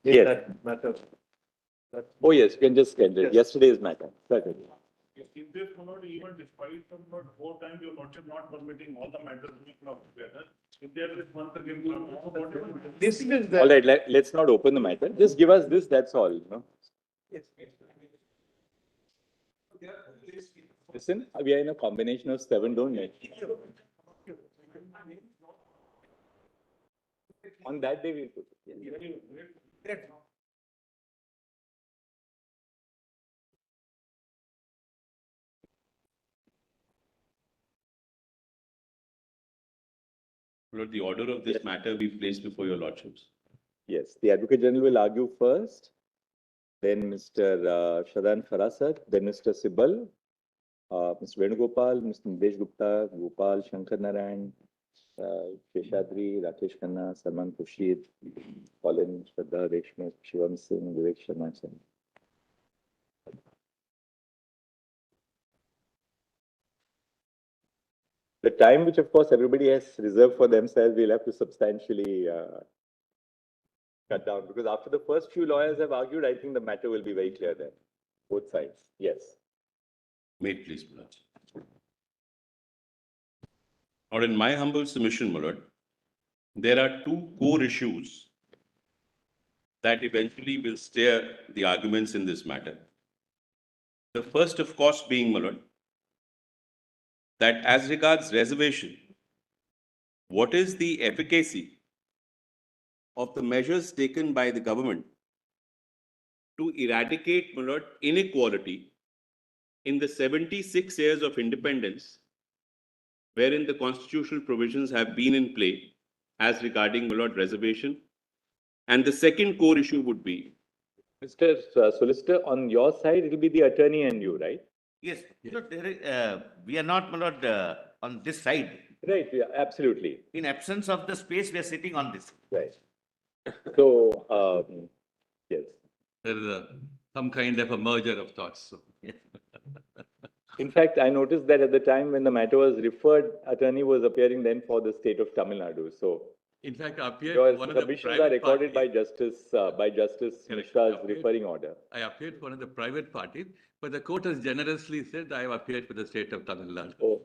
Yes. That matter. Oh, yes, you can just get it. Yes. Yesterday's matter. Certainly. If this not even despite some not 4 times your lordship not permitting all the matters to be clubbed together, if there is once again whatever. This is the. All right, let's not open the matter. Just give us this, that's all, you know. Yes. Listen, we are in a combination of 7, don't we? On that day, we'll put it. Lord, the order of this matter we place before your lordships. Yes, the Advocate General will argue first, then Mr. Shadan Farasat, then Mr. Sibal, Mr. Venugopal, Mr. Nidesh Gupta, Gopal, Shankar Narayan, Sheshadri, Rakesh Khanna, Salman Khurshid, Colin, Shraddha Deshmukh, Shivam Singh, Vivek Sharma Singh. The time which, of course, everybody has reserved for themselves, we'll have to substantially cut down, because after the first few lawyers have argued, I think the matter will be very clear then, both sides. Yes. Made, please, my lord. Or in my humble submission, my lord, there are 2 core issues that eventually will steer the arguments in this matter. The first, of course, being, my lord, that as regards reservation, what is the efficacy of the measures taken by the government to eradicate, my lord, inequality in the 76 years of independence, wherein the constitutional provisions have been in play as regarding, my lord, reservation. And the second core issue would be, Mr. Solicitor, on your side, it will be the attorney and you, right? Yes, there is, we are not, my lord, on this side. Right, yeah, absolutely. In absence of the space, we are sitting on this. Right. So, yes. There is some kind of a merger of thoughts. So. In fact, I noticed that at the time when the matter was referred, attorney was appearing then for the state of Tamil Nadu. So, In fact, I appeared your one of the submissions are private recorded parties. by Justice Correct. Mishra's Appeared. referring order. I appeared for one of the private parties, but the court has generously said I have appeared for the state of Tamil Nadu. Oh.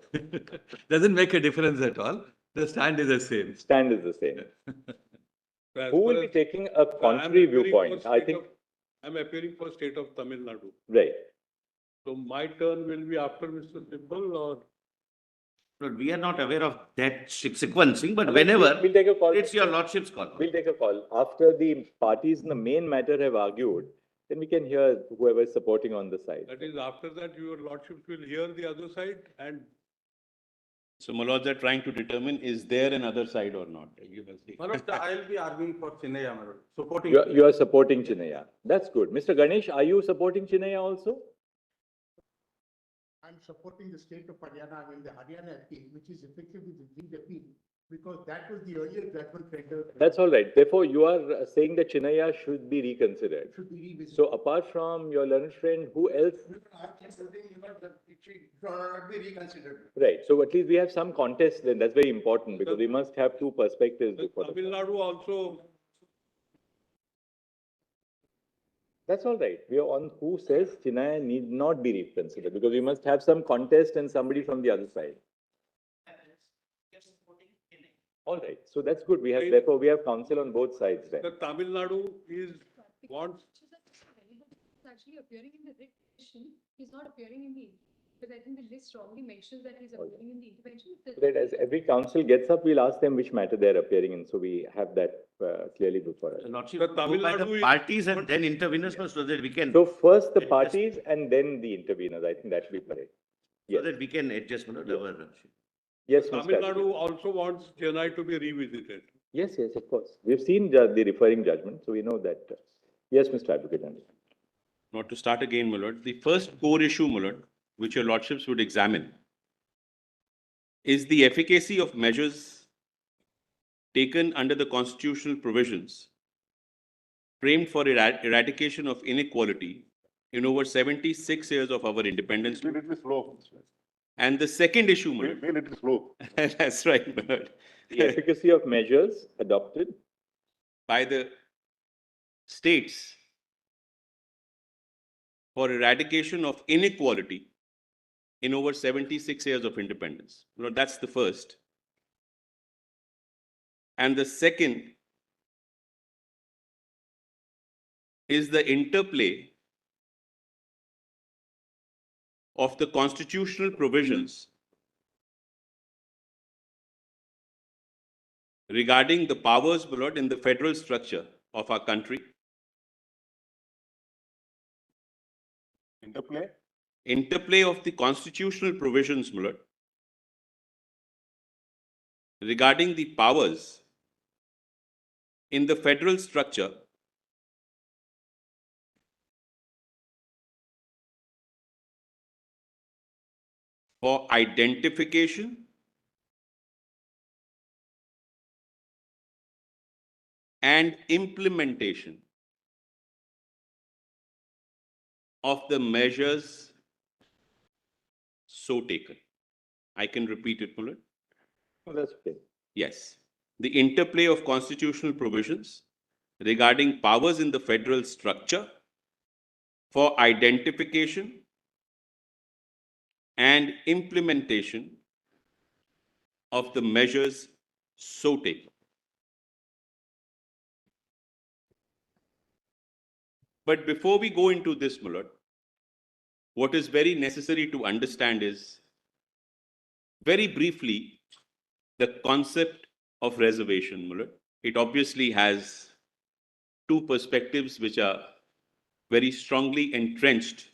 Doesn't make a difference at all. The stand is the same. Stand is the same. As Who far will be as- taking a I'm contrary appearing viewpoint? for I state think, of- I'm appearing for state of Tamil Nadu. right. So my turn will be after Mr. Sibal or? Lord, we are not aware of that sequencing, but We'll whenever, take a call. it's your lordship's call. We'll take a call. After the parties in the main matter have argued, then we can hear whoever is supporting on the side. That is, after that, your lordships will hear the other side and so my lords are trying to determine, is there another side or not? You will see. I'll be arguing for Chinnaya, my lord, supporting. You are supporting Chinnaya. That's good. Mr. Ganesh, are you supporting Chinnaya also? I'm supporting the state of Haryana in the Haryana appeal, which is effectively the Lead appeal, because that was the earlier judgment rendered. That's all right. Therefore, you are saying that Chinnaya should be reconsidered. Should be revisited. So apart from your learned friend, who else? I'm just saying, that it should not be reconsidered. Right. So at least we have some contest then. That's very important because we must have 2 perspectives before. Tamil Nadu also. That's all right. We are on who says Chinnaya need not be reconsidered because we must have some contest and somebody from the other side. All right. So that's good. We have, therefore, we have counsel on both sides then. The Tamil Nadu is wants. He's actually appearing in the writ petition. He's not appearing in the, because I think the list strongly mentions that he's appearing in the intervention. That as every council gets up, we'll ask them which matter they're appearing in. So we have that clearly before us. The lordship The will Tamil go by Nadu the is- parties and then interveners first, so that we can, So first the parties and then the interveners. I think that should be correct. so Yes. that we can adjust, my lord, our. Yes, Tamil Mr. Nadu also wants Chennai to be revisited. Yes, yes, of course. We've seen the referring judgment, so we know that. Yes, Mr. Advocate General. Not to start again, my lord. The first core issue, my lord, which your lordships would examine, is the efficacy of measures taken under the constitutional provisions framed for eradication of inequality in over 76 years of our independence. Be little slow. And the second issue, my lord, Be little slow. that's right, my lord, The efficacy of measures adopted by the states for eradication of inequality in over 76 years of independence. You know, that's the first. And the second is the interplay of the constitutional provisions regarding the powers, my lord, in the federal structure of our country. Interplay of the constitutional provisions, my lord, regarding the powers in the federal structure for identification and implementation of the measures so taken. I can repeat it, my lord. Oh, that's okay. Yes. The interplay of constitutional provisions regarding powers in the federal structure for identification and implementation of the measures so taken. But before we go into this, my lord, what is very necessary to understand is, very briefly, the concept of reservation, my lord. It obviously has two perspectives which are very strongly entrenched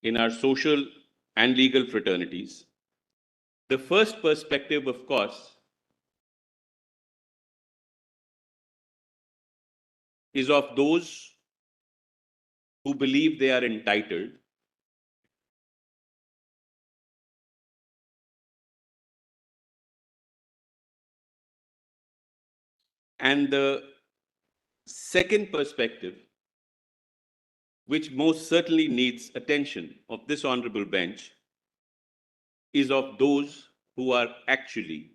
in our social and legal fraternities. The first perspective, of course, is of those who believe they are entitled and the second perspective, which most certainly needs attention of this honorable bench, is of those who are actually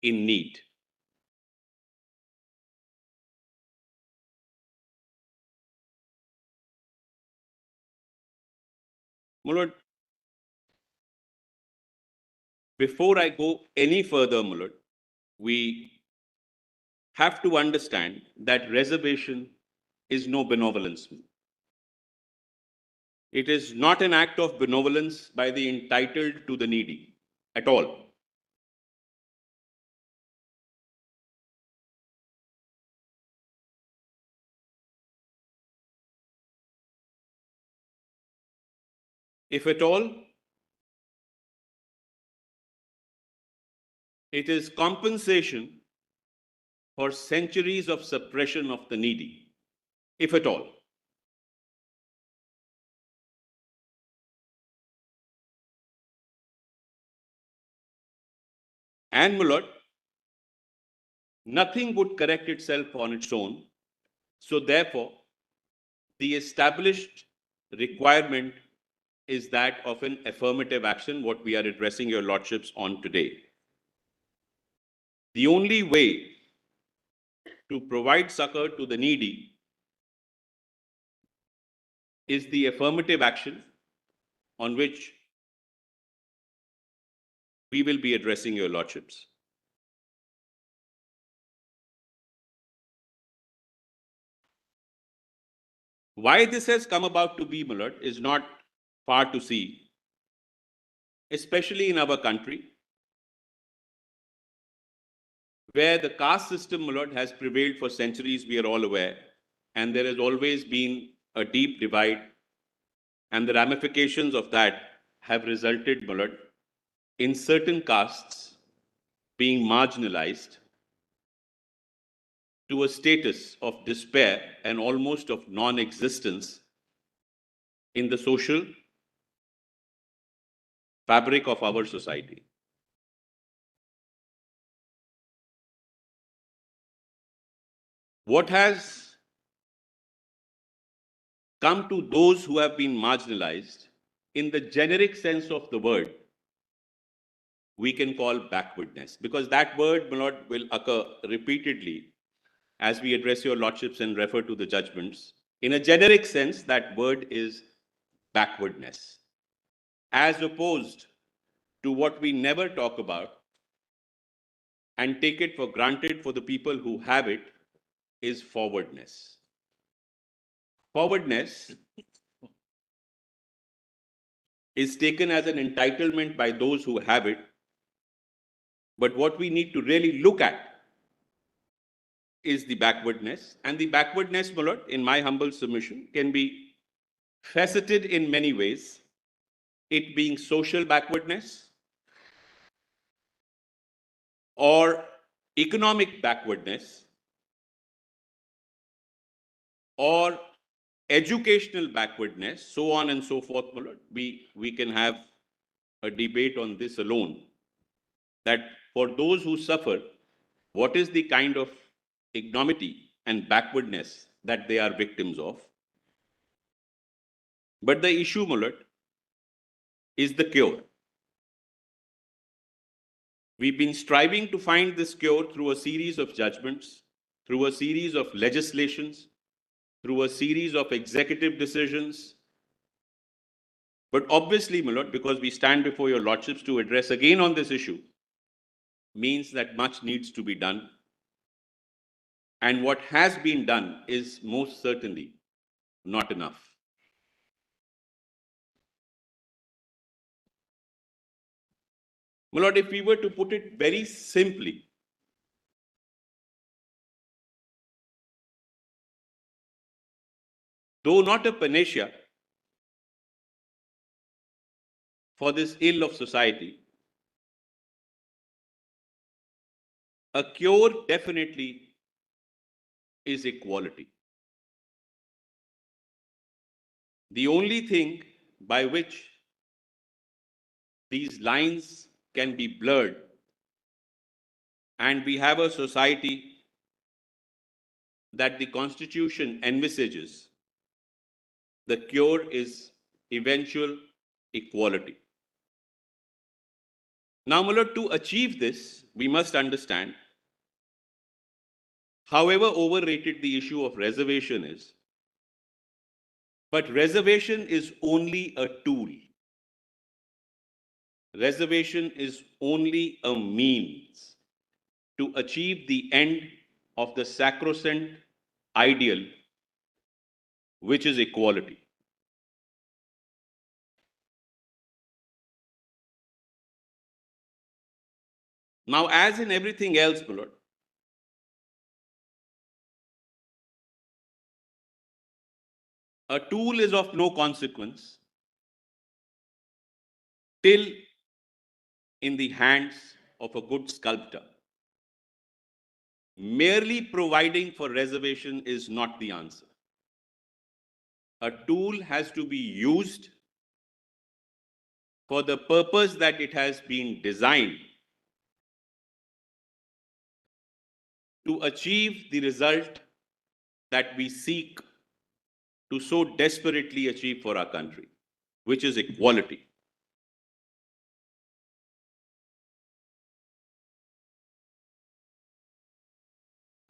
in need. My lord, before I go any further, my lord, we have to understand that reservation is no benevolence. It is not an act of benevolence by the entitled to the needy at all. If at all, it is compensation for centuries of suppression of the needy, if at all. And, my lord, nothing would correct itself on its own. So therefore, the established requirement is that of an affirmative action, what we are addressing your lordships on today. The only way to provide succor to the needy is the affirmative action on which we will be addressing your lordships. Why this has come about to be, my lord, is not far to see, especially in our country, where the caste system, my lord, has prevailed for centuries, we are all aware, and there has always been a deep divide, and the ramifications of that have resulted, my lord, in certain castes being marginalized to a status of despair and almost of non-existence in the social fabric of our society. What has come to those who have been marginalized, in the generic sense of the word, we can call backwardness, because that word, my lord, will occur repeatedly as we address your lordships and refer to the judgments, in a generic sense, that word is backwardness, as opposed to what we never talk about and take it for granted for the people who have it is forwardness. Forwardness is taken as an entitlement by those who have it, but what we need to really look at is the backwardness, and the backwardness, my lord, in my humble submission, can be faceted in many ways, it being social backwardness or economic backwardness or educational backwardness, so on and so forth, my lord. We can have a debate on this alone, that for those who suffer, what is the kind of ignominy and backwardness that they are victims of. But the issue, my lord, is the cure. We've been striving to find this cure through a series of judgments, through a series of legislations, through a series of executive decisions. But obviously, my lord, because we stand before your lordships to address again on this issue, means that much needs to be done. And what has been done is most certainly not enough. My lord, if we were to put it very simply, though not a panacea for this ill of society, a cure definitely is equality. The only thing by which these lines can be blurred and we have a society that the Constitution envisages, the cure is eventual equality. Now, my lord, to achieve this, we must understand, however overrated the issue of reservation is, but reservation is only a tool. Reservation is only a means to achieve the end of the sacrosanct ideal, which is equality. Now, as in everything else, my lord, a tool is of no consequence till in the hands of a good sculptor. Merely providing for reservation is not the answer. A tool has to be used for the purpose that it has been designed to achieve the result that we seek to so desperately achieve for our country, which is equality.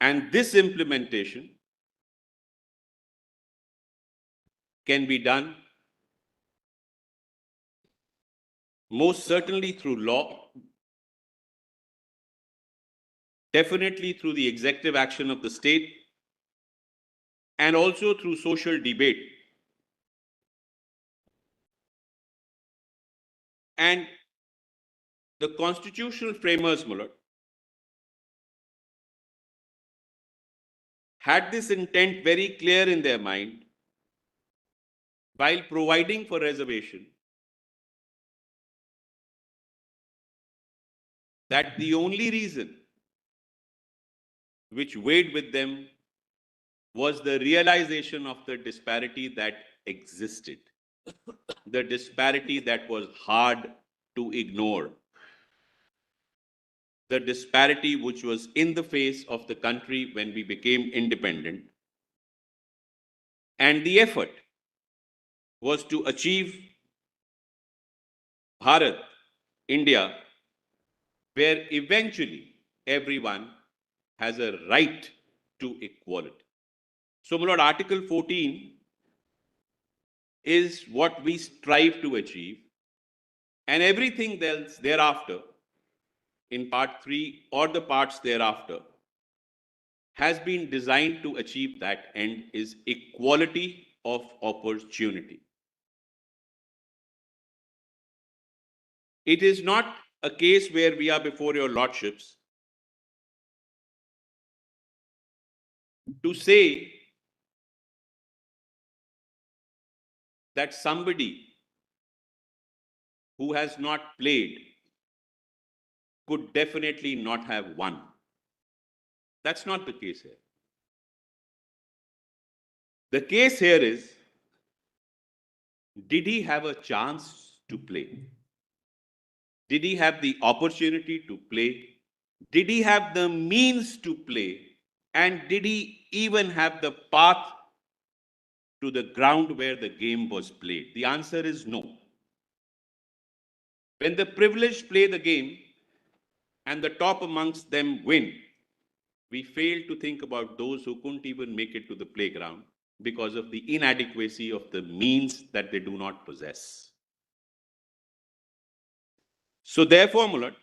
And this implementation can be done most certainly through law, definitely through the executive action of the state, and also through social debate. And the constitutional framers, my lord, had this intent very clear in their mind while providing for reservation, that the only reason which weighed with them was the realization of the disparity that existed, the disparity that was hard to ignore, the disparity which was in the face of the country when we became independent. And the effort was to achieve Bharat, India, where eventually everyone has a right to equality. So, my lord, Article 14 is what we strive to achieve, and everything else thereafter, in part 3 or the parts thereafter, has been designed to achieve that end, is equality of opportunity. It is not a case where we are before your lordships to say that somebody who has not played could definitely not have won. That's not the case here. The case here is, did he have a chance to play? Did he have the opportunity to play? Did he have the means to play? And did he even have the path to the ground where the game was played? The answer is no. When the privileged play the game and the top amongst them win, we fail to think about those who couldn't even make it to the playground because of the inadequacy of the means that they do not possess. So therefore, my lord,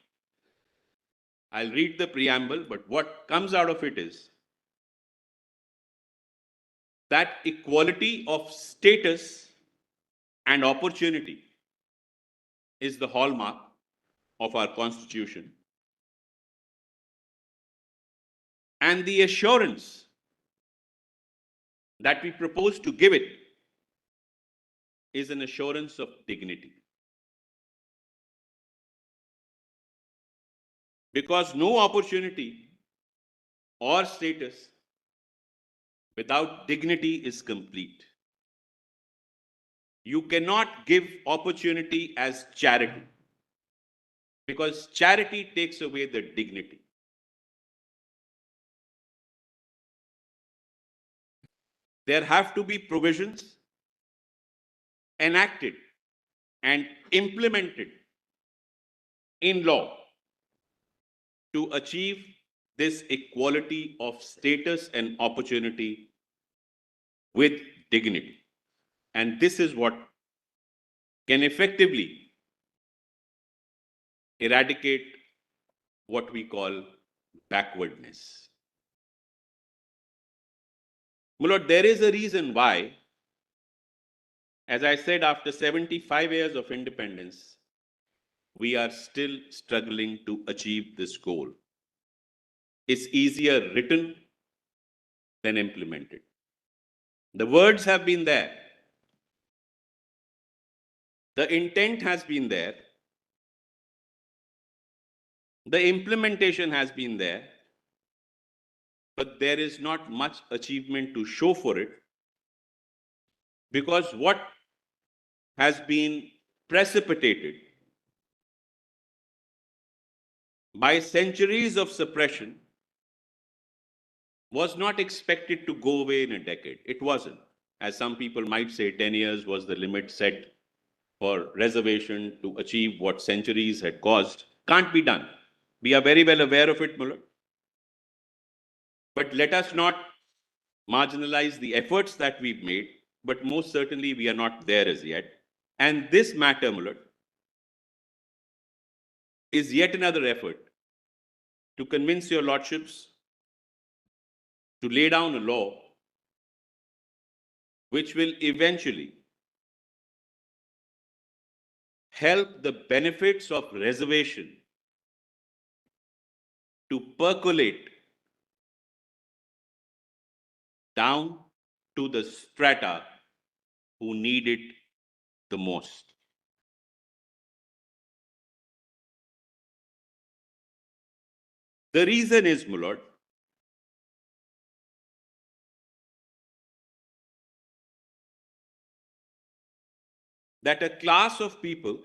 I'll read the preamble, but what comes out of it is that equality of status and opportunity is the hallmark of our Constitution. And the assurance that we propose to give it is an assurance of dignity. Because no opportunity or status without dignity is complete. You cannot give opportunity as charity, because charity takes away the dignity. There have to be provisions enacted and implemented in law to achieve this equality of status and opportunity with dignity. And this is what can effectively eradicate what we call backwardness. My lord, there is a reason why, as I said, after 75 years of independence, we are still struggling to achieve this goal. It's easier written than implemented. The words have been there. The intent has been there. The implementation has been there. But there is not much achievement to show for it, because what has been precipitated by centuries of suppression was not expected to go away in a decade. It wasn't. As some people might say, 10 years was the limit set for reservation to achieve what centuries had caused. Can't be done. We are very well aware of it, my lord. But let us not marginalize the efforts that we've made, but most certainly we are not there as yet. And this matter, my lord, is yet another effort to convince your lordships to lay down a law which will eventually help the benefits of reservation to percolate down to the strata who need it the most. The reason is, my lord, that a class of people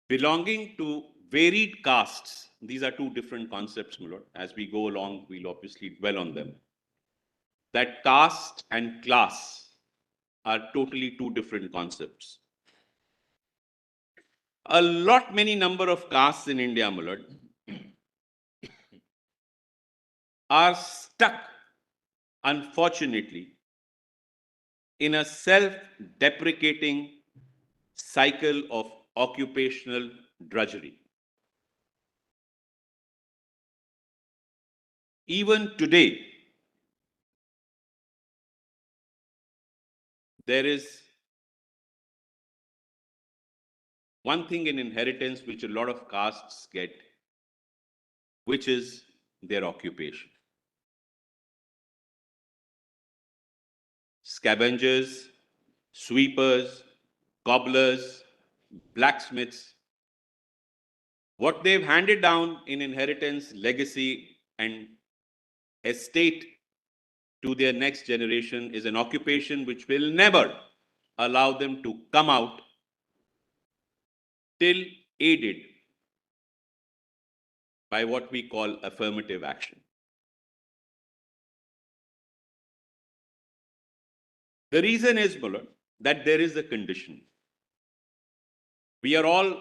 belonging to varied castes, these are two different concepts, my lord. As we go along, we'll obviously dwell on them. That caste and class are totally two different concepts. A lot, many number of castes in India, my lord, are stuck, unfortunately, in a self-deprecating cycle of occupational drudgery. Even today, there is one thing in inheritance which a lot of castes get, which is their occupation. Scavengers, sweepers, cobblers, blacksmiths, what they've handed down in inheritance, legacy, and estate to their next generation is an occupation which will never allow them to come out till aided by what we call affirmative action. The reason is, Mullah, that there is a condition. We are all,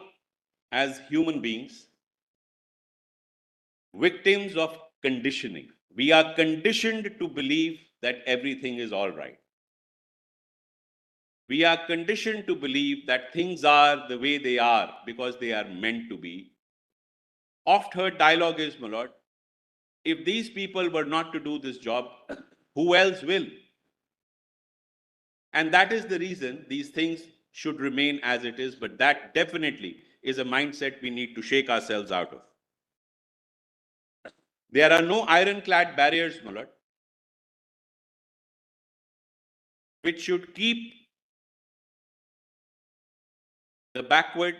as human beings, victims of conditioning. We are conditioned to believe that everything is all right. We are conditioned to believe that things are the way they are because they are meant to be. Oft heard dialogue is, my lord, if these people were not to do this job, who else will? And that is the reason these things should remain as it is, but that definitely is a mindset we need to shake ourselves out of. There are no ironclad barriers, my lord, which should keep the backward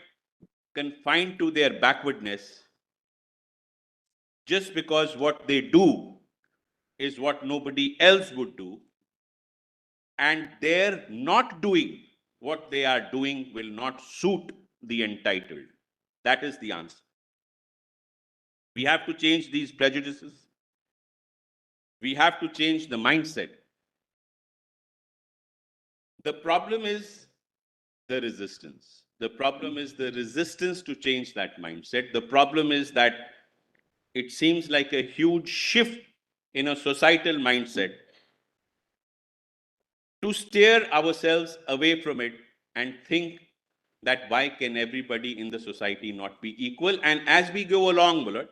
confined to their backwardness just because what they do is what nobody else would do, and their not doing what they are doing will not suit the entitled. That is the answer. We have to change these prejudices. We have to change the mindset. The problem is the resistance. The problem is the resistance to change that mindset. The problem is that it seems like a huge shift in a societal mindset to steer ourselves away from it and think that why can everybody in the society not be equal? And as we go along, Bullard,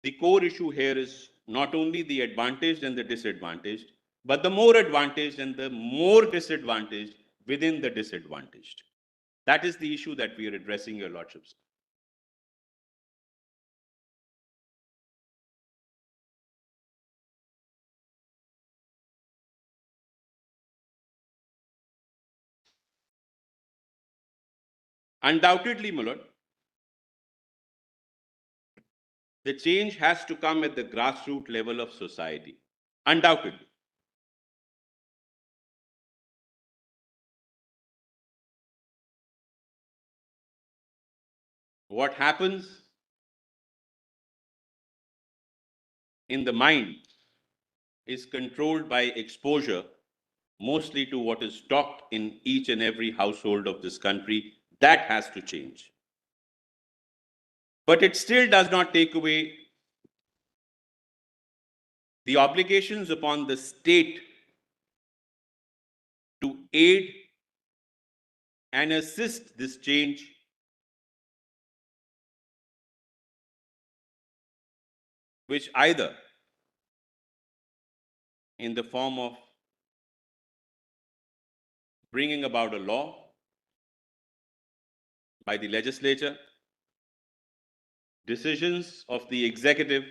the core issue here is not only the advantaged and the disadvantaged, but the more advantaged and the more disadvantaged within the disadvantaged. That is the issue that we are addressing, Your Lordships. Undoubtedly, my lord, the change has to come at the grassroots level of society. Undoubtedly. What happens in the mind is controlled by exposure, mostly to what is talked in each and every household of this country. That has to change. But it still does not take away the obligations upon the state to aid and assist this change, which either in the form of bringing about a law by the legislature, decisions of the executive,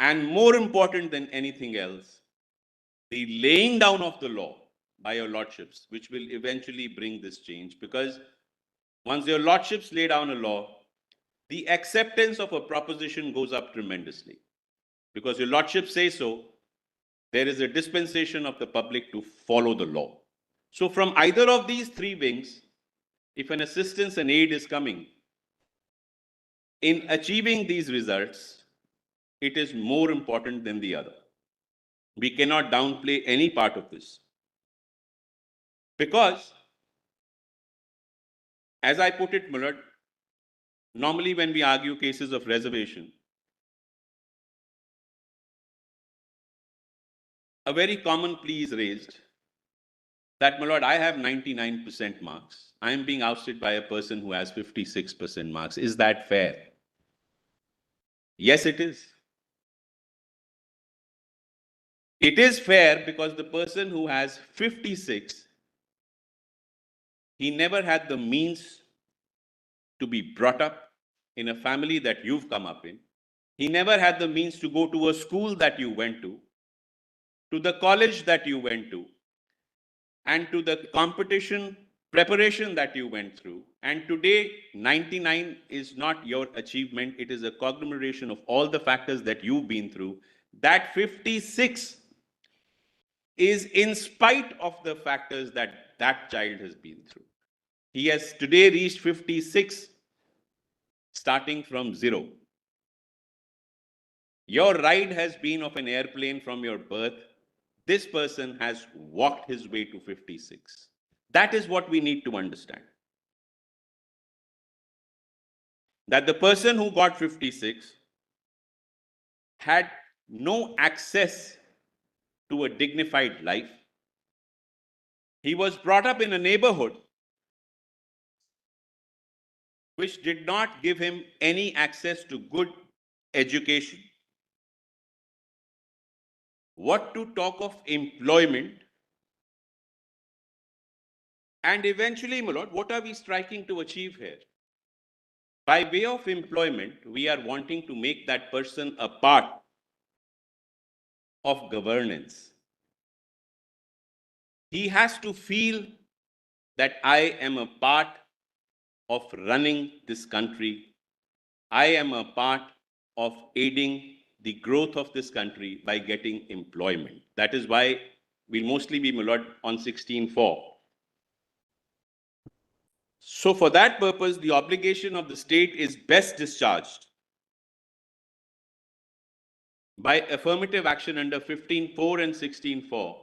and more important than anything else, the laying down of the law by your lordships, which will eventually bring this change. Because once your lordships lay down a law, the acceptance of a proposition goes up tremendously. Because your lordships say so, there is a dispensation of the public to follow the law. So from either of these three wings, if an assistance and aid is coming, in achieving these results, it is more important than the other. We cannot downplay any part of this. Because, as I put it, Millard, normally when we argue cases of reservation, a very common plea is raised that, my lord, I have 99% marks. I am being ousted by a person who has 56% marks. Is that fair? Yes, it is. It is fair because the person who has 56, he never had the means to be brought up in a family that you've come up in. He never had the means to go to a school that you went to the college that you went to, and to the competition preparation that you went through. And today, 99 is not your achievement. It is a conglomeration of all the factors that you've been through. That 56 is in spite of the factors that that child has been through. He has today reached 56, starting from 0. Your ride has been of an airplane from your birth. This person has walked his way to 56. That is what we need to understand. That the person who got 56 had no access to a dignified life. He was brought up in a neighborhood which did not give him any access to good education. What to talk of employment? And eventually, my lord, what are we striking to achieve here? By way of employment, we are wanting to make that person a part of governance. He has to feel that I am a part of running this country. I am a part of aiding the growth of this country by getting employment. That is why we'll mostly be, my lord, on 16.4. So for that purpose, the obligation of the state is best discharged by affirmative action under 15.4 and 16.4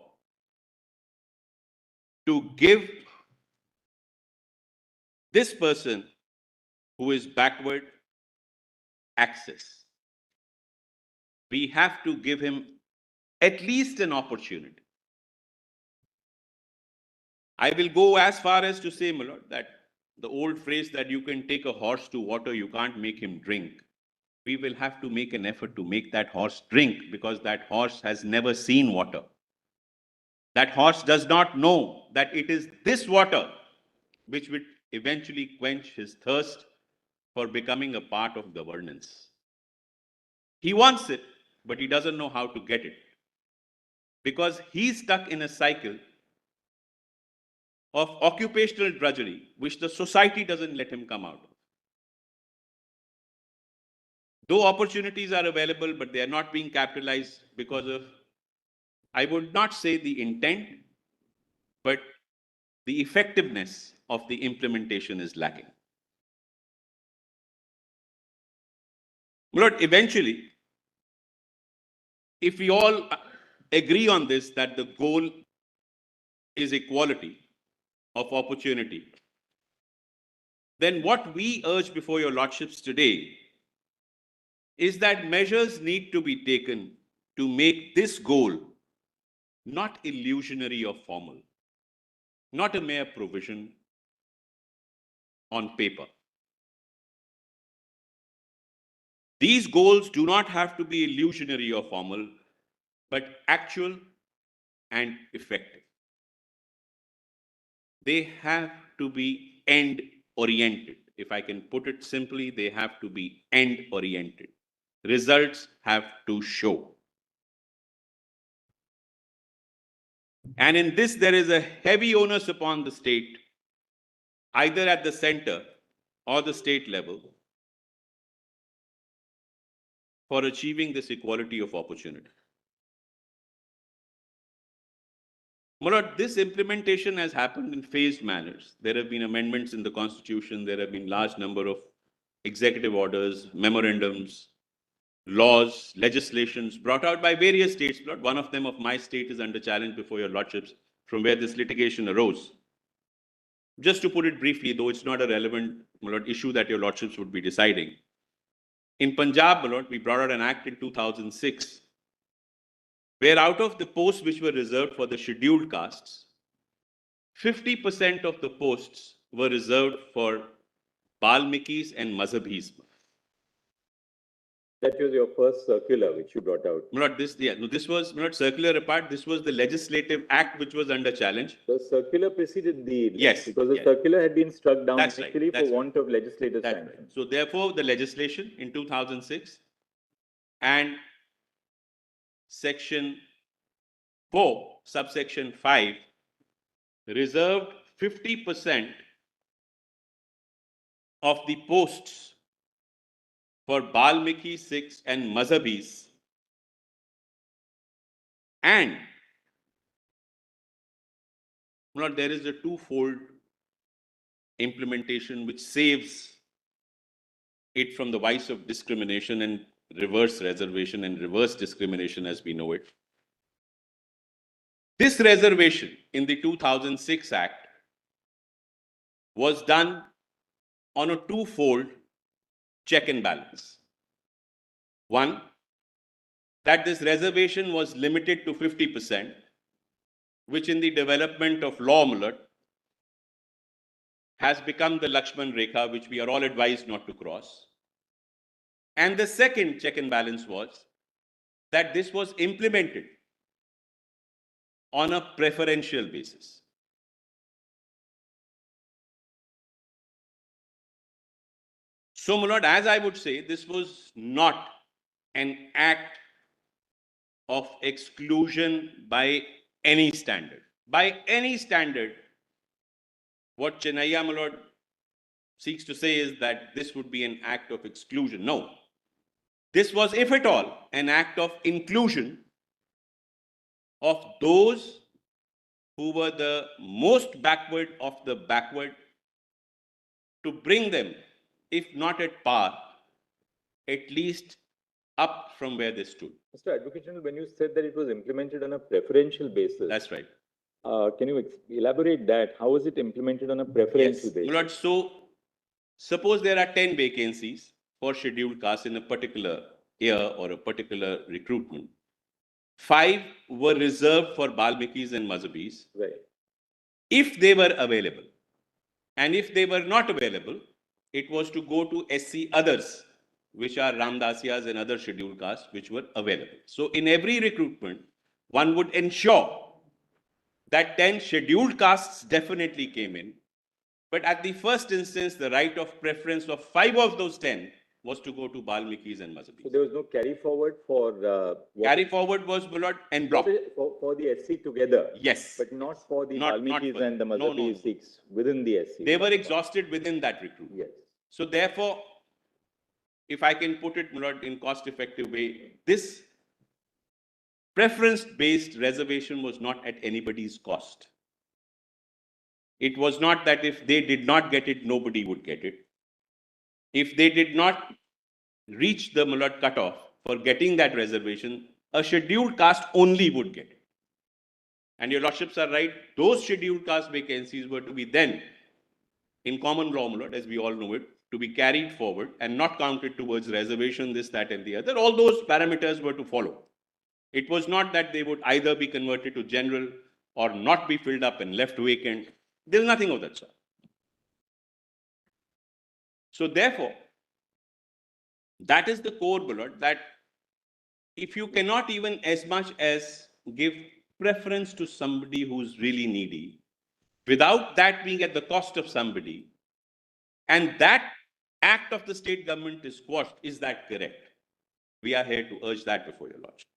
to give this person who is backward access. We have to give him at least an opportunity. I will go as far as to say, my lord, that the old phrase that you can take a horse to water, you can't make him drink. We will have to make an effort to make that horse drink, because that horse has never seen water. That horse does not know that it is this water which will eventually quench his thirst for becoming a part of governance. He wants it, but he doesn't know how to get it, because he's stuck in a cycle of occupational drudgery, which the society doesn't let him come out of. Though opportunities are available, but they are not being capitalized because of, I would not say the intent, but the effectiveness of the implementation is lacking. Lord, eventually, if we all agree on this, that the goal is equality of opportunity, then what we urge before your lordships today is that measures need to be taken to make this goal not illusionary or formal, not a mere provision on paper. These goals do not have to be illusionary or formal, but actual and effective. They have to be end-oriented. If I can put it simply, they have to be end-oriented. Results have to show. And in this, there is a heavy onus upon the state, either at the center or the state level, for achieving this equality of opportunity. My lord, this implementation has happened in phased manners. There have been amendments in the Constitution. There have been large number of executive orders, memorandums, laws, legislations brought out by various states. Lord, one of them of my state is under challenge before your lordships, from where this litigation arose. Just to put it briefly, though it's not a relevant, my lord, issue that your lordships would be deciding. In Punjab, my lord, we brought out an act in 2006 where out of the posts which were reserved for the scheduled castes, 50% of the posts were reserved for Balmikis and Mazhabis. That was your first circular which you brought out. Not this, yeah, no, this was not circular apart. This was the legislative act which was under challenge. The circular preceded the. Yes, Because the yes. circular had been struck down That's right, actually that's for want of legislative That's sanction. right. So therefore, the legislation in 2006 and section 4, subsection 5, reserved 50% of the posts for Balmiki Sikhs and Mazhabis, and there is a twofold implementation which saves it from the vice of discrimination and reverse reservation and reverse discrimination as we know it. This reservation in the 2006 Act was done on a twofold check and balance. One, that this reservation was limited to 50%, which in the development of law, Mulad, has become the Lakshman Rekha, which we are all advised not to cross. And the second check and balance was that this was implemented on a preferential basis. So, Mulad, as I would say, this was not an act of exclusion by any standard. By any standard, what Chennaiya, Mulad, seeks to say is that this would be an act of exclusion. No. This was, if at all, an act of inclusion of those who were the most backward of the backward, to bring them, if not at par, at least up from where they stood. Mr. Advocate General, when you said that it was implemented on a preferential basis. That's right. Can you elaborate that? How was it implemented on a preferential basis? Mulad, so suppose there are 10 vacancies for scheduled castes in a particular year or a particular recruitment. 5 were reserved for Balmikis and Mazhabis. Right. If they were available. And if they were not available, it was to go to SC others, which are Ramdasiyas and other scheduled castes, which were available. So in every recruitment, one would ensure that 10 scheduled castes definitely came in. But at the first instance, the right of preference of 5 of those 10 was to go to Balmikis and Mazhabis. So there was no carry forward for. Carry forward was Mulad en bloc. For the SC together. Yes. But not for the Not Balmikis for- and the no, Mazhabi no. Sikhs within the SC. They were exhausted within that recruitment. Yes. So therefore, if I can put it, Mulad, in cost-effective way, this preference-based reservation was not at anybody's cost. It was not that if they did not get it, nobody would get it. If they did not reach the Mulad cutoff for getting that reservation, a scheduled caste only would get it. And your lordships are right, those scheduled caste vacancies were to be then, in common law, Mulad, as we all know it, to be carried forward and not counted towards reservation, this, that, and the other. All those parameters were to follow. It was not that they would either be converted to general or not be filled up and left vacant. There's nothing of that sort. So therefore, that is the core, Mulad, that if you cannot even as much as give preference to somebody who's really needy, without that being at the cost of somebody, and that act of the state government is quashed, is that correct? We are here to urge that before your lordship.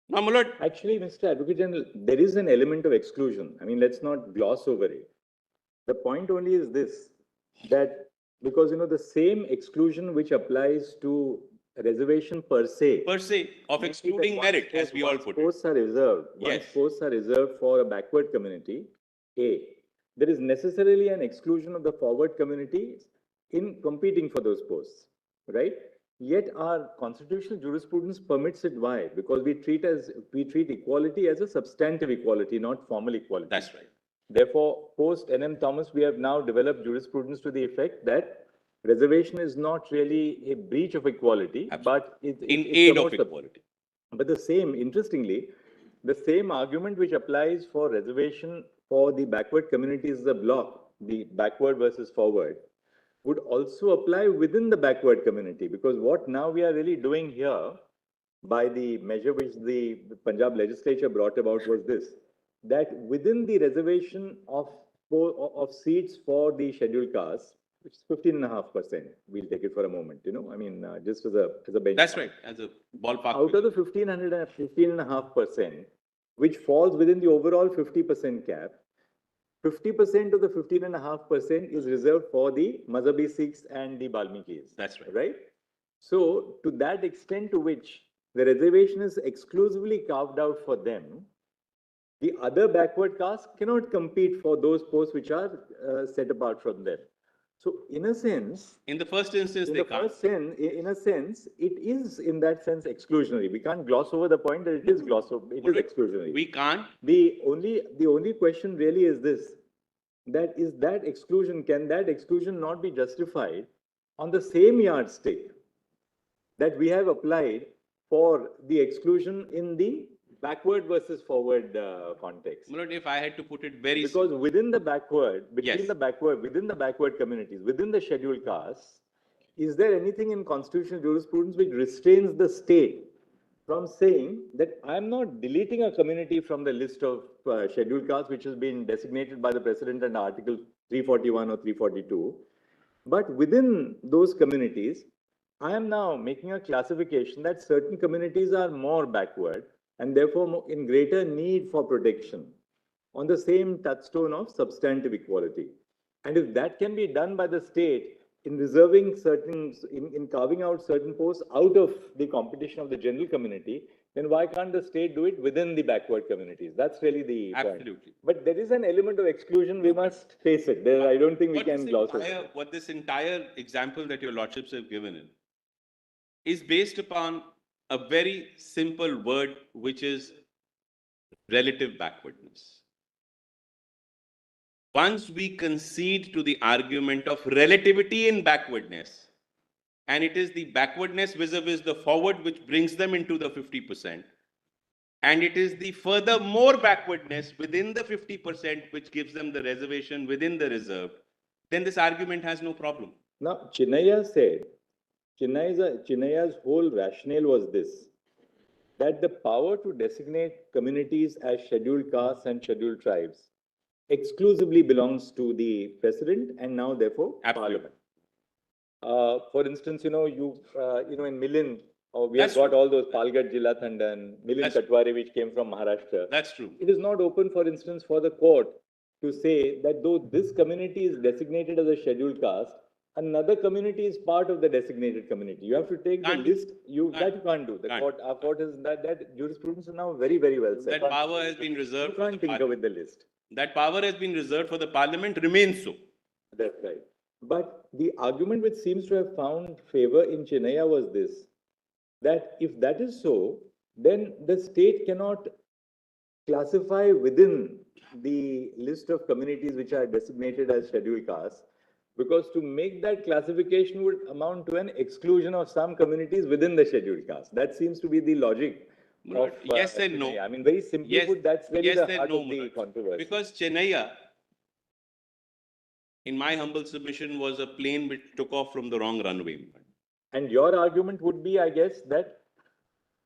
Now, Mulad, Actually, Mr. Advocate General, there is an element of exclusion. I mean, let's not gloss over it. The point only is this, that because, the same exclusion which applies to reservation per se. per se, of excluding Once merit, as we all once put it. Posts are reserved. Yes. Once posts are reserved for a backward community, there is necessarily an exclusion of the forward community in competing for those posts, right? Yet our constitutional jurisprudence permits it. Why? Because we treat equality as a substantive equality, not formal equality. That's right. Therefore, post N.M. Thomas, we have now developed jurisprudence to the effect that reservation is not really a breach of equality, Absolutely. but it In aid of promotes the- equality. But the same, interestingly, the same argument which applies for reservation for the backward communities as a block, the backward versus forward, would also apply within the backward community, because what now we are really doing here by the measure which the Punjab legislature brought about was this, that within the reservation of seats for the scheduled castes, which is 15.5%, we'll take it for a moment, I mean, just as a benchmark. That's right, as a ballpark. Out of the 15.5%, which falls within the overall 50% cap, 50% of the 15.5% is reserved for the Mazhabi Sikhs and the Balmikis. That's right. Right? So, to that extent to which the reservation is exclusively carved out for them, the other backward castes cannot compete for those posts which are set apart from them. So, in a sense, In the first instance, in they the can't. first sense, in a sense, it is in that sense exclusionary. We can't gloss over the point that it is exclusionary. We can't. The only question really is this, that is that exclusion, can that exclusion not be justified on the same yardstick that we have applied for the exclusion in the backward versus forward context? Mulot, if I had to put it very Because within the backward, Yes. within the backward communities, within the scheduled castes, is there anything in constitutional jurisprudence which restrains the state from saying that I'm not deleting a community from the list of scheduled castes which has been designated by the President under Article 341 or 342, but within those communities, I am now making a classification that certain communities are more backward and therefore in greater need for protection on the same touchstone of substantive equality. And if that can be done by the state in reserving certain, in carving out certain posts out of the competition of the general community, then why can't the state do it within the backward communities? That's really the point. Absolutely. But there is an element of exclusion, we must face it. I don't think we can gloss over. What this entire example that your lordships have given in is based upon a very simple word, which is relative backwardness. Once we concede to the argument of relativity in backwardness, and it is the backwardness vis-a-vis the forward which brings them into the 50%, and it is the furthermore backwardness within the 50% which gives them the reservation within the reserve, then this argument has no problem. Now, Chinnaya said, Chinnaya's whole rationale was this, that the power to designate communities as scheduled castes and scheduled tribes exclusively belongs to the president and now therefore Absolutely. parliament. For instance, in Milind, we That's have got all those Palghat Jilla Thandan, Milind That's- Katware which came from Maharashtra. That's true. It is not open, for instance, for the court to say that though this community is designated as a scheduled caste, another community is part of the designated community. You have to take Can't the do. list. That you can't do. Can't. Our court is that jurisprudence is now very, very well set. That power has been You reserved. for can't the tinker parliament. with the list. That power has been reserved for the parliament, remains so. That's right. But the argument which seems to have found favor in Chennai was this, that if that is so, then the state cannot classify within the list of communities which are designated as scheduled castes, because to make that classification would amount to an exclusion of some communities within the scheduled caste. That seems to be the logic of Yes and no. Chennai. I mean, very simply Yes- put, that's really yes the and heart no, of the Mulad. controversy. Because Chennai, in my humble submission, was a plane which took off from the wrong runway. And your argument would be, I guess, that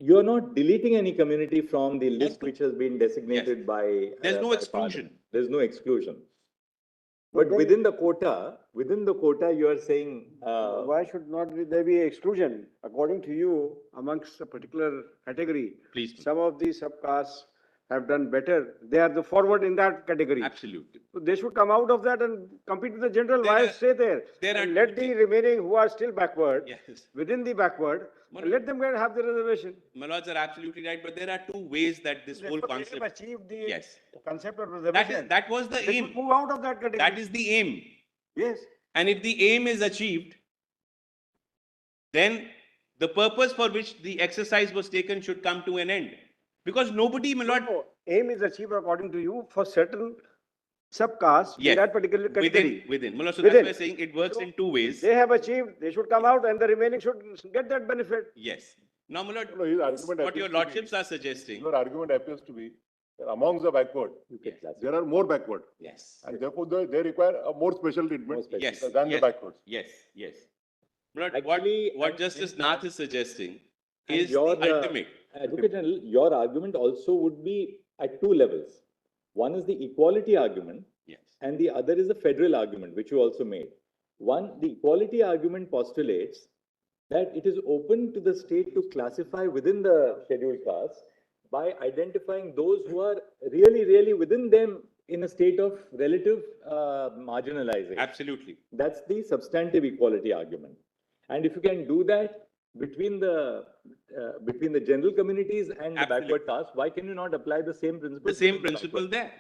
you're not deleting any community from the list which has been designated by. There's no by exclusion. Parliament. There's no exclusion. But within the quota, you are saying, Why should not there be exclusion? According to you, amongst a particular category, Please. some of these subcastes have done better. They are the forward in that category. Absolutely. So they should come out of that and compete with the general. There Why are- stay there? there are And let two the things. remaining who are still backward, Yes. within the backward, Manoj- let them have the reservation. My lords are absolutely right, but there are two ways that this whole Therefore, they have concept. achieved the Yes. concept of That reservation. was the They should aim. move out of that category. That is the aim. Yes. And if the aim is achieved, then the purpose for which the exercise was taken should come to an end. Because nobody, my lord, No, aim is achieved according to you for certain subcastes in Yes. that particular category. within. My lord, so Within. that's why I'm saying it works So, in two ways. They have achieved, they should come out and the remaining should get that benefit. Yes. Now, my lord, No, his argument what appears your to be- lordships are suggesting, Your argument appears to be that amongst the backward, You can classify. there are more backward. yes, And therefore, they require a more special More treatment special yes, than the yes, backwards. yes, yes. My lord, Actually, what and- Justice and- Nath is suggesting And is your, the ultimate. Advocate General, your argument also would be at two levels. One is the equality argument, Yes, and the other is the federal argument, which you also made. One, the equality argument postulates that it is open to the state to classify within the scheduled castes by identifying those who are really, really within them in a state of relative marginalization. absolutely. That's the substantive equality argument. And if you can do that between the general communities and the Absolutely. backward caste, why can you not apply the same principle? The same to the principle backward? there.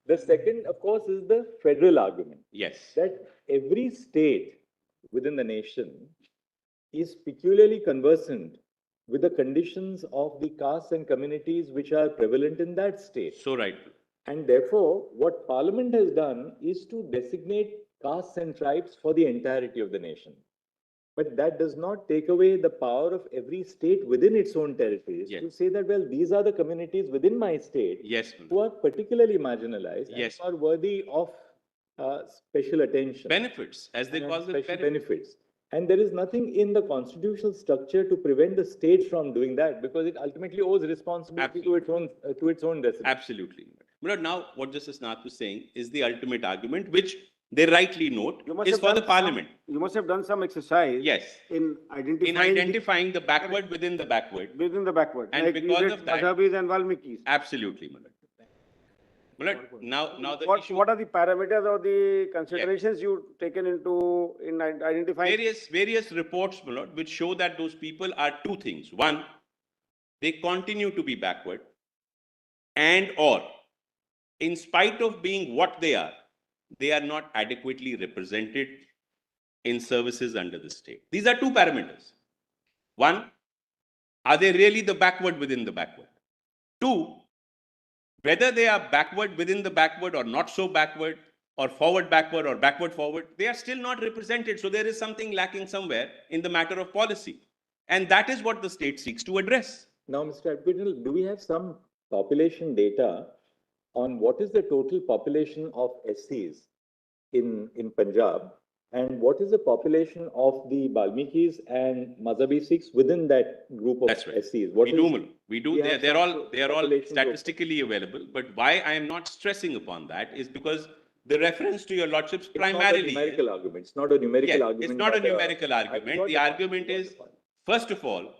The second, of course, is the federal argument, Yes, that every state within the nation is peculiarly conversant with the conditions of the castes and communities which are prevalent in that state. so right. And therefore, what Parliament has done is to designate castes and tribes for the entirety of the nation. But that does not take away the power of every state within its own territories Yes. to say that, well, these are the communities within my state Yes, my who lord. are particularly marginalized Yes. and are worthy of special attention. Benefits, as they and call them, special benefits. benefits. And there is nothing in the constitutional structure to prevent the state from doing that because it ultimately owes responsibility to its own residents. Absolutely. My lord, now what Justice Nath was saying is the ultimate argument, which they rightly note You must is have for the done parliament. You must have done some exercise. Yes, In in identifying. identifying the backward within the backward. Within the backward. And like you because did of that- Madhabis and Valmikis. Absolutely, my lord. My lord, now the issue, What are the parameters or the considerations you taken into in identifying? various reports, my lord, which show that those people are two things. One, they continue to be backward, and or in spite of being what they are not adequately represented in services under the state. These are two parameters. One, are they really the backward within the backward? Two, whether they are backward within the backward or not so backward, or forward backward or backward forward, they are still not represented. So there is something lacking somewhere in the matter of policy. And that is what the state seeks to address. Now, Mr. Advocate General, do we have some population data on what is the total population of SCs in Punjab? And what is the population of the Balmikis and Mazhabi Sikhs within that group of That's right. SCs? What We is- do, Mulu. We do. we have They're some all population statistically available. But why I am not stressing upon that is because the reference to your lordships It's not a primarily. numerical argument. It's not a numerical Yeah, argument. it's not a but, numerical I've argument. got The the point. argument I've got is, the point. first of all,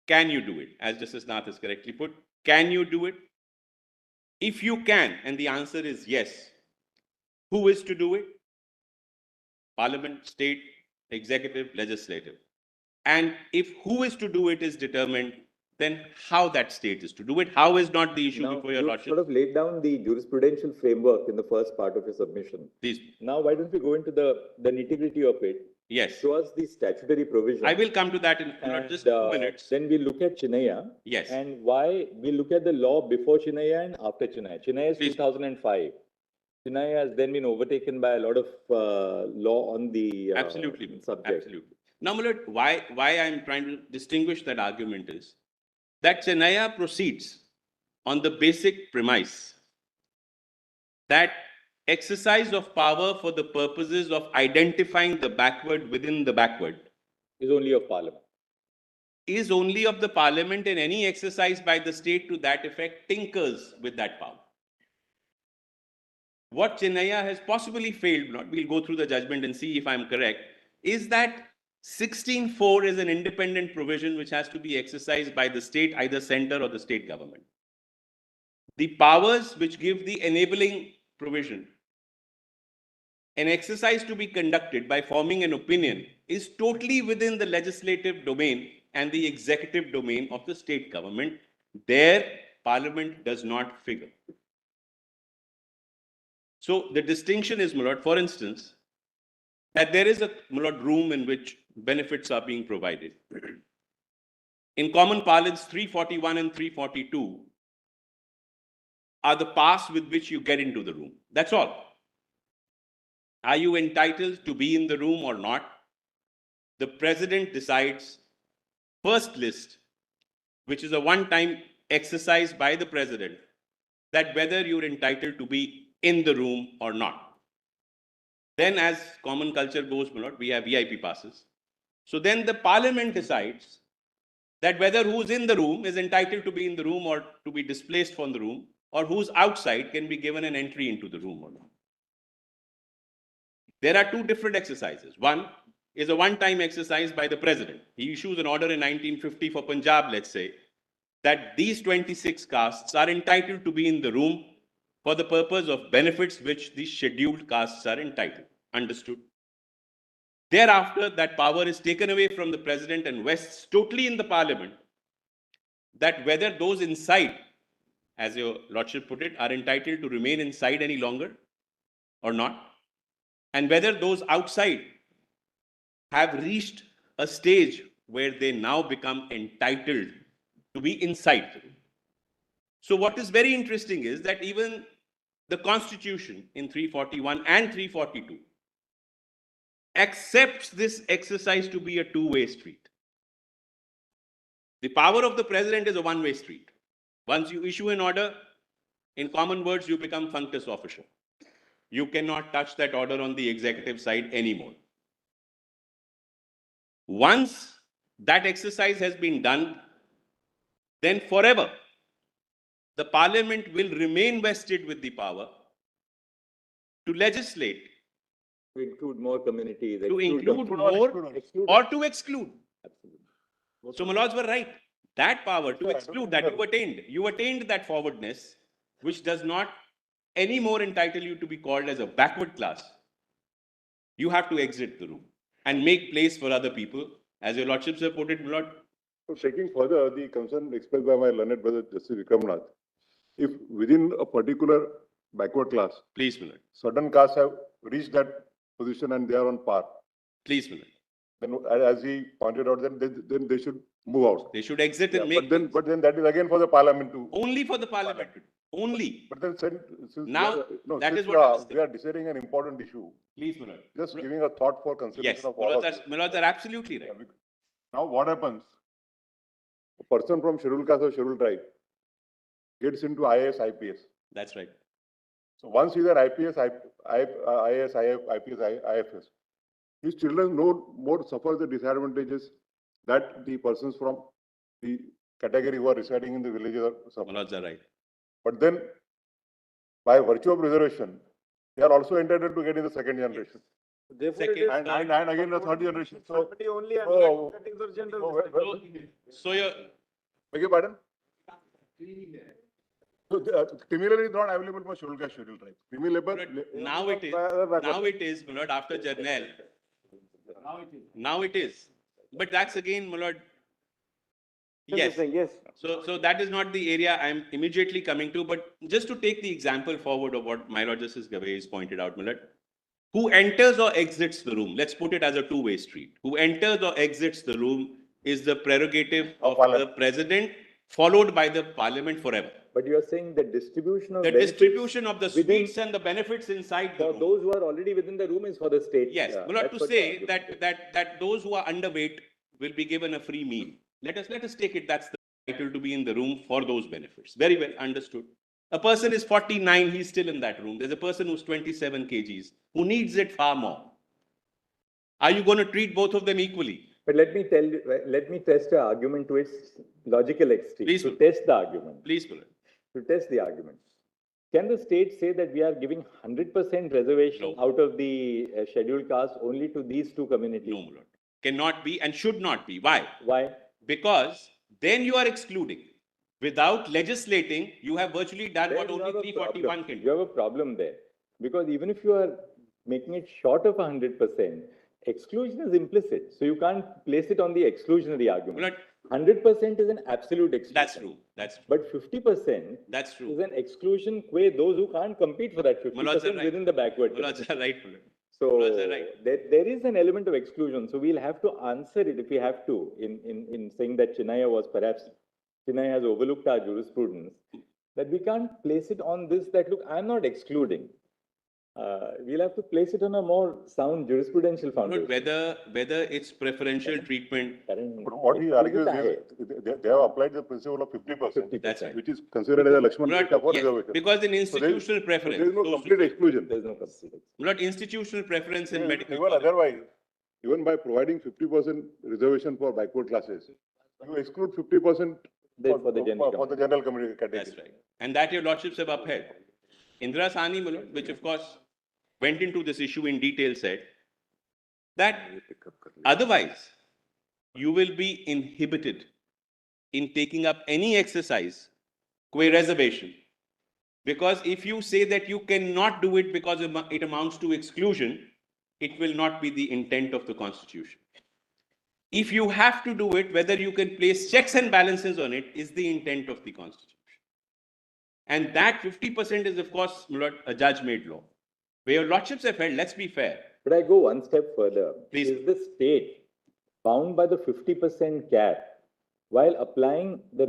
can you do it? As Justice Nath has correctly put, can you do it? If you can, and the answer is yes, who is to do it? Parliament, state, executive, legislative. And if who is to do it is determined, then how that state is to do it, how is not the issue Now, before your you lordship? sort of laid down the jurisprudential framework in the first part of your submission. Please, Now, why don't we go into the nitty-gritty of it? yes, Show us the statutory provision. I will come to that in not just And, 2 minutes. Then we look at Chinaya. Yes. And why we look at the law before Chinaya and after Chinaya. Chinaya is Please. 2005. Chinaya has then been overtaken by a lot of law on the Absolutely, subject. absolutely. Now, my lord, why I'm trying to distinguish that argument is that Chenaya proceeds on the basic premise that exercise of power for the purposes of identifying the backward within the backward Is only of Parliament. is only of the parliament, and any exercise by the state to that effect tinkers with that power. What Chenaya has possibly failed, not we'll go through the judgment and see if I'm correct, is that 16(4) is an independent provision which has to be exercised by the state, either center or the state government. The powers which give the enabling provision, an exercise to be conducted by forming an opinion, is totally within the legislative domain and the executive domain of the state government. There, Parliament does not figure. So the distinction is, my lord, for instance, that there is a, my lord, room in which benefits are being provided. In common parlance, 341 and 342 are the pass with which you get into the room. That's all. Are you entitled to be in the room or not? The president decides. First list which is a one-time exercise by the president, that whether you're entitled to be in the room or not. Then as common culture goes, my lord, we have VIP passes. So then the parliament decides that whether who's in the room is entitled to be in the room or to be displaced from the room, or who's outside can be given an entry into the room or not. There are two different exercises. One is a one-time exercise by the president. He issues an order in 1950 for Punjab, let's say, that these 26 castes are entitled to be in the room for the purpose of benefits which the scheduled castes are entitled. Understood? Thereafter, that power is taken away from the president and vests totally in the parliament, that whether those inside, as your lordship put it, are entitled to remain inside any longer or not, and whether those outside have reached a stage where they now become entitled to be inside the room. So what is very interesting is that even the Constitution in 341 and 342 accepts this exercise to be a two-way street. The power of the president is a one-way street. Once you issue an order, in common words, you become functus officio. You cannot touch that order on the executive side anymore. Once that exercise has been done, then forever, the parliament will remain vested with the power to legislate, To include more communities. to exclude include them. more Exclude or to exclude. Absolutely. So my lords were right. That power to exclude that you attained that forwardness, which does not anymore entitle you to be called as a backward class. You have to exit the room and make place for other people. As your lordships have put it, my lord, So taking further the concern expressed by my learned brother Justice Vikramnath, if within a particular backward class, please, my lord, certain castes have reached that position and they are on par, please, my lord. then as he pointed out, then they should move out. They should exit and Yeah, make but then that is again for the parliament to. only for the parliament. Only. But then since Now, we are, no, that since is what I was we are deciding an important issue, Please, my lord. just giving a thought for consideration Yes, of my all of lords, this. my lords are absolutely right. Yeah, now what happens? A person from scheduled caste or scheduled tribe gets into IAS, IPS. That's right. So once he's an IPS, IAS, IPS, IFS, his children no more suffer the disadvantages that the persons from the category who are residing in the villages are My suffering. lords are right. But then, by virtue of reservation, they are also entitled to get in the second generation. Therefore, Second- it is. And again the third generation. So, Somebody only and so- not getting the general. so, So your beg your pardon? So, Creamy labor is not available for scheduled caste, scheduled tribe. Creamy labor. now it is, my lord, after Jarnail. Now it is. But that's again, my lord. Yes. Yes. So that is not the area I'm immediately coming to, but just to take the example forward of what my lord Justice Gavay has pointed out, my lord. Who enters or exits the room? Let's put it as a two-way street. Who enters or exits the room is the prerogative of the president, followed by the parliament forever. But you are saying the distribution of The benefits distribution of the within- sweets and the benefits inside the for room. those who are already within the room is for the state. Yes, Yeah, my lord, that's to what say you that those who are underweight will be given a free meal. Let us take it that's the title to be in the room for those benefits. Very well understood. A person is 49, he's still in that room. There's a person who's 27 kgs who needs it far more. Are you going to treat both of them equally? But let me tell you, let me test the argument to its logical extreme. Please, To sir. test the argument. Please, my lord. To test the argument. Can the state say that we are giving 100% reservation No. out of the scheduled caste only to these two communities? No, my lord. Cannot be and should not be. Why? Why? Because then you are excluding. Without legislating, you have virtually done what There you only have a 341 problem. can You do. have a problem there. Because even if you are making it short of 100%, exclusion is implicit. So you can't place it on the exclusionary My argument. lord, 100% is an absolute exclusion. that's true. That's true. But 50% That's is true. an exclusion qua those who can't compete for that My lords are 50% right. within the backward. My lords are right, my lord. So Lords are right. there is an element of exclusion. So we'll have to answer it if we have to in saying that Chennai has overlooked our jurisprudence, that we can't place it on this that, look, I'm not excluding. We'll have to place it on a more sound jurisprudential foundation. Whether it's preferential treatment, Karan, But what he argues hai. is, they have applied the principle of 50%, that's right. which is considered as a Lakshman Mulad, Rekha for yes, reservation. because in So there institutional is preference, no complete exclusion. There's no complete. Mulad, institutional preference in medical Even college. otherwise, even by providing 50% reservation for backward classes, you exclude 50% For the general for the general community category. That's right. And that your lordships have upheld. Indira Sahni, Mulad, which of course went into this issue in detail, said that otherwise you will be inhibited in taking up any exercise, qua reservation. Because if you say that you cannot do it because it amounts to exclusion, it will not be the intent of the Constitution. If you have to do it, whether you can place checks and balances on it is the intent of the Constitution. And that 50% is, of course, Mulad, a judge-made law. Where your lordships have held, let's be fair. But I go one step further. Please. Is the state bound by the 50% cap while applying the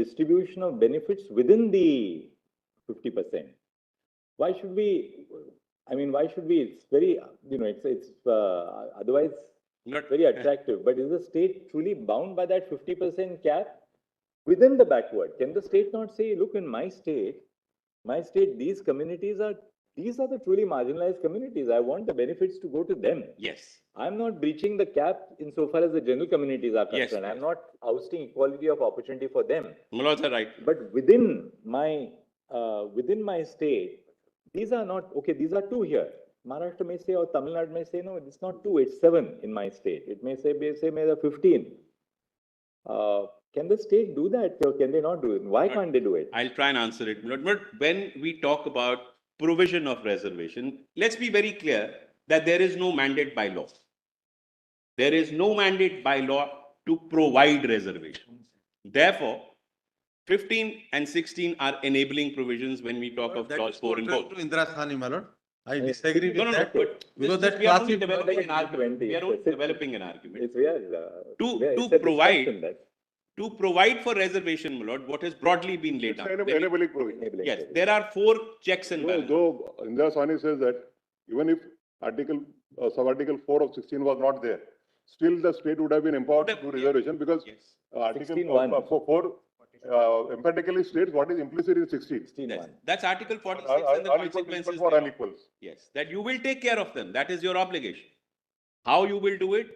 distribution of benefits within the 50%? Why should we, it's very, it's otherwise Not very attractive, but is the state truly bound by that 50% cap within the backward? Can the state not say, look, in my state, these communities these are the truly marginalized communities. I want the benefits to go to them. Yes. I'm not breaching the cap insofar as the general communities are Yes, concerned. yes. I'm not ousting equality of opportunity for them. Mulads are right. But within my state, these are not, okay, these are two here. Maharashtra may say or Tamil Nadu may say, no, it's not two, it's 7 in my state. It may say maybe 15. Can the state do that or can they not do it? Why can't they do it? I'll try and answer it. But when we talk about provision of reservation, let's be very clear that there is no mandate by law. There is no mandate by law to provide reservations. Therefore, 15 and 16 are enabling provisions when we talk of That clause is 4 and contrary both. to Indira Sahni, my lord. I disagree No, with that. but Because that we are only classic- developing an Like argument. 20, We are only it's a- developing an argument. It's where, To provide, to provide for reservation, my lord, what has broadly been laid It's down. an enabling provision. Yes, there are 4 checks and No, balances. though Indira Sahni says that even if sub-article 4 of 16 was not there, still the state would have been empowered to do reservation because Yes. article 16(1). 4 emphatically states what is implicit in 16. 16(1). That's Article 46 and the Unequal consequences. treatment for thereof. unequals. Yes, that you will take care of them. That is your obligation. How you will do it,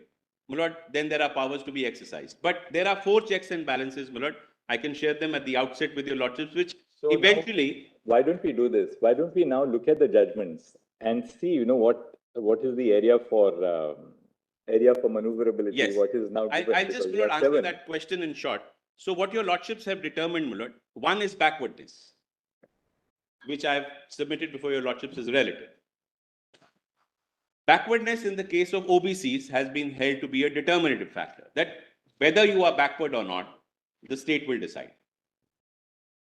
my lord, then there are powers to be exercised. But there are 4 checks and balances, my lord. I can share them at the outset with your lordships, which So now- eventually, Why don't we do this? Why don't we now look at the judgments and see, what is the area for maneuverability? Yes. What is now? given? I'll just, Because my we lord, have answer 7. that question in short. So what your lordships have determined, my lord, one is backwardness, which I've submitted before your lordships is relative. Backwardness in the case of OBCs has been held to be a determinative factor, that whether you are backward or not, the state will decide.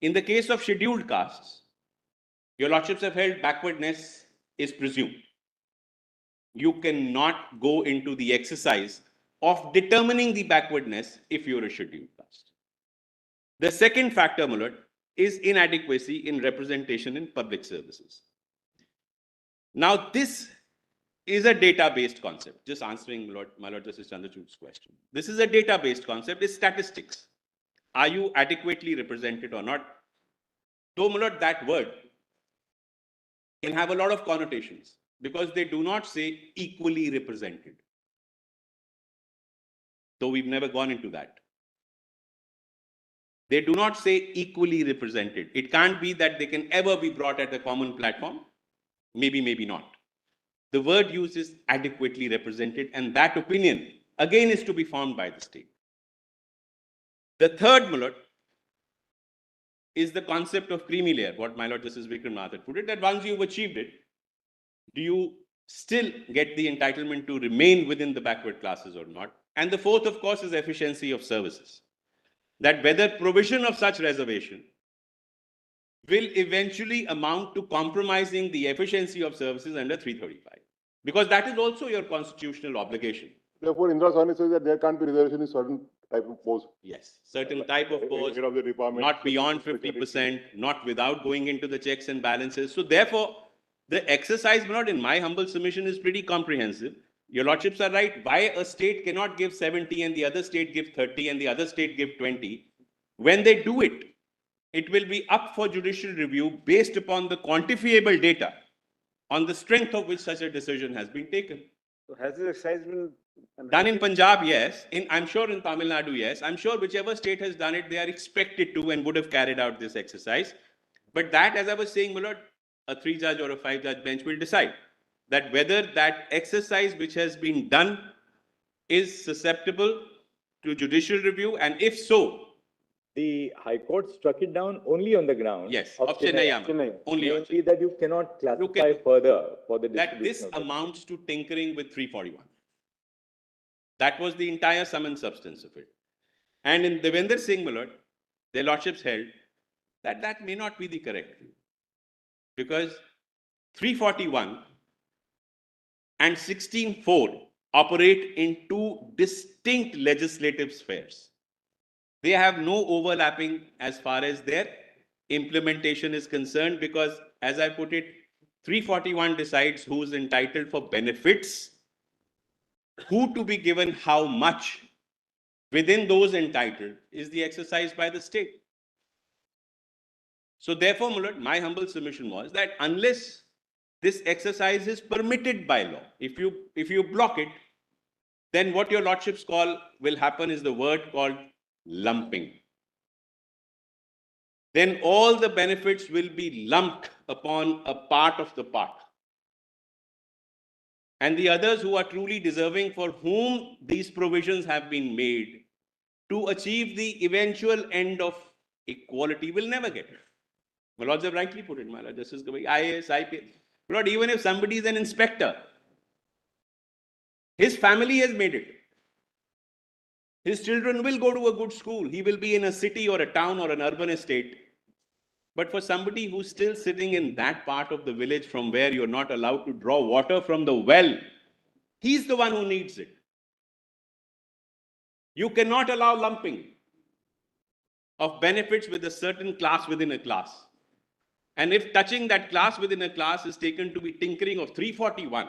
In the case of scheduled castes, your lordships have held backwardness is presumed. You cannot go into the exercise of determining the backwardness if you're a scheduled caste. The second factor, my lord, is inadequacy in representation in public services. Now, this is a data-based concept. Just answering my lord Justice Chandrachud's question. This is a data-based concept. It's statistics. Are you adequately represented or not? Though, my lord, that word can have a lot of connotations because they do not say equally represented. Though we've never gone into that. They do not say equally represented. It can't be that they can ever be brought at a common platform. Maybe, maybe not. The word used is adequately represented, and that opinion, again, is to be formed by the state. The third, my lord, is the concept of creamy layer, what my lord Justice Vikramath had put it, that once you've achieved it, do you still get the entitlement to remain within the backward classes or not? And the fourth, of course, is efficiency of services. That whether provision of such reservation will eventually amount to compromising the efficiency of services under 335. Because that is also your constitutional obligation. Therefore, Indira Sahni says that there can't be reservation in certain type of posts. Yes, certain type of post, Head of the department. not beyond 50%, not without going into the checks and balances. So therefore, The exercise, my lord, in my humble submission is pretty comprehensive. Your lordships are right. Why a state cannot give 70 and the other state give 30 and the other state give 20? When they do it, it will be up for judicial review based upon the quantifiable data on the strength of which such a decision has been taken. So has this exercise been? Done in Punjab, yes. I'm sure in Tamil Nadu, yes. I'm sure whichever state has done it, they are expected to and would have carried out this exercise. But that, as I was saying, my lord, a 3-judge or a 5-judge bench will decide that whether that exercise which has been done is susceptible to judicial review, and if so, The High Court struck it down only on the ground. yes, of Chennai, Amar. Only on Mainly that you cannot classify can- further for the that this distribution of the- amounts to tinkering with 341. That was the entire sum and substance of it. And in Devendra Singh, my lord, their lordships held that that may not be the correct view. Because 341 and 16(4) operate in two distinct legislative spheres. They have no overlapping as far as their implementation is concerned, because as I put it, 341 decides who's entitled for benefits, who to be given how much. Within those entitled is the exercise by the state. So therefore, my lord, my humble submission was that unless this exercise is permitted by law, if you block it, then what your lordships will happen is the word called lumping. Then all the benefits will be lumped upon a part of the part. And the others who are truly deserving, for whom these provisions have been made to achieve the eventual end of equality, will never get it. My lords have rightly put it, my lord, Justice Gavai, IAS, IPS. My lord, even if somebody is an inspector, his family has made it. His children will go to a good school. He will be in a city or a town or an urban estate. But for somebody who's still sitting in that part of the village from where you're not allowed to draw water from the well, he's the one who needs it. You cannot allow lumping of benefits with a certain class within a class. And if touching that class within a class is taken to be tinkering of 341,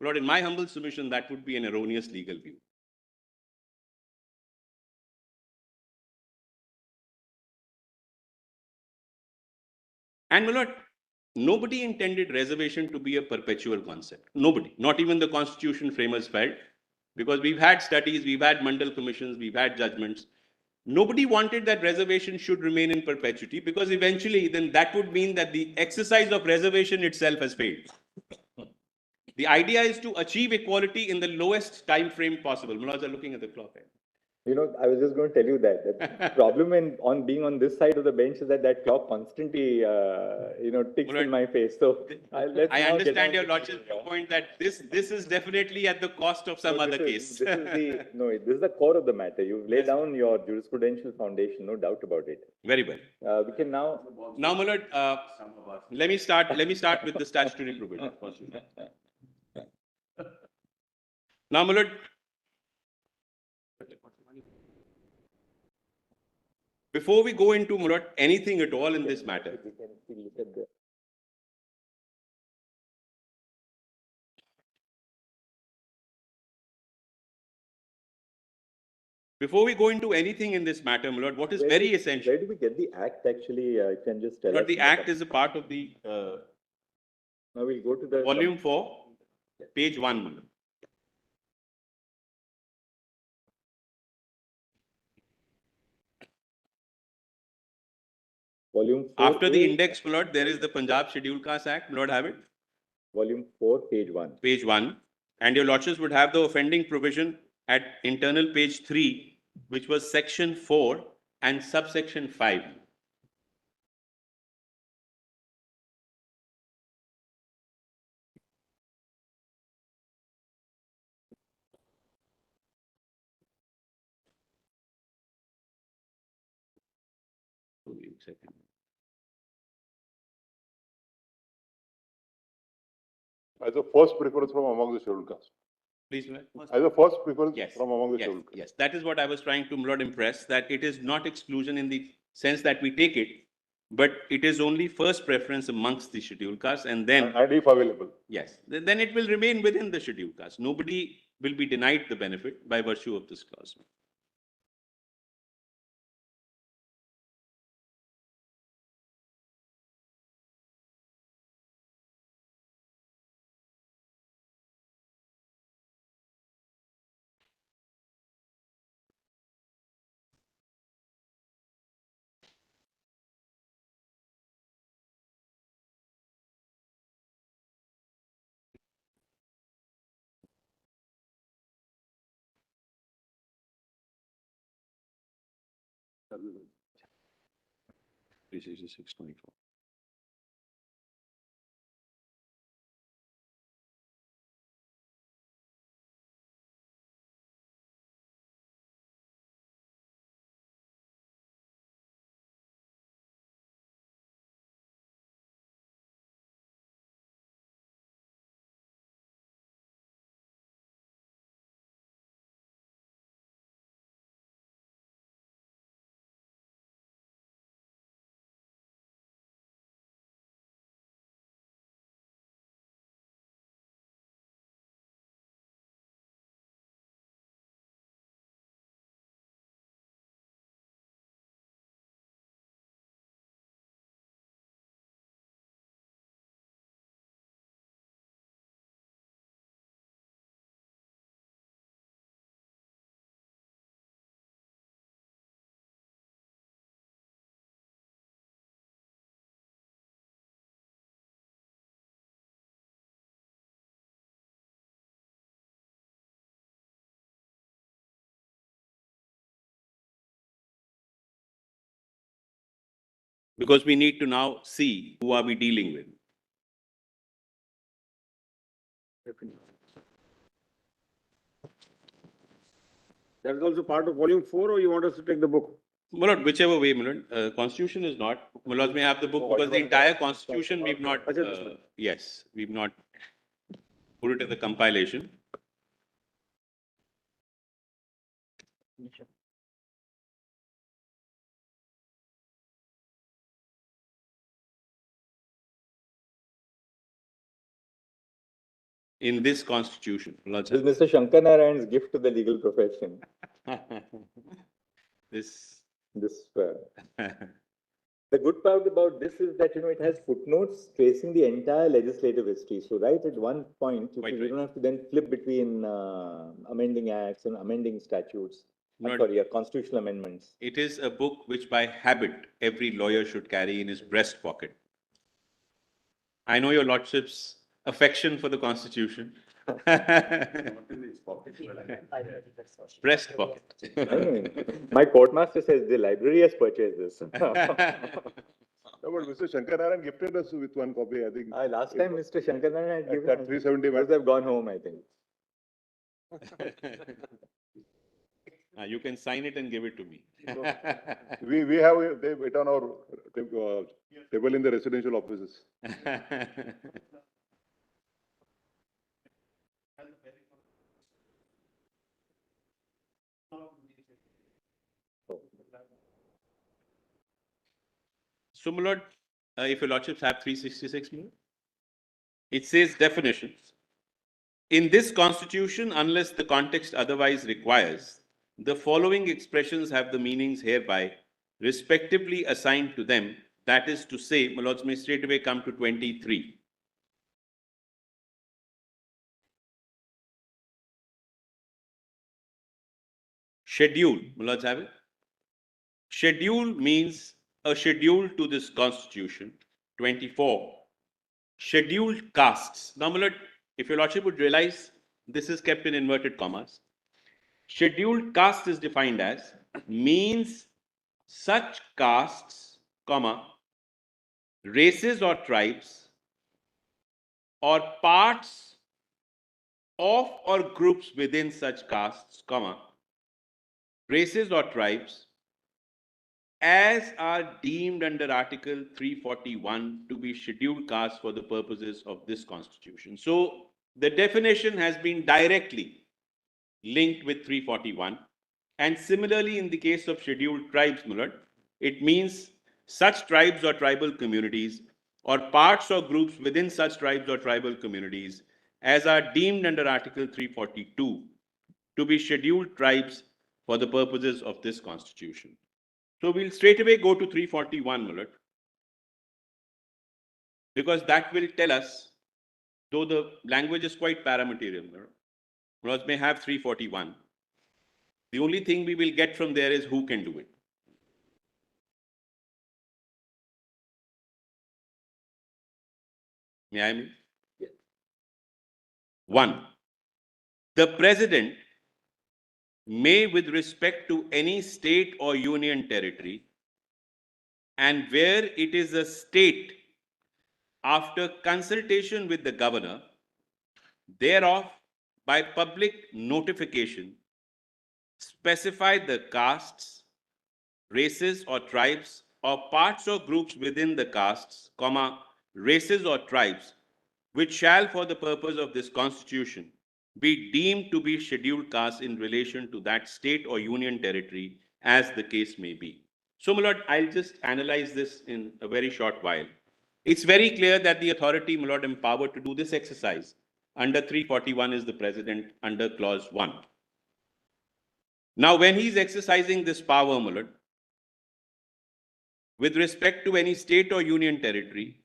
Lord, in my humble submission, that would be an erroneous legal view. And my lord, nobody intended reservation to be a perpetual concept. Nobody, not even the constitution framers felt, because we've had studies, we've had Mandal commissions, we've had judgments. Nobody wanted that reservation should remain in perpetuity, because eventually then that would mean that the exercise of reservation itself has failed. The idea is to achieve equality in the lowest time frame possible. Mulaz are looking at the clock. You know, I was just going to tell you that the problem on being on this side of the bench is that clock constantly, ticks Well, in my face. So I understand your lordship's point that this is definitely at the cost of some other case. This is the core of the matter. You've laid down your jurisprudential foundation, no doubt about it. Very well. We can now. Now, my lord, let me start with the statutory provision. Now, my lord, before we go into, my lord, anything at all in this matter, We can look at the. before we go into anything in this matter, my lord, what is very essential? Where do we get the act actually? You can just tell Lord, us. the act is a part of the Now we'll go to the. volume 4, page 1, my lord. Volume 4. After the index, my lord, there is the Punjab Scheduled Caste Act. My lord, have it? Volume 4, page 1. Page 1. And your lordships would have the offending provision at internal page 3, which was section 4 and subsection 5. As a first preference from among the scheduled castes. Please, my lord. As a first preference Yes, from among the yes, scheduled castes. yes. That is what I was trying to, my lord, impress, that it is not exclusion in the sense that we take it, but it is only first preference amongst the scheduled castes, and then, And if available. yes, then it will remain within the scheduled caste. Nobody will be denied the benefit by virtue of this clause. This is 624. Because we need to now see who are we dealing with. That is also part of volume 4, or you want us to take the book? Mulad, whichever way, Mulad, constitution is not. Mulad may have the book because the entire constitution we've not, yes, we've not put it in the compilation. In this constitution, Mulad This is Mr. Shankar Narayan's gift to the legal profession. this. The good part about this is that, it has footnotes tracing the entire legislative history. So right at one point, Quite you right. don't have to then flip between amending acts and amending statutes. Not- Constitutional amendments. It is a book which by habit every lawyer should carry in his breast pocket. I know your lordship's affection for the constitution. Breast pocket. My courtmaster says the library has purchased this. No, but Mr. Shankar Narayan gifted us with one copy, I think. Last time Mr. Shankar Narayan had At given, that 370 must have gone home, I think. You can sign it and give it to me. We have it on our table in the residential offices. So, my lord, if your lordships have 366, my lord, it says definitions. In this constitution, unless the context otherwise requires, the following expressions have the meanings hereby respectively assigned to them. That is to say, my lords may straight away come to 23. Schedule, my lords have it. Schedule means a schedule to this constitution. 24. Scheduled castes. Now, my lord, if your lordship would realize, this is kept in inverted commas. Scheduled caste is defined as means such castes, comma, races or tribes or parts of or groups within such castes, comma, races or tribes as are deemed under Article 341 to be scheduled castes for the purposes of this constitution. So the definition has been directly linked with 341. And similarly, in the case of scheduled tribes, my lord, it means such tribes or tribal communities or parts or groups within such tribes or tribal communities as are deemed under Article 342 to be scheduled tribes for the purposes of this constitution. So we'll straight away go to 341, Mullat, because that will tell us, though the language is quite paramaterial, Mullat may have 341. The only thing we will get from there is who can do it. May I move? Yes. 1. The President may, with respect to any state or union territory, and where it is a state, after consultation with the governor, thereof by public notification, specify the castes, races or tribes or parts or groups within the castes, races or tribes, which shall for the purpose of this constitution be deemed to be scheduled castes in relation to that state or union territory as the case may be. So, my lord, I'll just analyze this in a very short while. It's very clear that the authority, my lord, empowered to do this exercise under 341 is the president under clause 1. Now, when he's exercising this power, my lord, with respect to any state or union territory,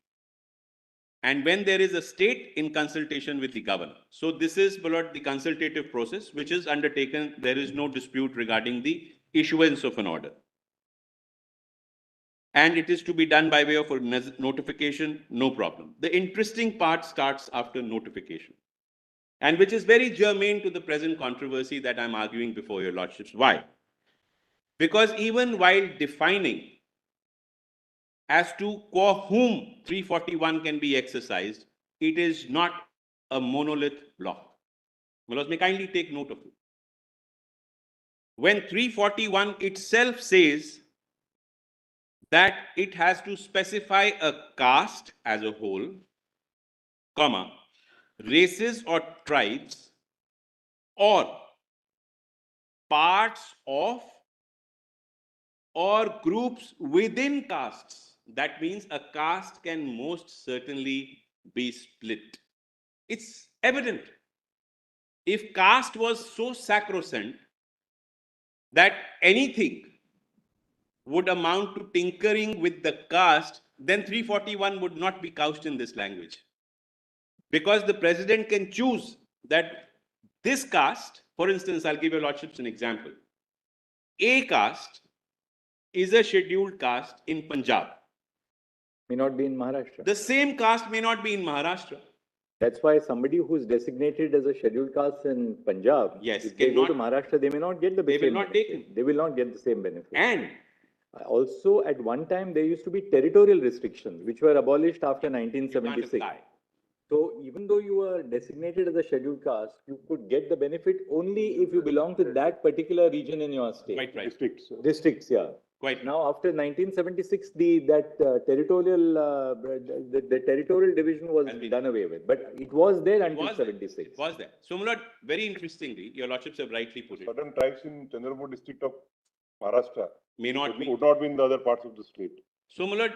and when there is a state in consultation with the governor. So this is, my lord, the consultative process which is undertaken. There is no dispute regarding the issuance of an order. And it is to be done by way of a notification, no problem. The interesting part starts after notification, and which is very germane to the present controversy that I'm arguing before your lordships. Why? Because even while defining as to for whom 341 can be exercised, it is not a monolith block. May kindly take note of it. When 341 itself says that it has to specify a caste as a whole, comma, races or tribes, or parts of or groups within castes. That means a caste can most certainly be split. It's evident. If caste was so sacrosanct that anything would amount to tinkering with the caste, then 341 would not be couched in this language. Because the president can choose that this caste, for instance, I'll give your lordships an example. A caste is a scheduled caste in Punjab. May not be in Maharashtra. The same caste may not be in Maharashtra. That's why somebody who's designated as a scheduled caste in Punjab, Yes, if they go to cannot- Maharashtra, they may not get the They will same not benefit. take it. They will not get the same benefit. And Also, at one time, there used to be territorial restrictions, which were abolished after you can't 1976. apply. So even though you were designated as a scheduled caste, you could get the benefit only if you belong to that particular region in your state. Quite right. Districts. Districts, yeah. Quite. Now, after 1976, the territorial division was Has been- done away with, but it was there It until was there. 76. It was there. So, my lord, very interestingly, your lordships have rightly put it. Certain tribes in Chandrapur district of Maharashtra May not be. would not be in the other parts of the state. So, my lord,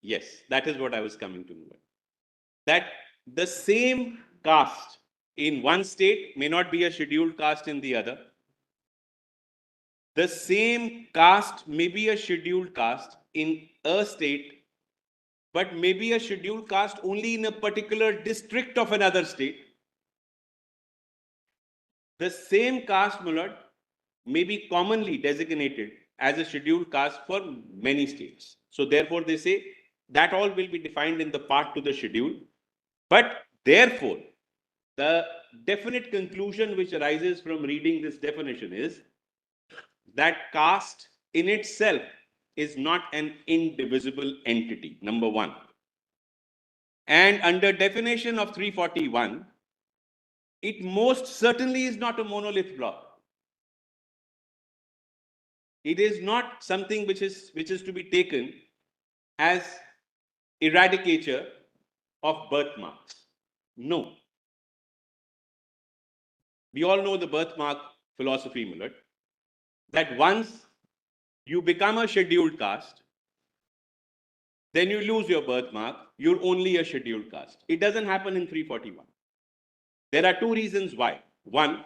yes, that is what I was coming to. My lord. That the same caste in one state may not be a scheduled caste in the other. The same caste may be a scheduled caste in a state, but may be a scheduled caste only in a particular district of another state. The same caste, my lord, may be commonly designated as a scheduled caste for many states. So therefore, they say that all will be defined in the part to the schedule. But therefore, the definite conclusion which arises from reading this definition is that caste in itself is not an indivisible entity, number one. And under definition of 341, it most certainly is not a monolith block. It is not something which is to be taken as eradicator of birthmarks. No. We all know the birthmark philosophy, my lord, that once you become a scheduled caste, then you lose your birthmark, you're only a scheduled caste. It doesn't happen in 341. There are two reasons why. One,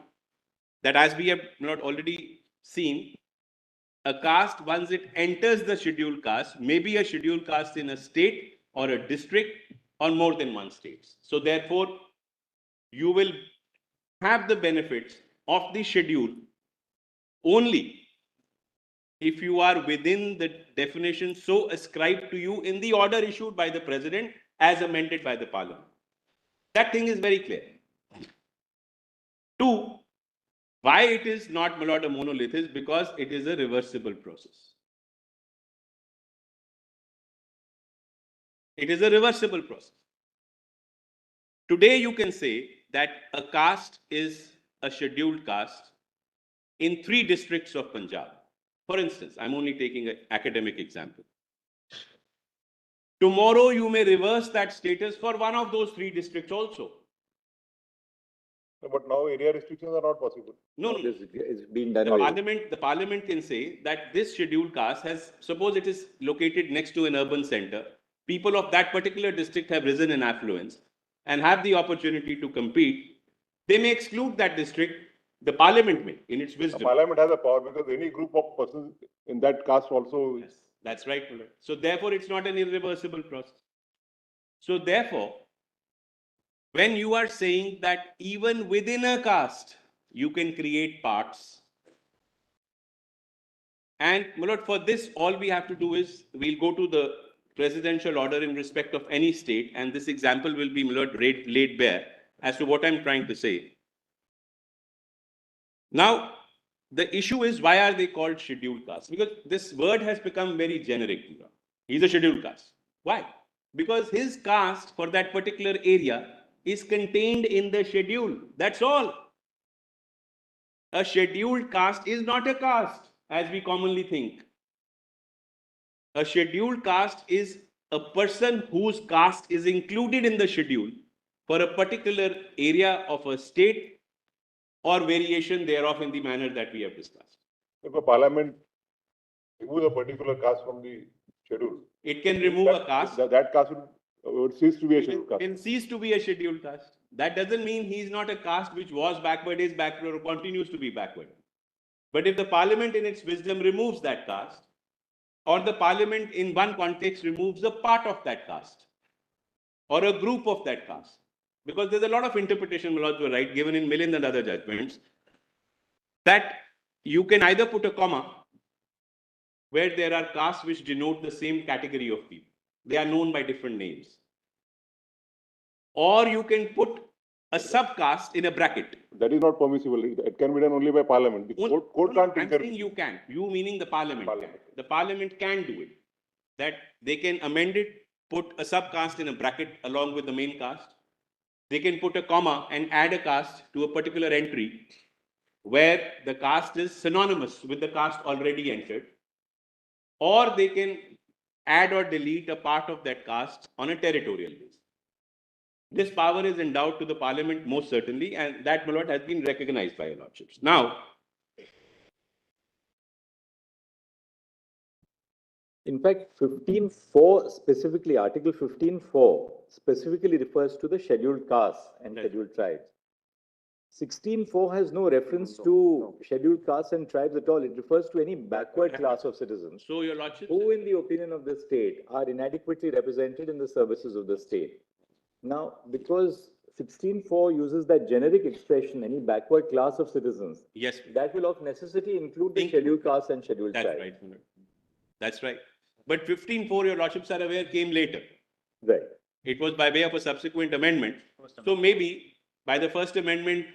that as we have not already seen, a caste, once it enters the scheduled caste, may be a scheduled caste in a state or a district or more than one state. So therefore, you will have the benefits of the schedule only if you are within the definition so ascribed to you in the order issued by the president as amended by the parliament. That thing is very clear. Two, why it is not, my lord, a monolith is because it is a reversible process. It is a reversible process. Today you can say that a caste is a scheduled caste in 3 districts of Punjab. For instance, I'm only taking an academic example. Tomorrow you may reverse that status for one of those 3 districts also. But now area restrictions are not possible. No, no. This is being done away. The parliament can say that this scheduled caste has, suppose it is located next to an urban center, people of that particular district have risen in affluence and have the opportunity to compete. They may exclude that district. The parliament may, in its The wisdom. parliament has a power because any group of persons in that caste also. Yes, that's right. So therefore, it's not an irreversible process. So therefore, when you are saying that even within a caste, you can create parts. And my lord, for this, all we have to do is we'll go to the presidential order in respect of any state, and this example will be, my lord, laid bare as to what I'm trying to say. Now, the issue is, why are they called scheduled castes? Because this word has become very generic. He's a scheduled caste. Why? Because his caste for that particular area is contained in the schedule. That's all. A scheduled caste is not a caste, as we commonly think. A scheduled caste is a person whose caste is included in the schedule for a particular area of a state or variation thereof in the manner that we have discussed. If a parliament removes a particular caste from the schedule. It can remove a caste. That caste would cease to be a scheduled caste. Can cease to be a scheduled caste. That doesn't mean he is not a caste which was backward, is backward, or continues to be backward. But if the parliament in its wisdom removes that caste, or the parliament in one context removes a part of that caste, or a group of that caste, because there's a lot of interpretation, my lords were right, given in Milind and other judgments, that you can either put a comma where there are castes which denote the same category of people. They are known by different names. Or you can put a subcaste in a bracket. That is not permissible. It can be done only by parliament. The court can't I'm intervene. saying you can. You meaning the parliament. Parliament. Can. The parliament can do it. That they can amend it, put a subcaste in a bracket along with the main caste. They can put a comma and add a caste to a particular entry where the caste is synonymous with the caste already entered. Or they can add or delete a part of that caste on a territorial basis. This power is endowed to the parliament most certainly, and that, my lord, has been recognized by your lordships. Now, In fact, 15.4 specifically, Article 15.4 specifically refers to the scheduled castes and Right. scheduled tribes. 16.4 has no reference to scheduled castes and tribes at all. It refers to any backward class of citizens so your lordships, who, in the opinion of the state, are inadequately represented in the services of the state. Now, because 16.4 uses that generic expression, any backward class of citizens, yes, that will of necessity include the Include. scheduled castes and scheduled that's tribes. right, my lord. That's right. But 15.4, your lordships are aware, came later. Right. It was by way of a subsequent amendment. So maybe by the first amendment,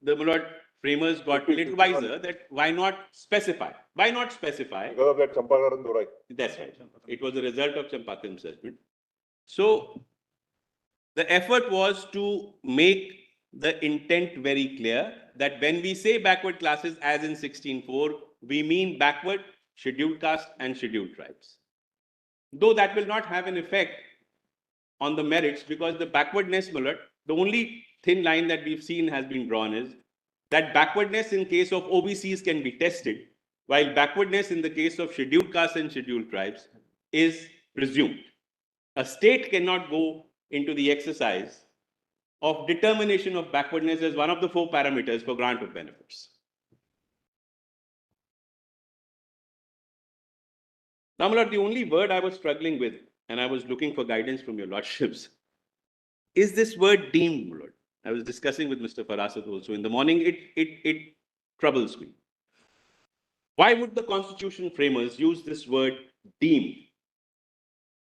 the my lord framers got a little wiser that why not specify? Why not specify? Because of that Champakaran Dorai. That's right. It was a result of Champakaran's judgment. So the effort was to make the intent very clear that when we say backward classes as in 16.4, we mean backward, scheduled caste and scheduled tribes. Though that will not have an effect on the merits because the backwardness, my lord, the only thin line that we've seen has been drawn is that backwardness in case of OBCs can be tested, while backwardness in the case of scheduled castes and scheduled tribes is presumed. A state cannot go into the exercise of determination of backwardness as one of the 4 parameters for grant of benefits. Now, my lord, the only word I was struggling with, and I was looking for guidance from your lordships, is this word deemed, my lord. I was discussing with Mr. Farasat also in the morning. It troubles me. Why would the constitution framers use this word deemed?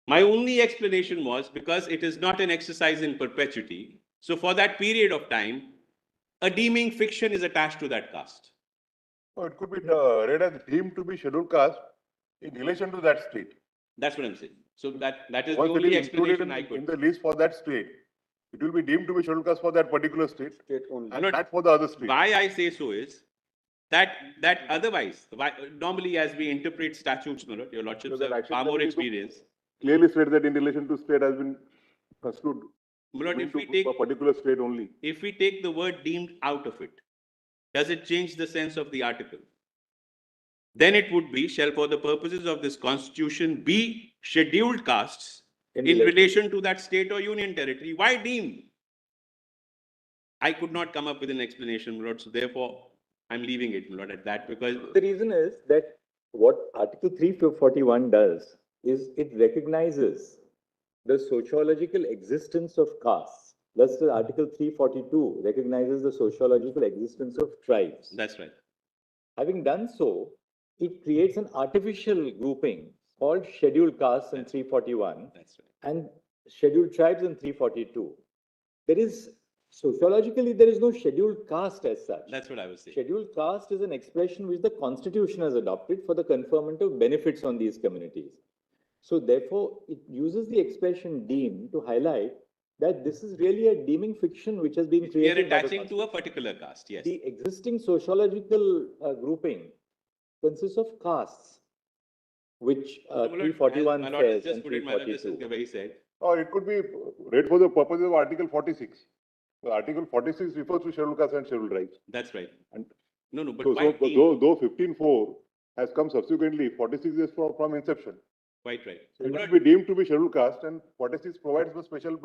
My only explanation was because it is not an exercise in perpetuity. So for that period of time, a deeming fiction is attached to that caste. Oh, it could be read as deemed to be scheduled caste in relation to that state. That's what I'm saying. So that is the Once it only is included explanation I in could. the list for that state, it will be deemed to be scheduled caste for that particular state State only. and not for the other state. Why I say so is that otherwise, normally as we interpret statutes, my lord, your lordships So that have action far more committee experience. Clearly state that in relation to state has been construed My lord, if to we take a particular state only. the word deemed out of it, does it change the sense of the article? Then it would be, shall for the purposes of this constitution be scheduled castes in relation to that state or union territory. Why deemed? I could not come up with an explanation, my lord, so therefore I'm leaving it, my lord, at that, because The reason is that what Article 341 does is it recognizes the sociological existence of castes. Thus, the Article 342 recognizes the sociological existence of tribes. that's right. Having done so, it creates an artificial grouping called scheduled castes in 341 That's right. and scheduled tribes in 342. Sociologically, there is no scheduled caste as such. That's what I was saying. Scheduled caste is an expression which the constitution has adopted for the conferment of benefits on these communities. So therefore, it uses the expression deemed to highlight that this is really a deeming fiction which has been We are created by the attaching to a constitution. particular caste, yes. The existing sociological grouping consists of castes, which So, my lord, 341 my lord has says just and put it, my lord, just 342. the way he said. Or it could be read for the purposes of Article 46. So Article 46 refers to scheduled caste and scheduled tribes. That's right. And No, but So, why so deemed? though 15.4 has come subsequently, 46 is from inception. Quite right. So it My will lord, be deemed to be scheduled caste and 46 provides for special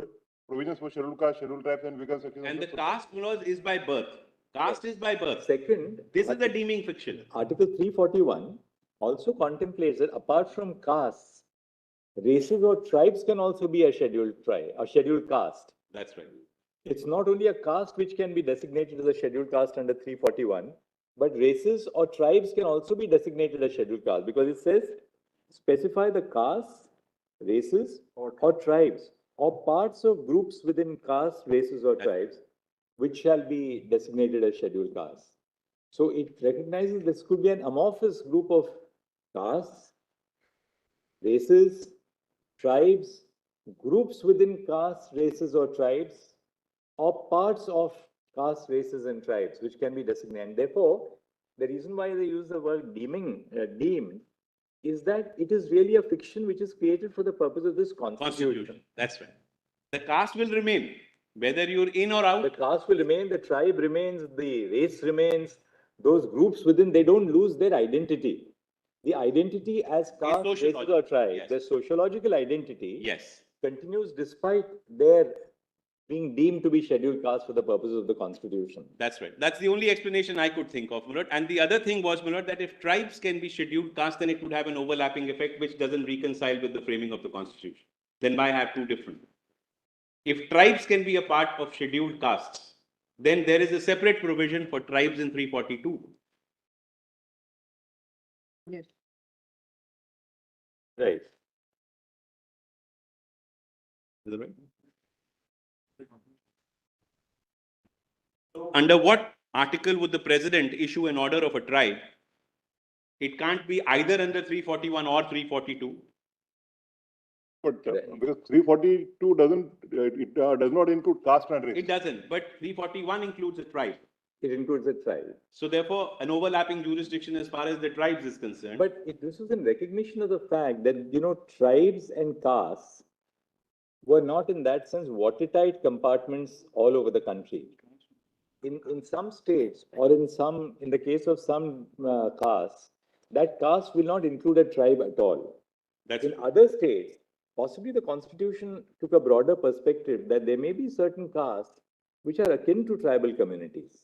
provisions for scheduled caste, scheduled tribes and vegan sections. and the caste, my lord, is by birth. Caste is by birth. Second, This is the deeming fiction. Article 341 also contemplates that apart from castes, races or tribes can also be a scheduled tribe, a scheduled caste. That's right. It's not only a caste which can be designated as a scheduled caste under 341, but races or tribes can also be designated as scheduled caste because it says specify the castes, races or tribes or parts of groups within castes, races or tribes which shall be designated as scheduled castes. So it recognizes this could be an amorphous group of castes, races, tribes, groups within castes, races or tribes, or parts of castes, races and tribes, which can be designated. And therefore, the reason why they use the word deeming, deemed, is that it is really a fiction which is created for the purpose of this constitution. That's right. The caste will remain, whether you're in or out. The caste will remain, the tribe remains, the race remains, those groups within, they don't lose their identity. The identity as caste, races or sociological, tribes, yes. their sociological identity Yes. continues despite their being deemed to be scheduled caste for the purposes of the constitution. That's right. That's the only explanation I could think of, my lord. And the other thing was, my lord, that if tribes can be scheduled caste, then it would have an overlapping effect which doesn't reconcile with the framing of the constitution. Then why have two different? If tribes can be a part of scheduled castes, then there is a separate provision for tribes in 342. Yes. Right. Is that right? Under what article would the president issue an order of a tribe? It can't be either under 341 or 342. But because 342 does not include caste and race. It doesn't, but 341 includes a tribe. It includes a tribe. So therefore, an overlapping jurisdiction as far as the tribes is concerned. But this is in recognition of the fact that, tribes and castes were not in that sense watertight compartments all over the country. In some states or in the case of some castes, that caste will not include a tribe at all. That's In right. other states, possibly the constitution took a broader perspective that there may be certain castes which are akin to tribal communities.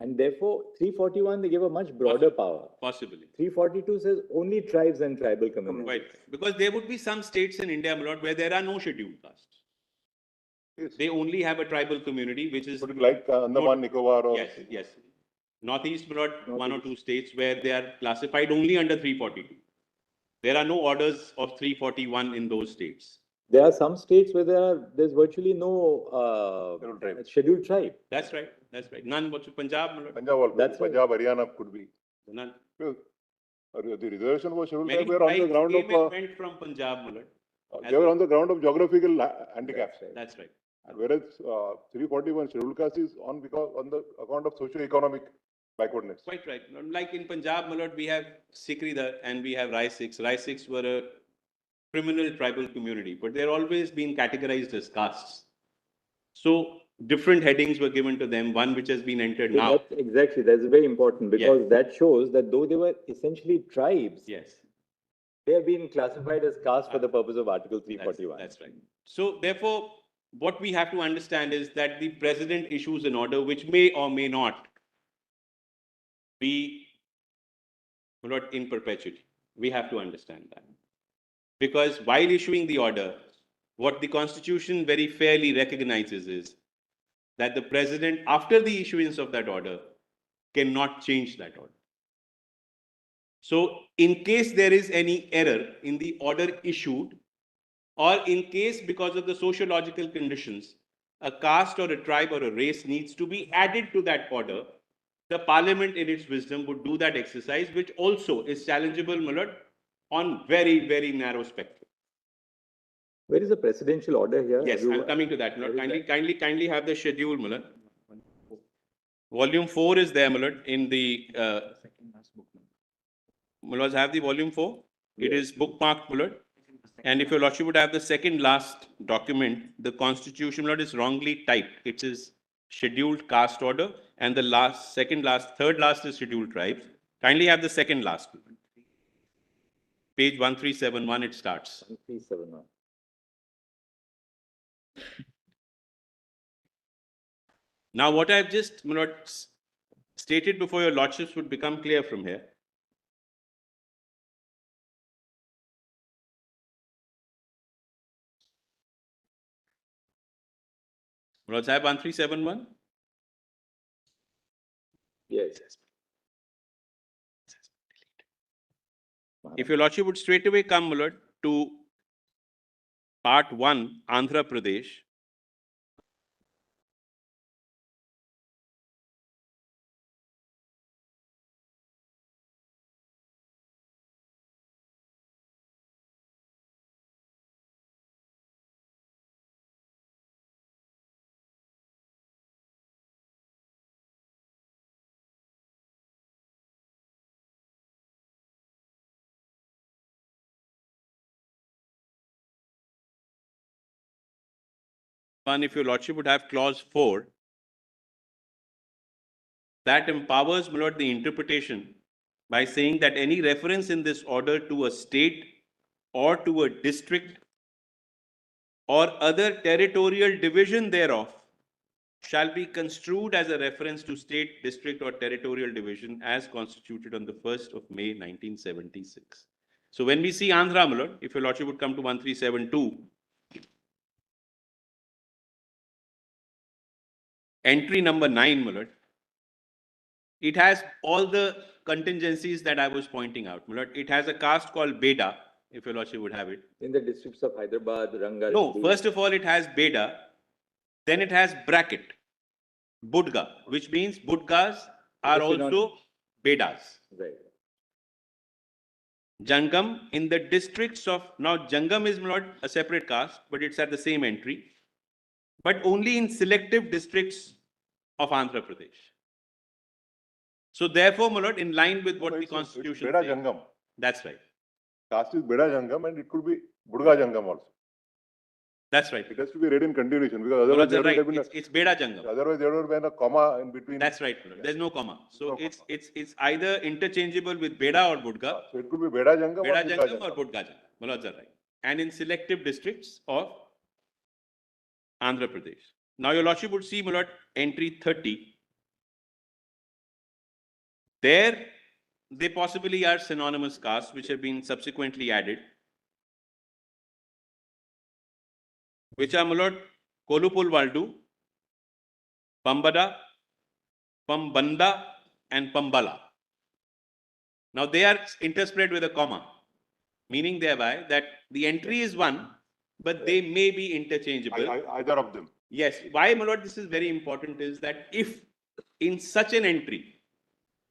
And therefore, 341, they gave a much broader power. Possibly. 342 says only tribes and tribal communities. Right. Because there would be some states in India, my lord, where there are no scheduled castes. Yes. They only have a tribal community, which is. Like Andaman, Nicobar or. Yes, yes. Northeast, my lord, one or two states where they are classified only under 342. There are no orders of 341 in those states. There are some states where there's virtually no scheduled tribe. That's right. That's right. None but Punjab, my lord. Punjab, also. That's right. Punjab, Haryana could be. None. Because, the reservation was scheduled Many tribe were on the tribes ground came and of, went from Punjab, my lord. they were on the ground of geographical handicaps. That's right. Whereas 341 scheduled caste is on the account of socio-economic backwardness. Quite right. Like in Punjab, my lord, we have Sikri and we have Rai Sikhs. Rai Sikhs were a criminal tribal community, but they're always been categorized as castes. So different headings were given to them, one which has been entered now. Exactly, that's very important because that shows that though they were essentially tribes, Yes. they have been classified as castes for the purpose of Article 341. That's right. So therefore, what we have to understand is that the president issues an order which may or may not be not in perpetuity. We have to understand that. Because while issuing the order, what the Constitution very fairly recognizes is that the president, after the issuance of that order, cannot change that order. So in case there is any error in the order issued, or in case because of the sociological conditions, a caste or a tribe or a race needs to be added to that order, the parliament in its wisdom would do that exercise, which also is challengeable, my lord, on very, very narrow spectrum. Where is the presidential order here? Yes, I'm coming to that, my lord. Kindly have the schedule, my lord. Volume 4 is there, my lord, in the, my lords have the volume 4. It is bookmarked, my lord. And if your lordship would have the second last document, the constitution, my lord, is wrongly typed. It is scheduled caste order, and the third last is scheduled tribes. Kindly have the second last. Page 1371, it starts. 1371. Now, what I've just, my lord, stated before your lordships would become clear from here. My lord, Sahib, 1371? Yes. If your lordship would straight away come, my lord, to part 1, Andhra Pradesh. And if your lordship would have clause 4, that empowers, my lord, the interpretation by saying that any reference in this order to a state or to a district or other territorial division thereof shall be construed as a reference to state, district, or territorial division as constituted on the 1st of May, 1976. So when we see Andhra, my lord, if your lordship would come to 1372, entry number 9, my lord, it has all the contingencies that I was pointing out, my lord. It has a caste called Beda, if your lordship would have it. In the districts of Hyderabad, Rangareddy. No, first of all, it has Beda, then it has bracket, Budga, which means Budgas are also Bedas. Right. Jangam in the districts of, now Jangam is not a separate caste, but it's at the same entry, but only in selective districts of Andhra Pradesh. So therefore, my lord, in line with what the constitution Beda says. Jangam. That's right. Caste is Beda Jangam and it could be Budga Jangam also. That's right. It has to be read in continuation because No, otherwise that's there right. would have been It's Beda Jangam. otherwise there would have been a comma in between. That's right. my lord. There's no comma. So No it's either interchangeable with Beda or Budga. So it could be Beda Jangam Beda or Budga Jangam or Jangam. Budga Jangam. My lords are right. and in selective districts of Andhra Pradesh. Now, your Lordship would see, my Lord, entry 30. There, they possibly are synonymous castes which have been subsequently added, which are, my Lord, Kolupul Valdu, Pambada, Pambanda, and Pambala. Now, they are interspread with a comma, meaning thereby that the entry is one, but they may be interchangeable. Either of them. Yes. Why, my Lord, this is very important is that if in such an entry,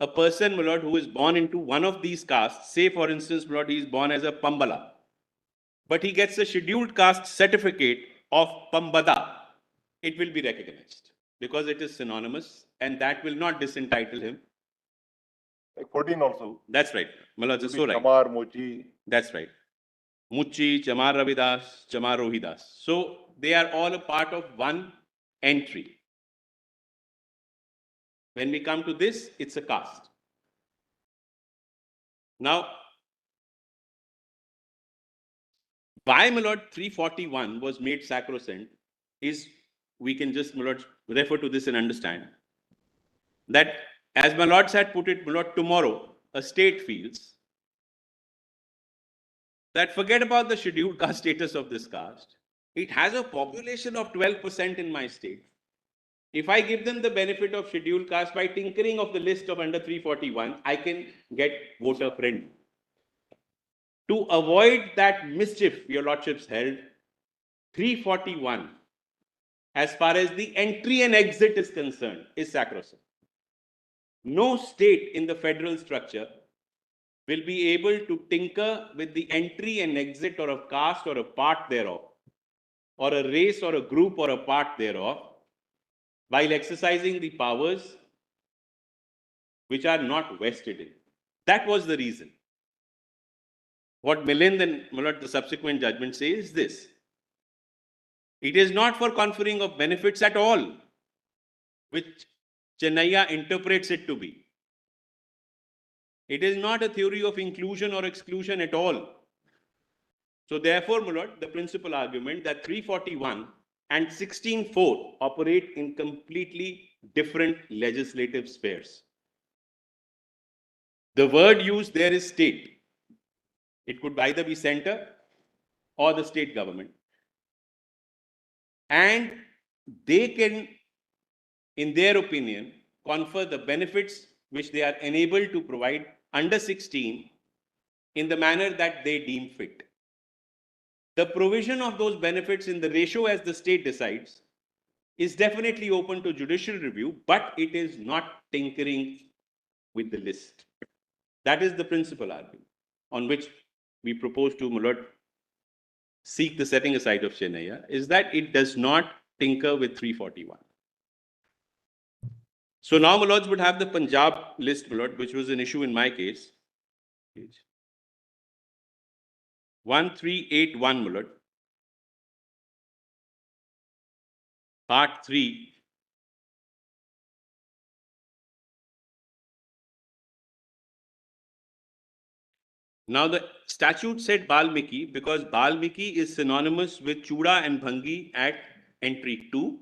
a person, my Lord, who is born into one of these castes, say for instance, my Lord, he is born as a Pambala, but he gets a scheduled caste certificate of Pambada, it will be recognized because it is synonymous and that will not disentitle him. Like 14 also. That's right. My Lord, that's so right. Chamar, Mochi. That's right. Muchi, Chamar Ravidas, Chamar Rohidas. So they are all a part of one entry. When we come to this, it's a caste. Now, why, my Lord, 341 was made sacrosanct is, we can just, my Lord, refer to this and understand that, as my Lords had put it, my Lord, tomorrow a state feels that forget about the scheduled caste status of this caste. It has a population of 12% in my state. If I give them the benefit of scheduled caste by tinkering of the list of under 341, I can get voter friendly. To avoid that mischief, your Lordships held, 341, as far as the entry and exit is concerned, is sacrosanct. No state in the federal structure will be able to tinker with the entry and exit or a caste or a part thereof, or a race or a group or a part thereof, while exercising the powers which are not vested in. That was the reason. What Milind and my Lord, the subsequent judgment says is this: it is not for conferring of benefits at all, which Chennaiya interprets it to be. It is not a theory of inclusion or exclusion at all. So therefore, my Lord, the principal argument that 341 and 16(4) operate in completely different legislative spheres. The word used there is state. It could either be center or the state government. And they can, in their opinion, confer the benefits which they are enabled to provide under 16 in the manner that they deem fit. The provision of those benefits in the ratio as the state decides is definitely open to judicial review, but it is not tinkering with the list. That is the principal argument on which we propose to, my Lord, seek the setting aside of Chennaiya, is that it does not tinker with 341. So now, my Lords, would have the Punjab list, my Lord, which was an issue in my case. 1381, my Lord. Part 3. Now, the statute said Balmiki because Balmiki is synonymous with Chuda and Bhangi at entry 2.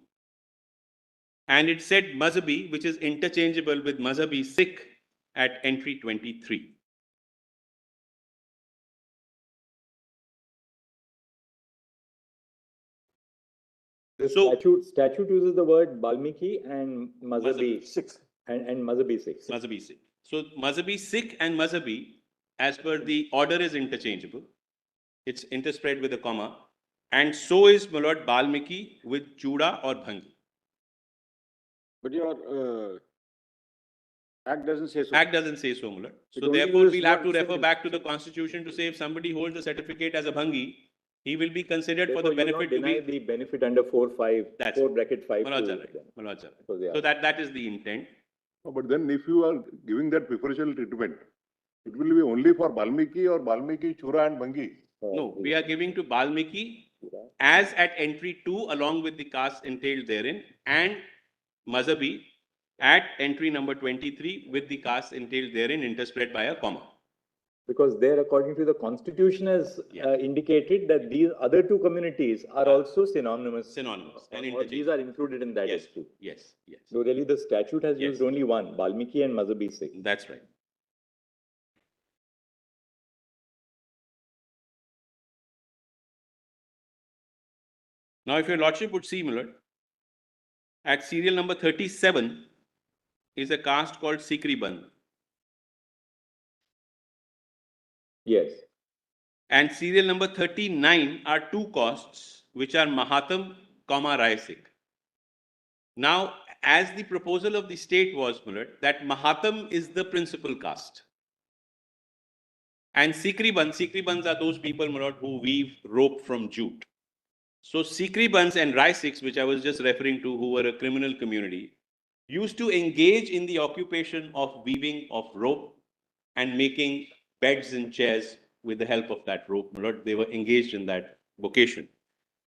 And it said Mazhabi, which is interchangeable with Mazhabi Sikh at entry 23. The statute uses the word Balmiki and Mazhabi Sikh and Mazhabi Sikh. Mazhabi Sikh. So Mazhabi Sikh and Mazhabi, as per the order, is interchangeable. It's interspread with a comma. And so is, my Lord, Balmiki with Chuda or Bhangi. But your act doesn't say so. Act doesn't say so, my Lord. It So only therefore, uses we'll have to one refer sentence. back to the Constitution to say if somebody holds a certificate as a Bhangi, he will be considered for the Therefore, you benefit not to deny be. the benefit under 4(5), That's 4 bracket 5. Manoj to Alright, them. Manoj Alright. So they So are. that is the intent. No, but then if you are giving that preferential treatment, it will be only for Balmiki or Balmiki, Chura and Bhangi. No, we are giving to Balmiki as at entry 2 along with the caste entailed therein, and Mazhabi at entry number 23 with the caste entailed therein interspread by a comma. Because there, according to the constitution, has Yeah. indicated that these other two communities are also synonymous. Synonymous and Or these interchangeable. are included in that Yes, SQ. yes, yes. So really, the statute has Yes. used only one, Valmiki and Mazhabi Sikh. That's right. Now, if your lordship would see, my lord, at serial number 37 is a caste called Sikri Band. Yes. And serial number 39 are two castes, which are Mahatam, Rai Sikh. Now, as the proposal of the state was, my lord, that Mahatam is the principal caste. And Sikri Bands are those people, my lord, who weave rope from jute. So Sikri Bands and Rai Sikhs, which I was just referring to, who were a criminal community, used to engage in the occupation of weaving of rope and making beds and chairs with the help of that rope. My lord, they were engaged in that vocation.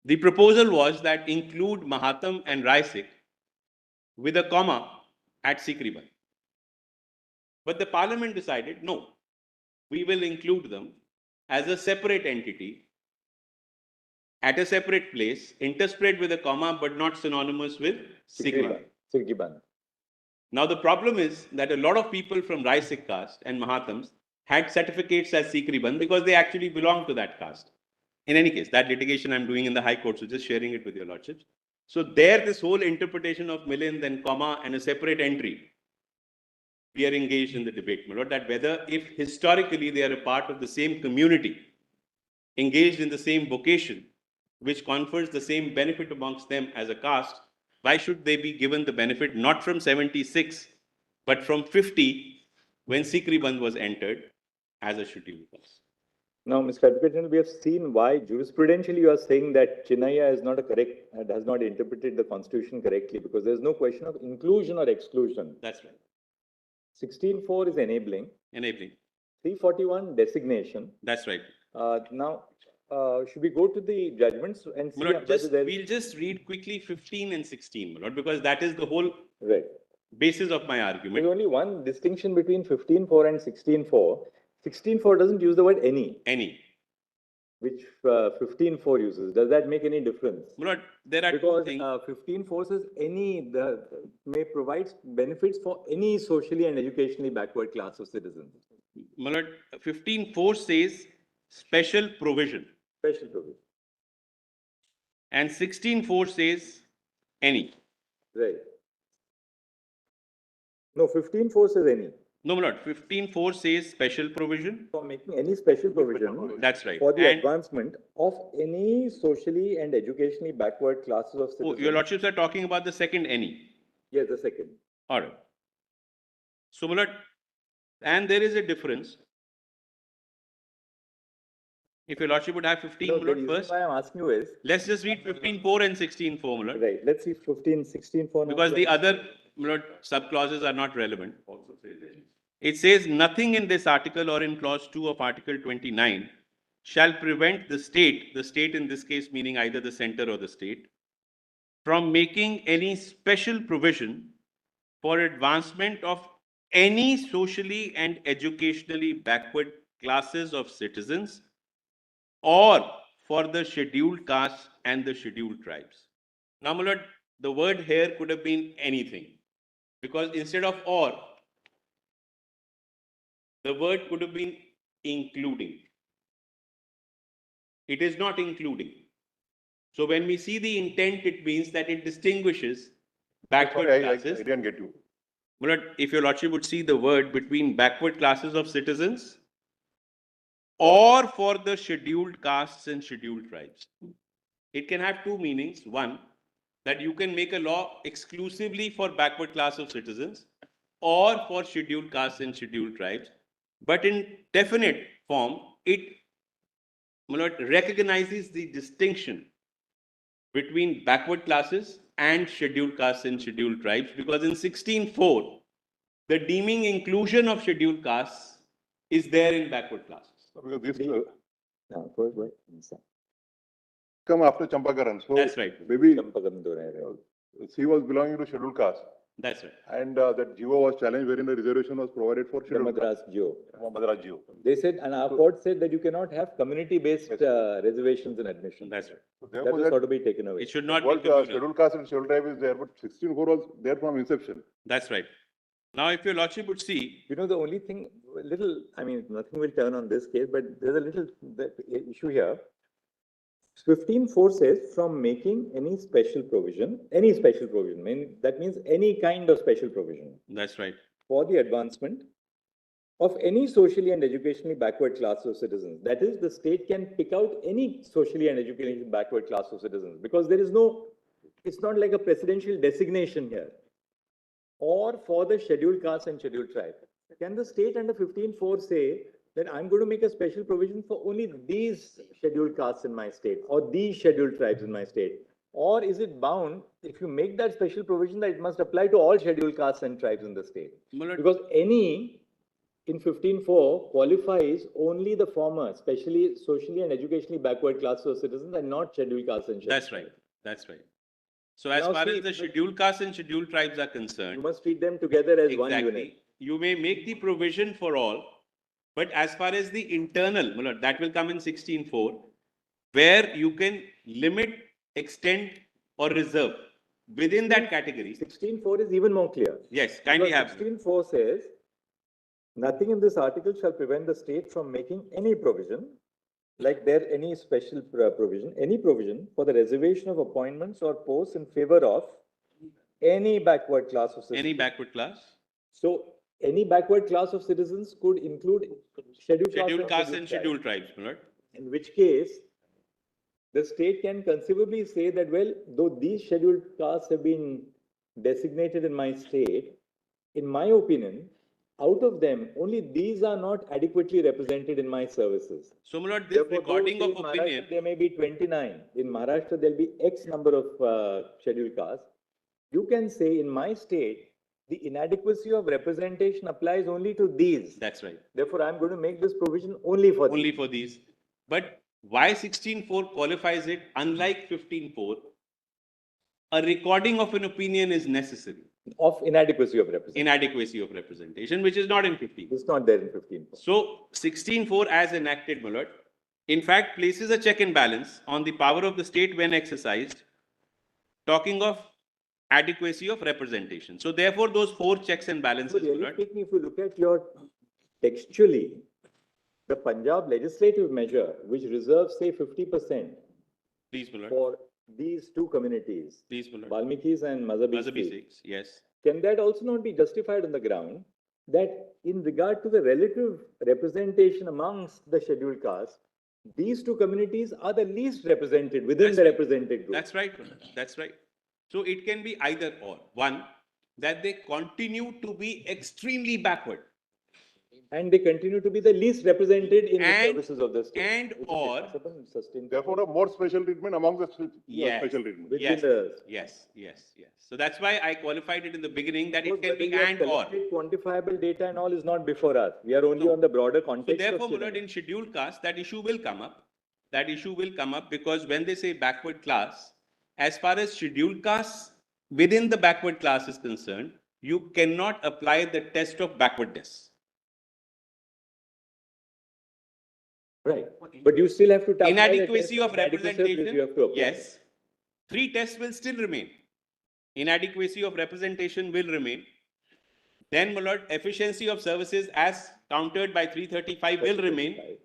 The proposal was that include Mahatam and Rai Sikh with a comma at Sikri Band. But the parliament decided, no, we will include them as a separate entity at a separate place, interspread with a comma, but not synonymous with Sikri Band. Sikri Band. Now, the problem is that a lot of people from Rai Sikh caste and Mahatams had certificates as Sikri Band because they actually belong to that caste. In any case, that litigation I'm doing in the High Court, so just sharing it with your lordships. So there, this whole interpretation of milind and comma and a separate entry, we are engaged in the debate, my lord, that whether if historically they are a part of the same community, engaged in the same vocation, which confers the same benefit amongst them as a caste, why should they be given the benefit not from 76, but from 50, when Sikri Band was entered as a scheduled caste? Now, Mr. Advocate General, we have seen why jurisprudentially you are saying that Chinnaya is not a correct, has not interpreted the constitution correctly, because there's no question of inclusion or exclusion. That's right. 16.4 is enabling. Enabling. 341 designation. That's right. Now, should we go to the judgments and see My lord, whether there is- we'll just read quickly 15 and 16, my lord, because that is the whole Right. basis of my There's argument. only one distinction between 15.4 and 16.4. 16.4 doesn't use the word any, Any. which 15.4 uses. Does that make any difference? My lord, there are two Because things. 15.4 says may provide benefits for any socially and educationally backward class of citizens. My lord, 15.4 says special provision. Special provision. And 16.4 says any. Right. No, 15.4 says any. No, my lord, 15.4 says special provision. For making any special provision That's right. for the And advancement of any socially and educationally backward classes of oh, citizens. your lordships are talking about the second any. Yes, the second. All right. So, my lord, and there is a difference. If your lordship would have 15, No, my the lord, reason first, why I'm asking you is, let's just read 15.4 and 16.4, my lord. right, let's see 15, 16.4 now. Because the other, my lord, sub-clauses are not relevant. It says nothing in this article or in clause 2 of article 29 shall prevent the state in this case meaning either the center or the state, from making any special provision for advancement of any socially and educationally backward classes of citizens or for the scheduled castes and the scheduled tribes. Now, my lord, the word here could have been anything, because instead of or, the word could have been including. It is not including. So when we see the intent, it means that it distinguishes backward Sorry, I classes. didn't get you. My lord, if your lordship would see the word between backward classes of citizens or for the scheduled castes and scheduled tribes. It can have two meanings. One, that you can make a law exclusively for backward class of citizens or for scheduled castes and scheduled tribes. But in definite form, it, my lord, recognizes the distinction between backward classes and scheduled castes and scheduled tribes, because in 16.4, the deeming inclusion of scheduled castes is there in backward classes. Because this No, go ahead. come after Champakaran, so That's right. maybe Champakaran do rahe hai. he was belonging to scheduled caste. That's right. And that GO was challenged wherein the reservation was provided for The scheduled Madras Geo. Madras GO. They said, and our court said that you cannot have community-based reservations and admission. That's right. So That therefore, was got to be taken away. It should not be what communal. scheduled caste and scheduled tribe is there, but 16(4) was there from inception. That's right. Now, if your lordship would see, You know, the only thing, I mean, nothing will turn on this case, but there's a little issue here. 15(4) says from making any special provision, that means any kind of special provision that's right. for the advancement of any socially and educationally backward class of citizens. That is, the state can pick out any socially and educationally backward class of citizens, because there is no, it's not like a presidential designation here. Or for the scheduled caste and scheduled tribe. Can the state under 15(4) say that I'm going to make a special provision for only these scheduled castes in my state or these scheduled tribes in my state? Or is it bound, if you make that special provision, that it must apply to all scheduled castes and tribes in the state? Mulad, Because any in 15(4) qualifies only the former, especially socially and educationally backward classes of citizens and not scheduled castes and scheduled. that's right. That's right. So as Now far see, as the but- scheduled castes and scheduled tribes are You concerned, must treat them together as one unit. exactly, you may make the provision for all, but as far as the internal, Mulad, that will come in 16(4), where you can limit, extend or reserve within that category. 16(4) is even more clear. Yes, kindly have. 16(4) says, nothing in this article shall prevent the state from making any provision, like there any special provision, any provision for the reservation of appointments or posts in favor of any backward class of citizens. Any backward class? So, any backward class of citizens could include scheduled Scheduled castes castes and scheduled tribes, Mulad. in which case, the state can conceivably say that, well, though these scheduled castes have been designated in my state, in my opinion, out of them, only these are not adequately represented in my services. So, Mulad, this Therefore, recording though of in opinion, Maharashtra, there may be 29. In Maharashtra, there'll be X number of scheduled castes. You can say, in my state, the inadequacy of representation applies only to these. that's right, Therefore, I'm going to make this provision only for only these. for these. But why 16(4) qualifies it, unlike 15(4), a recording of an opinion is necessary. Of inadequacy of representation. Inadequacy of representation, which is not in 15. It's not there in 15. So 16(4) as enacted, Mulad, in fact places a check and balance on the power of the state when exercised, talking of adequacy of representation. So therefore, those 4 checks and So balances, really Mulad, speaking, if you look at your textually, the Punjab legislative measure, which reserves, say, 50% please, Mulad, for these two communities, please, Mulad. Valmikis and Mazhabi Mazhabi Sikhs, Sikhs, yes. can that also not be justified on the ground that in regard to the relative representation amongst the scheduled castes, these two communities are the least represented within That's the right. represented group? That's right, Mulad, that's right. So it can be either or. One, that they continue to be extremely backward, And they continue to be the least represented in the And- services of the state. and which is or- impossible and sustainable Therefore, a more special treatment among the Yes. special treatment. within yes, the. yes, yes, yes. So that's why I qualified it in the beginning that it Because can whether be you have and or. collected Quantifiable data and all is not before us. We are only No. on the broader So context. therefore, of Mulad, children. in scheduled caste, that issue will come up. That issue will come up because when they say backward class, as far as scheduled castes within the backward class is concerned, you cannot apply the test of backwardness. Right, but you still have to. apply the Inadequacy test of inadequacy which you representation, have to apply. yes. 3 tests will still remain. Inadequacy of representation will remain. Then, Mulad, efficiency of services as countered by 335 will remain.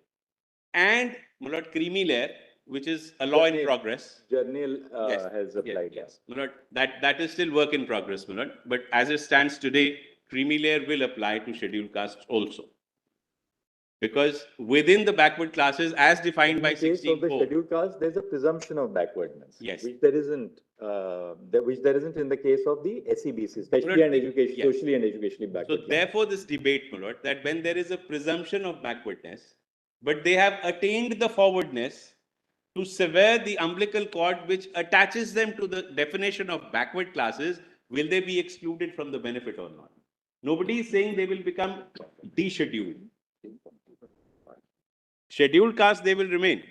And, Mulad, creamy layer, which is a law in Journal- progress. Journal Yes, has applied. Yes, Mulad, that is still work in progress, Mulad. But as it stands today, creamy layer will apply to scheduled castes also. Because within the backward classes, as defined by In the case of the 16(4), scheduled caste, there's a presumption of backwardness. Yes. Which there isn't, which there isn't in the case of the SEBC, especially Mulad, and education, yes. socially and educationally so backward. classes. therefore this debate, Mulad, that when there is a presumption of backwardness, but they have attained the forwardness to sever the umbilical cord which attaches them to the definition of backward classes, will they be excluded from the benefit or not? Nobody is saying they will become descheduled. Scheduled castes, they will remain,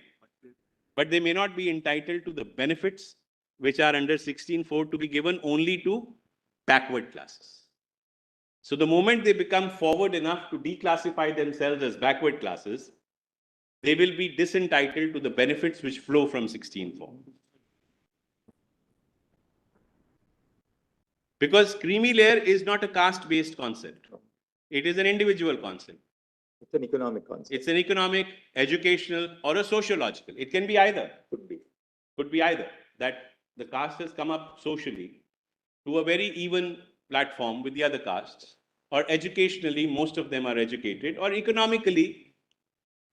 but they may not be entitled to the benefits which are under 16(4) to be given only to backward classes. So the moment they become forward enough to declassify themselves as backward classes, they will be disentitled to the benefits which flow from 16 form. Because creamy layer is not a caste-based concept. It is an individual concept. It's an economic concept. It's an economic, educational, or a sociological. It can be either. Could be. Could be either. That the caste has come up socially to a very even platform with the other castes, or educationally, most of them are educated, or economically,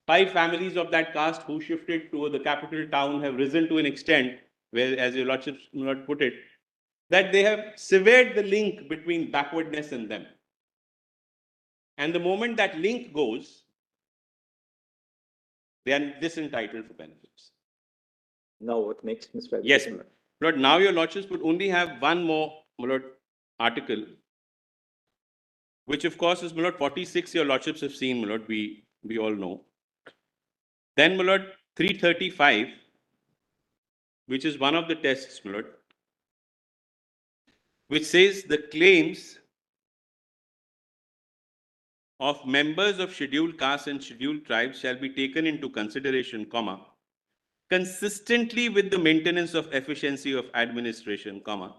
5 families of that caste who shifted to the capital town have risen to an extent where, as your lordship put it, that they have severed the link between backwardness and them. And the moment that link goes, they are disentitled for benefits. Now what next, Mr. Yes, Advocate? my lord. Now your lordships would only have one more, my lord, article, which of course is, my lord, 46 your lordships have seen, my lord, we all know. Then, my lord, 335, which is one of the tests, my lord, which says the claims of members of scheduled castes and scheduled tribes shall be taken into consideration, comma, consistently with the maintenance of efficiency of administration, comma,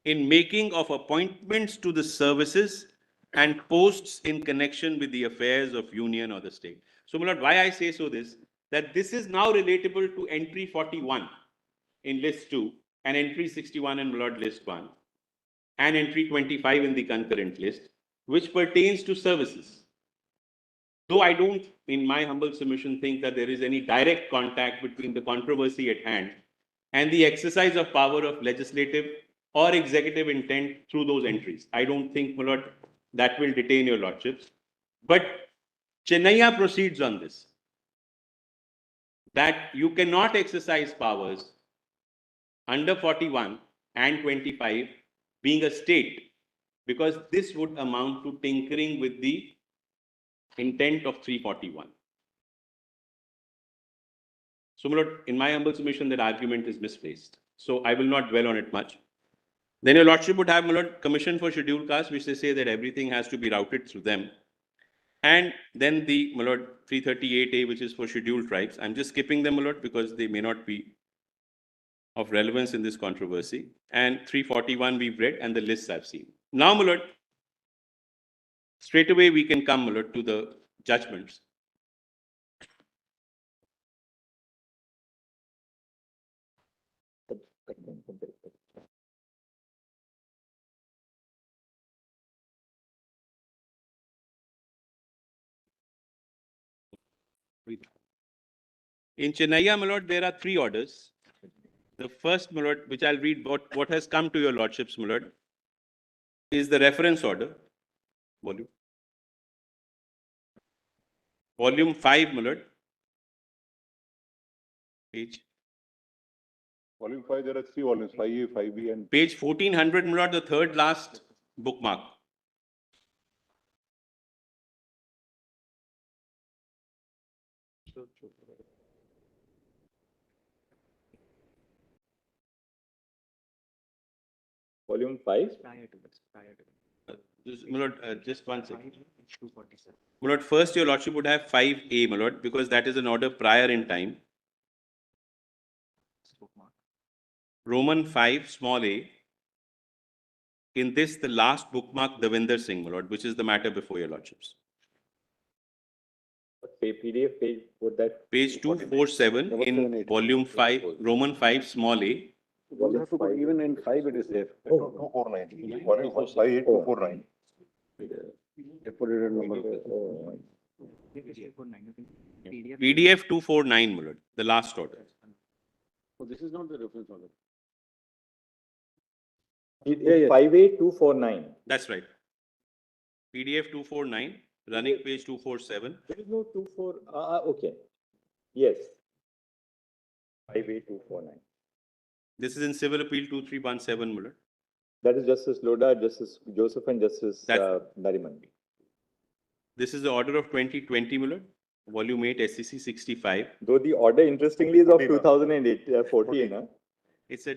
in making of appointments to the services and posts in connection with the affairs of union or the state. So, my lord, why I say so that this is now relatable to entry 41 in list 2 and entry 61 in, my lord, list 1 and entry 25 in the concurrent list, which pertains to services. Though I don't, in my humble submission, think that there is any direct contact between the controversy at hand and the exercise of power of legislative or executive intent through those entries. I don't think, my lord, that will detain your lordships. But Chennaiya proceeds on this, that you cannot exercise powers under 41 and 25 being a state, because this would amount to tinkering with the intent of 341. So, my lord, in my humble submission, that argument is misplaced. So I will not dwell on it much. Then your lordship would have, my lord, commission for scheduled castes, which they say that everything has to be routed through them. And then the, my lord, 338A, which is for scheduled tribes. I'm just skipping them, my lord, because they may not be of relevance in this controversy. And 341 we've read, and the lists I've seen. Now, my lord, straight away we can come, my lord, to the judgments. In Chennaiya, my lord, there are 3 orders. The first, my lord, which I'll read what has come to your lordships, my lord, is the reference order, volume 5, my lord, page Volume 5, there are 3 volumes, 5A, 5B, and page 1400, my lord, the third last bookmark. Volume 5. My lord, just one second. My lord, first your lordship would have 5A, my lord, because that is an order prior in time. Roman 5, small a. In this, the last bookmark, Davinder Singh, my lord, which is the matter before your lordships. PDF page, would that? Page 247 in volume 5, Roman 5, small a. You don't have to put, even in 5 it is there. 249. Volume 5A, 249. They put it in number. PDF 249, my lord, the last order. So this is not the reference order. 5A 249. That's right. PDF 249, running page 247. There is no 24, okay. Yes. 5A 249. This is in Civil Appeal 2317, my lord. That is Justice Loda, Justice Joseph, and Justice Nariman. This is the order of 2020, my lord, volume 8, SEC 65. Though the order, interestingly, is of 2014. Huh? It's a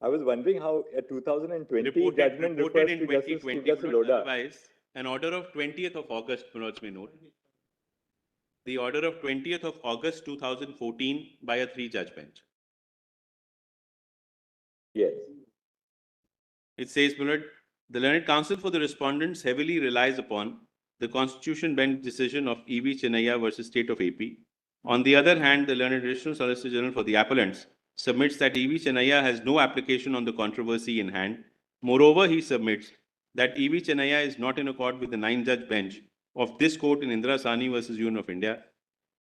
I was wondering how a 2020 reported, judgment refers in to Justice 2020, Shivdas my lord. Lodha. Otherwise, an order of 20th of August, my lords may note, the order of 20th of August 2014 by a 3-judge bench. Yes. It says, my lord, the learned counsel for the respondents heavily relies upon the Constitution bench decision of E.V. Chennaiya versus State of AP. On the other hand, the learned additional Solicitor General for the appellants submits that E.V. Chennaiya has no application on the controversy in hand. Moreover, he submits that E.V. Chennaiya is not in accord with the 9-judge bench of this court in Indira Sahni versus Union of India.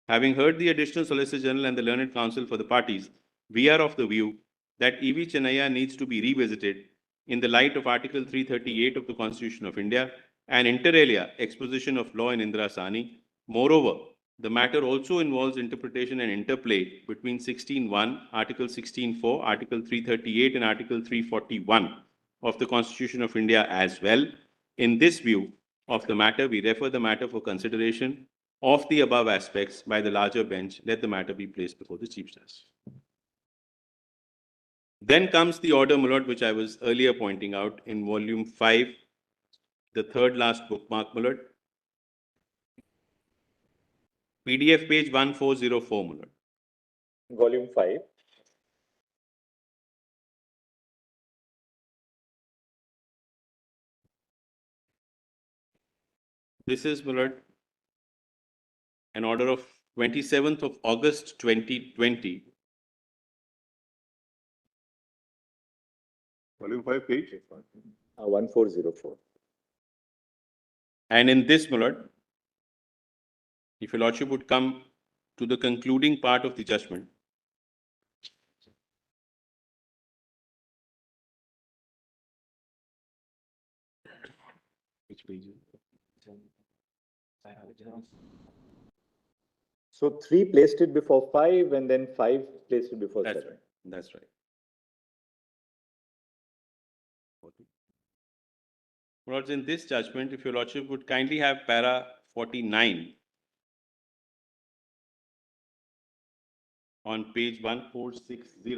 Having heard the additional Solicitor General and the learned counsel for the parties, we are of the view that E.V. Chennaiya needs to be revisited in the light of Article 338 of the Constitution of India and inter alia exposition of law in Indira Sahni. Moreover, the matter also involves interpretation and interplay between 16.1, Article 16.4, Article 338 and Article 341 of the Constitution of India as well. In this view of the matter, we refer the matter for consideration of the above aspects by the larger bench. Let the matter be placed before the Chief Justice. Then comes the order, my lord, which I was earlier pointing out in volume 5, the third last bookmark, my lord. PDF page 1404, my lord. Volume 5. This is, my lord, an order of 27th of August 2020. Volume 5, page? 1404. And in this, my lord, if your lordship would come to the concluding part of the judgment, which page? So 3 placed it before 5 and then 5 placed it before That's 7. right. That's right. Lords, in this judgment, if your lordship would kindly have para 49 on page 1460.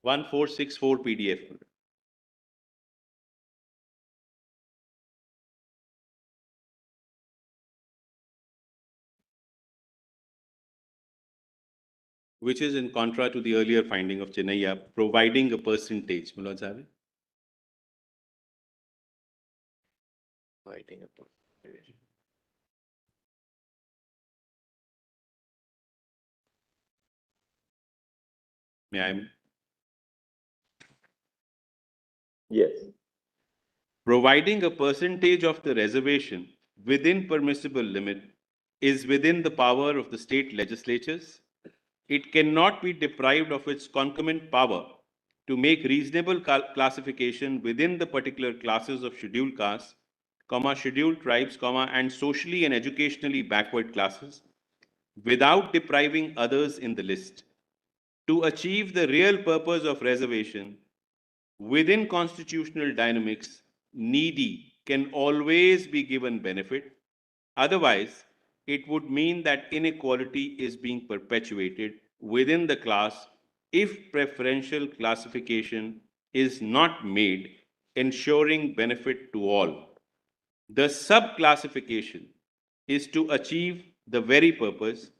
1464 PDF. Which is in contra to the earlier finding of Chennaiya, providing a percentage. My lords have it? Providing a percentage. May I? Yes. Providing a percentage of the reservation within permissible limit is within the power of the state legislatures. It cannot be deprived of its concomitant power to make reasonable classification within the particular classes of scheduled castes, scheduled tribes, and socially and educationally backward classes without depriving others in the list. To achieve the real purpose of reservation, within constitutional dynamics, needy can always be given benefit. Otherwise, it would mean that inequality is being perpetuated within the class if preferential classification is not made, ensuring benefit to all. The sub-classification is to achieve the very purpose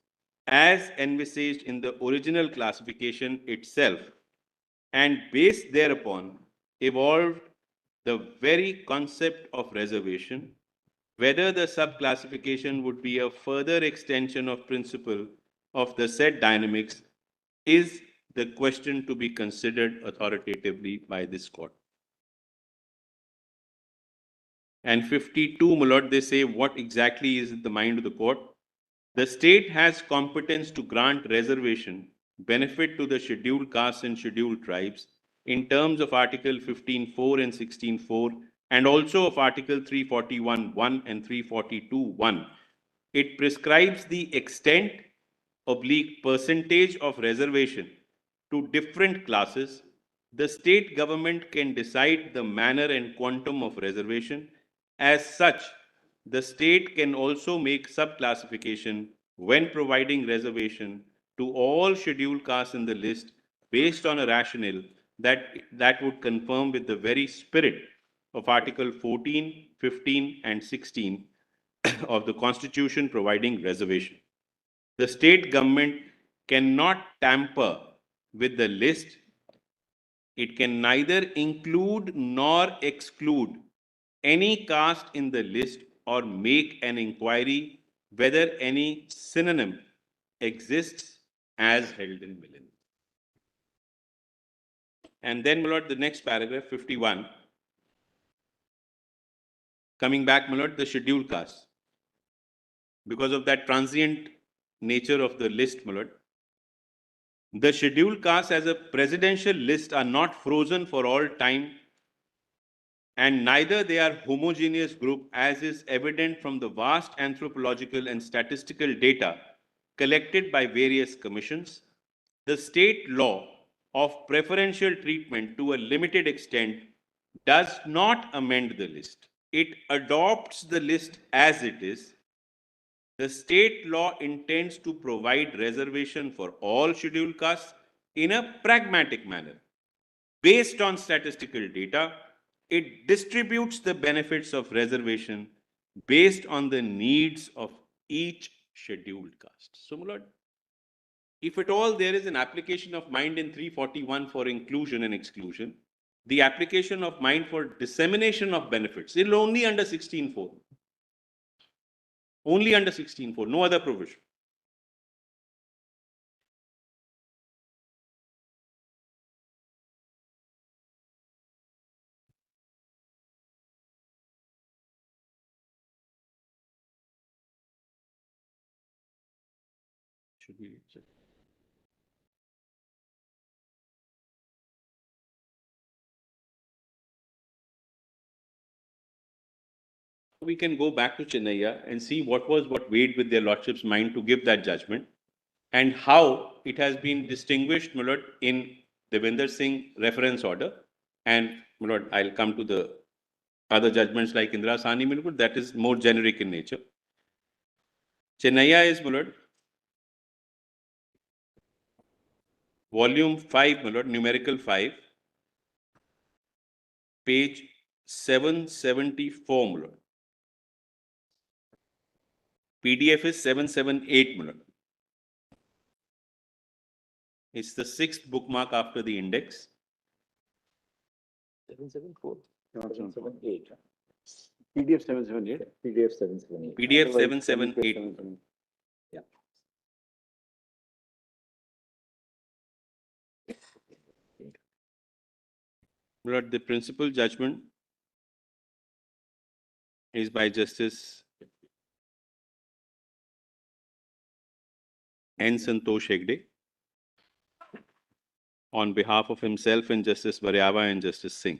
as envisaged in the original classification itself, and based thereupon evolved the very concept of reservation. Whether the sub-classification would be a further extension of principle of the said dynamics is the question to be considered authoritatively by this court. And 52, my lord, they say what exactly is in the mind of the court. The state has competence to grant reservation benefit to the scheduled castes and scheduled tribes in terms of Article 15.4 and 16.4 and also of Article 341.1 and 342.1. It prescribes the extent / percentage of reservation to different classes. The state government can decide the manner and quantum of reservation. As such, the state can also make sub-classification when providing reservation to all scheduled castes in the list based on a rationale that would confirm with the very spirit of Article 14, 15, and 16 of the Constitution providing reservation. The state government cannot tamper with the list. It can neither include nor exclude any caste in the list or make an inquiry whether any synonym exists as held in Milan. And then, my lord, the next paragraph, 51. Coming back, my lord, the scheduled caste. Because of that transient nature of the list, my lord, the scheduled castes as a presidential list are not frozen for all time, and neither they are homogeneous group, as is evident from the vast anthropological and statistical data collected by various commissions. The state law of preferential treatment to a limited extent does not amend the list. It adopts the list as it is. The state law intends to provide reservation for all scheduled castes in a pragmatic manner. Based on statistical data, it distributes the benefits of reservation based on the needs of each scheduled caste. So, my lord, if at all there is an application of mind in 341 for inclusion and exclusion, the application of mind for dissemination of benefits is only under 16.4. Only under 16.4, no other provision. Should be check. We can go back to Chennaiya and see what weighed with their lordship's mind to give that judgment, and how it has been distinguished, my lord, in Devender Singh reference order. And, my lord, I'll come to the other judgments like Indira Sahni Milkut, that is more generic in nature. Chennaiya is, my lord, volume 5, my lord, numerical 5, page 774, my lord. PDF is 778, my lord. It's the 6th bookmark after the index. 774. 774. 778. PDF 778. PDF 778. PDF Otherwise, 778. 778. Yeah. My lord, the principal judgment is by Justice N. Santosh Hegde on behalf of himself and Justice Varyava and Justice Singh.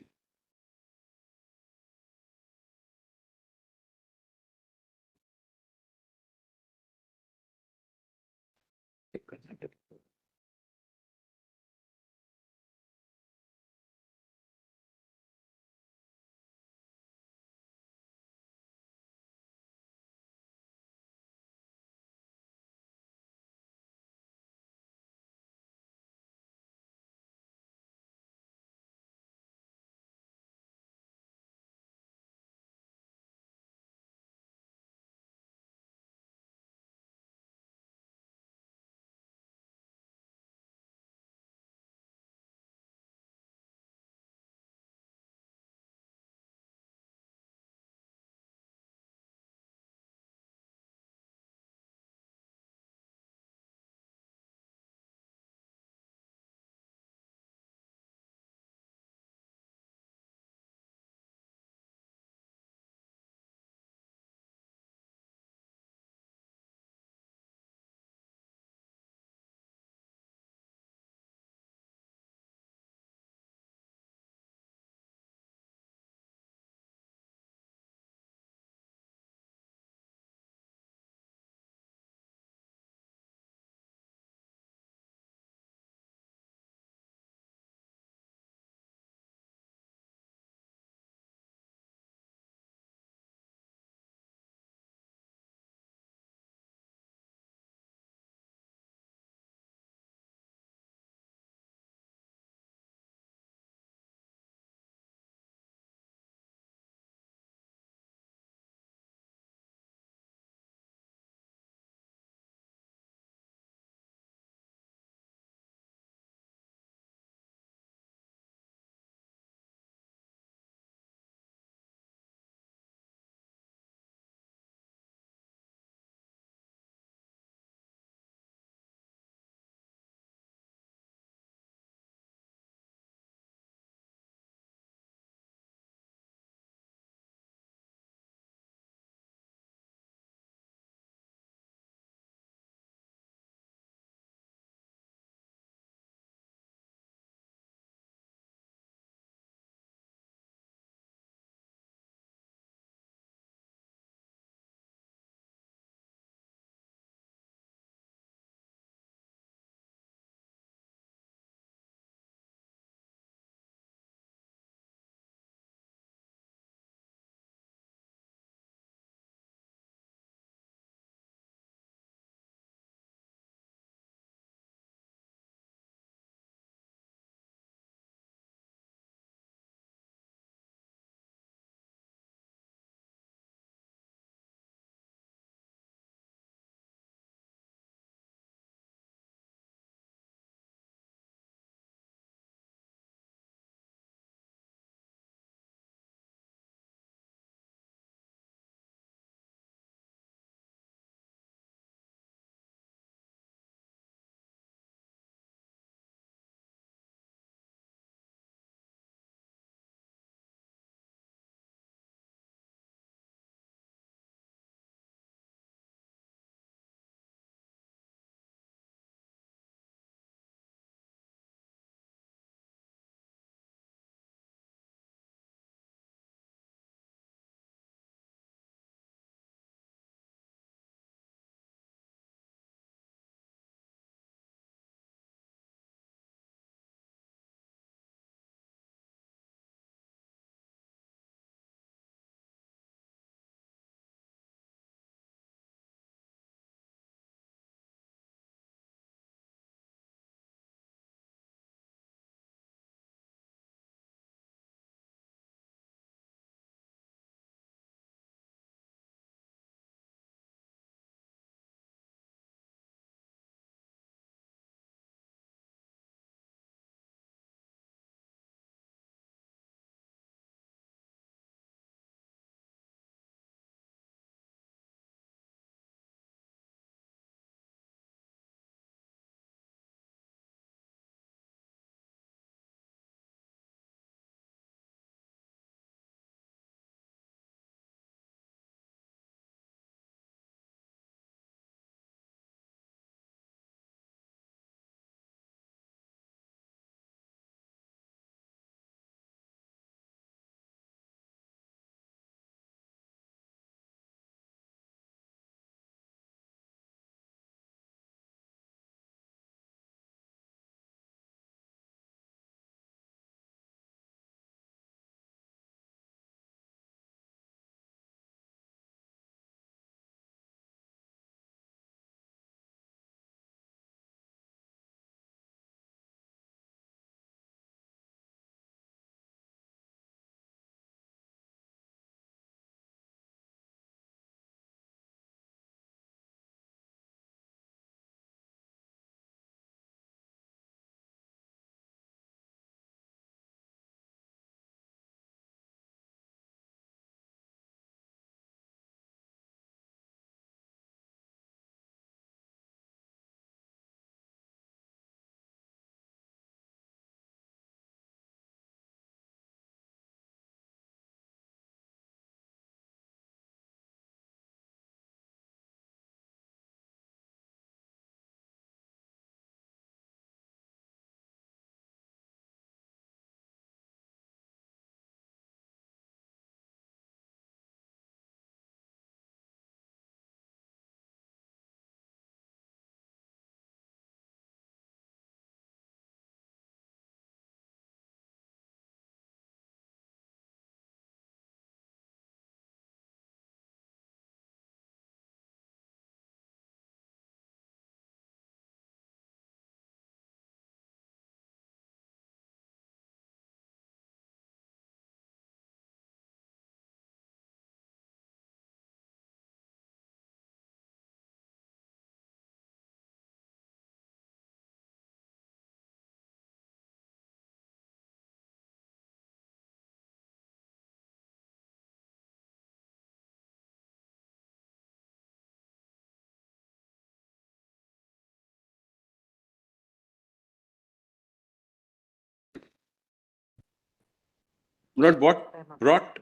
Lord, what brought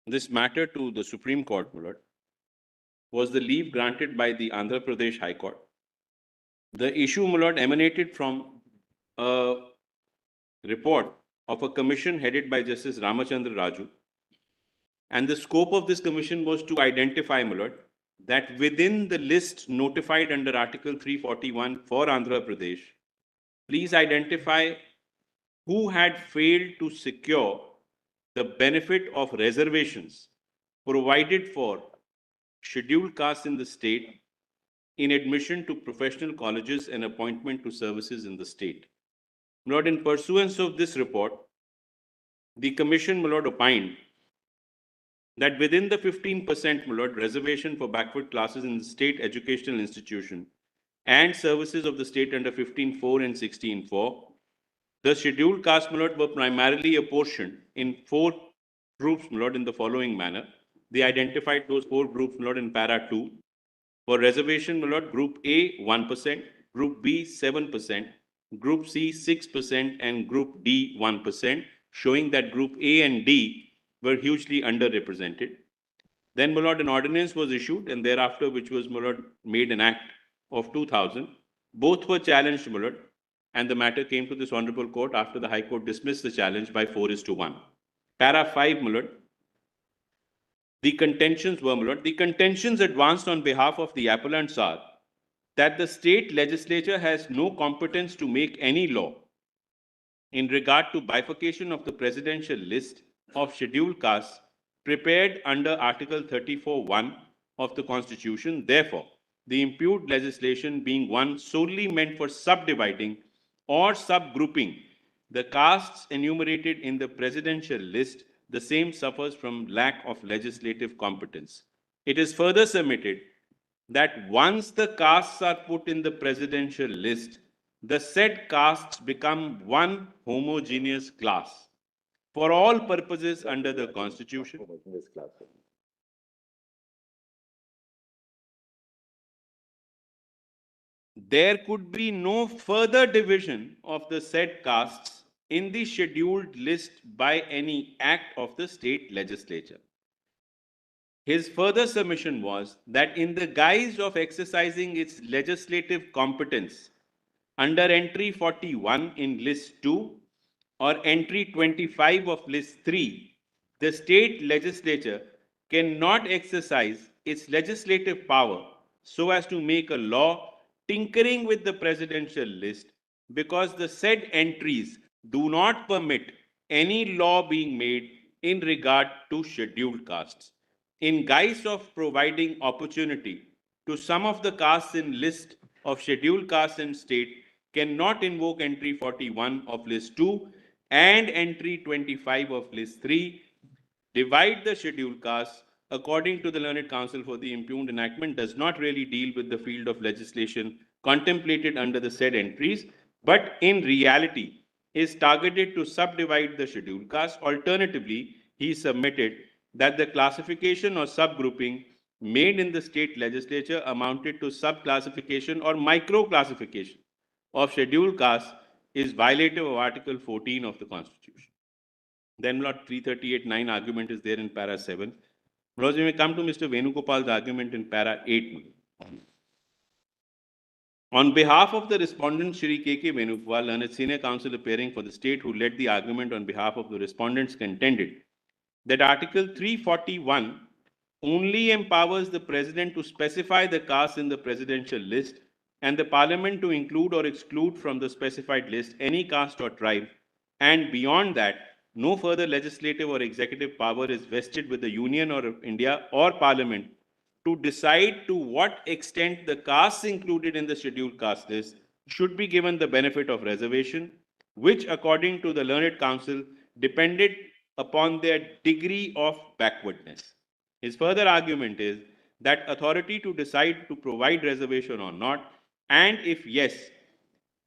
this matter to the Supreme Court, Lord, was the leave granted by the Andhra Pradesh High Court. The issue, my lord, emanated from a report of a commission headed by Justice Ramachandra Raju. And the scope of this commission was to identify, my lord, that within the list notified under Article 341 for Andhra Pradesh, please identify who had failed to secure the benefit of reservations provided for scheduled castes in the state in admission to professional colleges and appointment to services in the state. My lord, in pursuance of this report, the commission, my lord, opined that within the 15%, my lord, reservation for backward classes in the state educational institution and services of the state under 15.4 and 16.4, the scheduled caste, my lord, were primarily apportioned in 4 groups, my lord, in the following manner. They identified those 4 groups, my lord, in para 2. For reservation, my lord, Group A, 1%, Group B, 7%, Group C, 6%, and Group D, 1%, showing that Group A and D were hugely underrepresented. Then, my lord, an ordinance was issued, and thereafter, which was, my lord, made an act of 2000. Both were challenged, my lord, and the matter came to this honorable court after the High Court dismissed the challenge by 4:1. Para 5, my lord, the contentions were, my lord, the contentions advanced on behalf of the appellants are that the state legislature has no competence to make any law in regard to bifurcation of the presidential list of scheduled castes prepared under Article 34(1) of the Constitution. Therefore, the impugned legislation being one solely meant for subdividing or subgrouping the castes enumerated in the presidential list, the same suffers from lack of legislative competence. It is further submitted that once the castes are put in the presidential list, the said castes become one homogeneous class for all purposes under the Constitution. This class. There could be no further division of the said castes in the scheduled list by any act of the state legislature. His further submission was that in the guise of exercising its legislative competence under entry 41 in list 2 or entry 25 of list 3, the state legislature cannot exercise its legislative power so as to make a law tinkering with the presidential list, because the said entries do not permit any law being made in regard to scheduled castes. In guise of providing opportunity to some of the castes in list of scheduled castes in state cannot invoke entry 41 of list 2 and entry 25 of list 3, divide the scheduled castes according to the Learned Counsel for the impugned enactment does not really deal with the field of legislation contemplated under the said entries, but in reality is targeted to subdivide the scheduled caste. Alternatively, he submitted that the classification or subgrouping made in the state legislature amounted to subclassification or micro-classification of scheduled castes is violative of Article 14 of the Constitution. Then lot 338(9) argument is there in para 7. Because we may come to Mr. Venugopal's argument in para 8. On behalf of the respondent Shri K.K. Venugopal, learned senior counsel appearing for the state who led the argument on behalf of the respondents, contended that Article 341 only empowers the president to specify the caste in the presidential list and the parliament to include or exclude from the specified list any caste or tribe, and beyond that, no further legislative or executive power is vested with the Union or India or Parliament to decide to what extent the castes included in the scheduled caste list should be given the benefit of reservation, which according to the Learned Counsel depended upon their degree of backwardness. His further argument is that authority to decide to provide reservation or not, and if yes,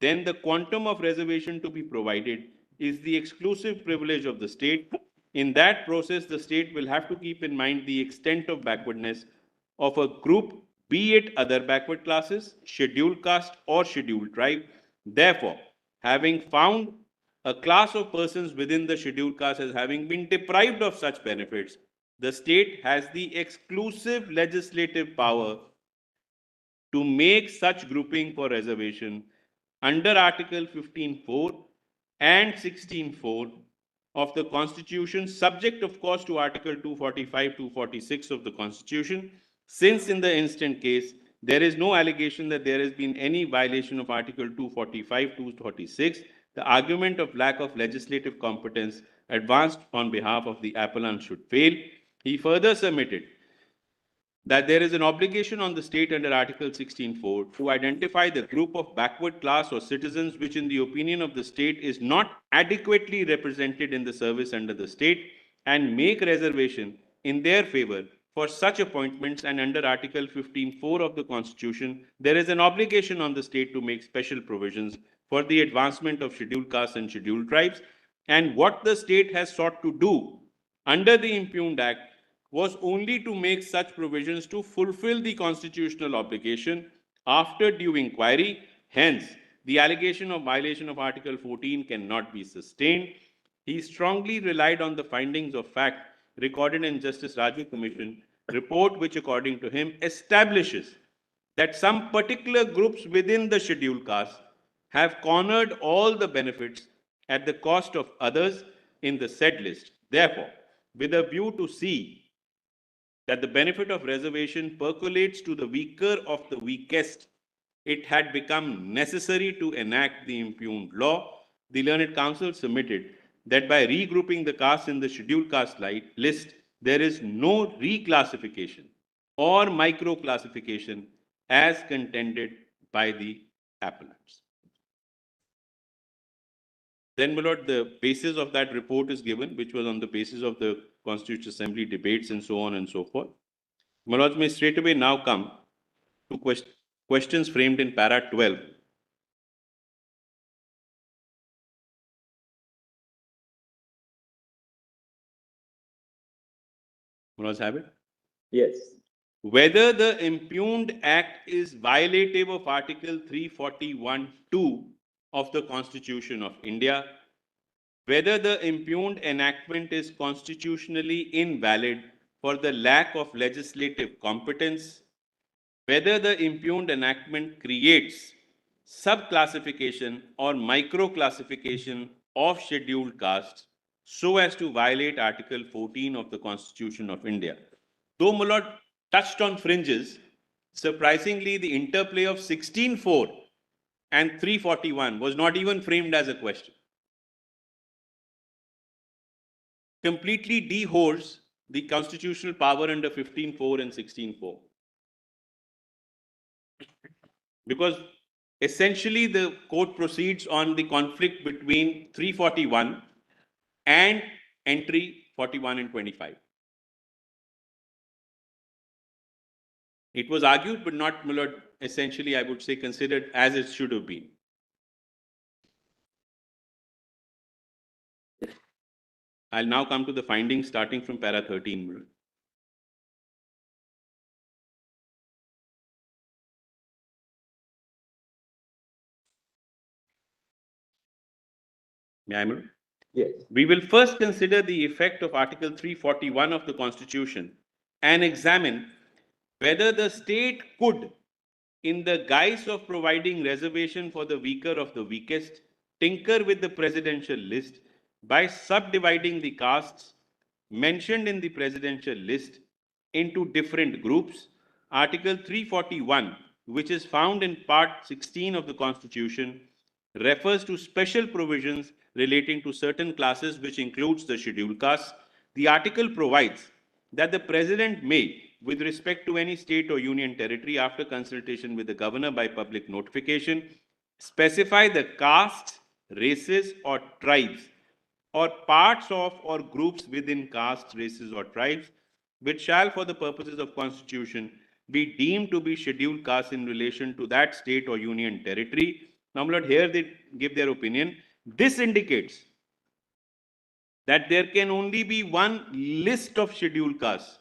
then the quantum of reservation to be provided is the exclusive privilege of the state. In that process, the state will have to keep in mind the extent of backwardness of a group, be it other backward classes, scheduled caste, or scheduled tribe. Therefore, having found a class of persons within the scheduled caste as having been deprived of such benefits, the state has the exclusive legislative power to make such grouping for reservation under Article 15(4) and 16(4) of the Constitution, subject of course to Article 245, 246 of the Constitution, since in the instant case, there is no allegation that there has been any violation of Article 245, 246, the argument of lack of legislative competence advanced on behalf of the appellant should fail. He further submitted that there is an obligation on the state under Article 16(4) to identify the group of backward class or citizens which in the opinion of the state is not adequately represented in the service under the state and make reservation in their favor for such appointments, and under Article 15(4) of the Constitution, there is an obligation on the state to make special provisions for the advancement of scheduled castes and scheduled tribes. And what the state has sought to do under the impugned act was only to make such provisions to fulfill the constitutional obligation after due inquiry. Hence, the allegation of violation of Article 14 cannot be sustained. He strongly relied on the findings of fact recorded in Justice Raju Commission report, which according to him establishes that some particular groups within the scheduled caste have cornered all the benefits at the cost of others in the said list. Therefore, with a view to see that the benefit of reservation percolates to the weaker of the weakest, it had become necessary to enact the impugned law. The Learned Counsel submitted that by regrouping the castes in the scheduled caste list, there is no reclassification or micro-classification as contended by the appellants. Then, my lord, the basis of that report is given, which was on the basis of the Constitutional Assembly debates and so on and so forth. My lords, may straight away now come to questions framed in para 12. My lords have it? Yes. Whether the impugned act is violative of Article 341(2) of the Constitution of India, whether the impugned enactment is constitutionally invalid for the lack of legislative competence, whether the impugned enactment creates subclassification or micro-classification of scheduled castes so as to violate Article 14 of the Constitution of India. Though my lord touched on fringes, surprisingly, the interplay of 16(4) and 341 was not even framed as a question. Completely dehoards the constitutional power under 15(4) and 16(4). Because essentially the court proceeds on the conflict between 341 and entry 41 and 25. It was argued, but not, my lord, essentially, I would say, considered as it should have been. I'll now come to the findings starting from para 13, my lord. May I, my lord? Yes. We will first consider the effect of Article 341 of the Constitution and examine whether the state could, in the guise of providing reservation for the weaker of the weakest, tinker with the presidential list by subdividing the castes mentioned in the presidential list into different groups. Article 341, which is found in Part 16 of the Constitution, refers to special provisions relating to certain classes, which includes the scheduled castes. The article provides that the president may, with respect to any state or union territory, after consultation with the governor by public notification, specify the castes, races, or tribes, or parts of or groups within castes, races, or tribes, which shall, for the purposes of Constitution, be deemed to be scheduled castes in relation to that state or union territory. Now, my lord, here they give their opinion. This indicates that there can only be one list of scheduled castes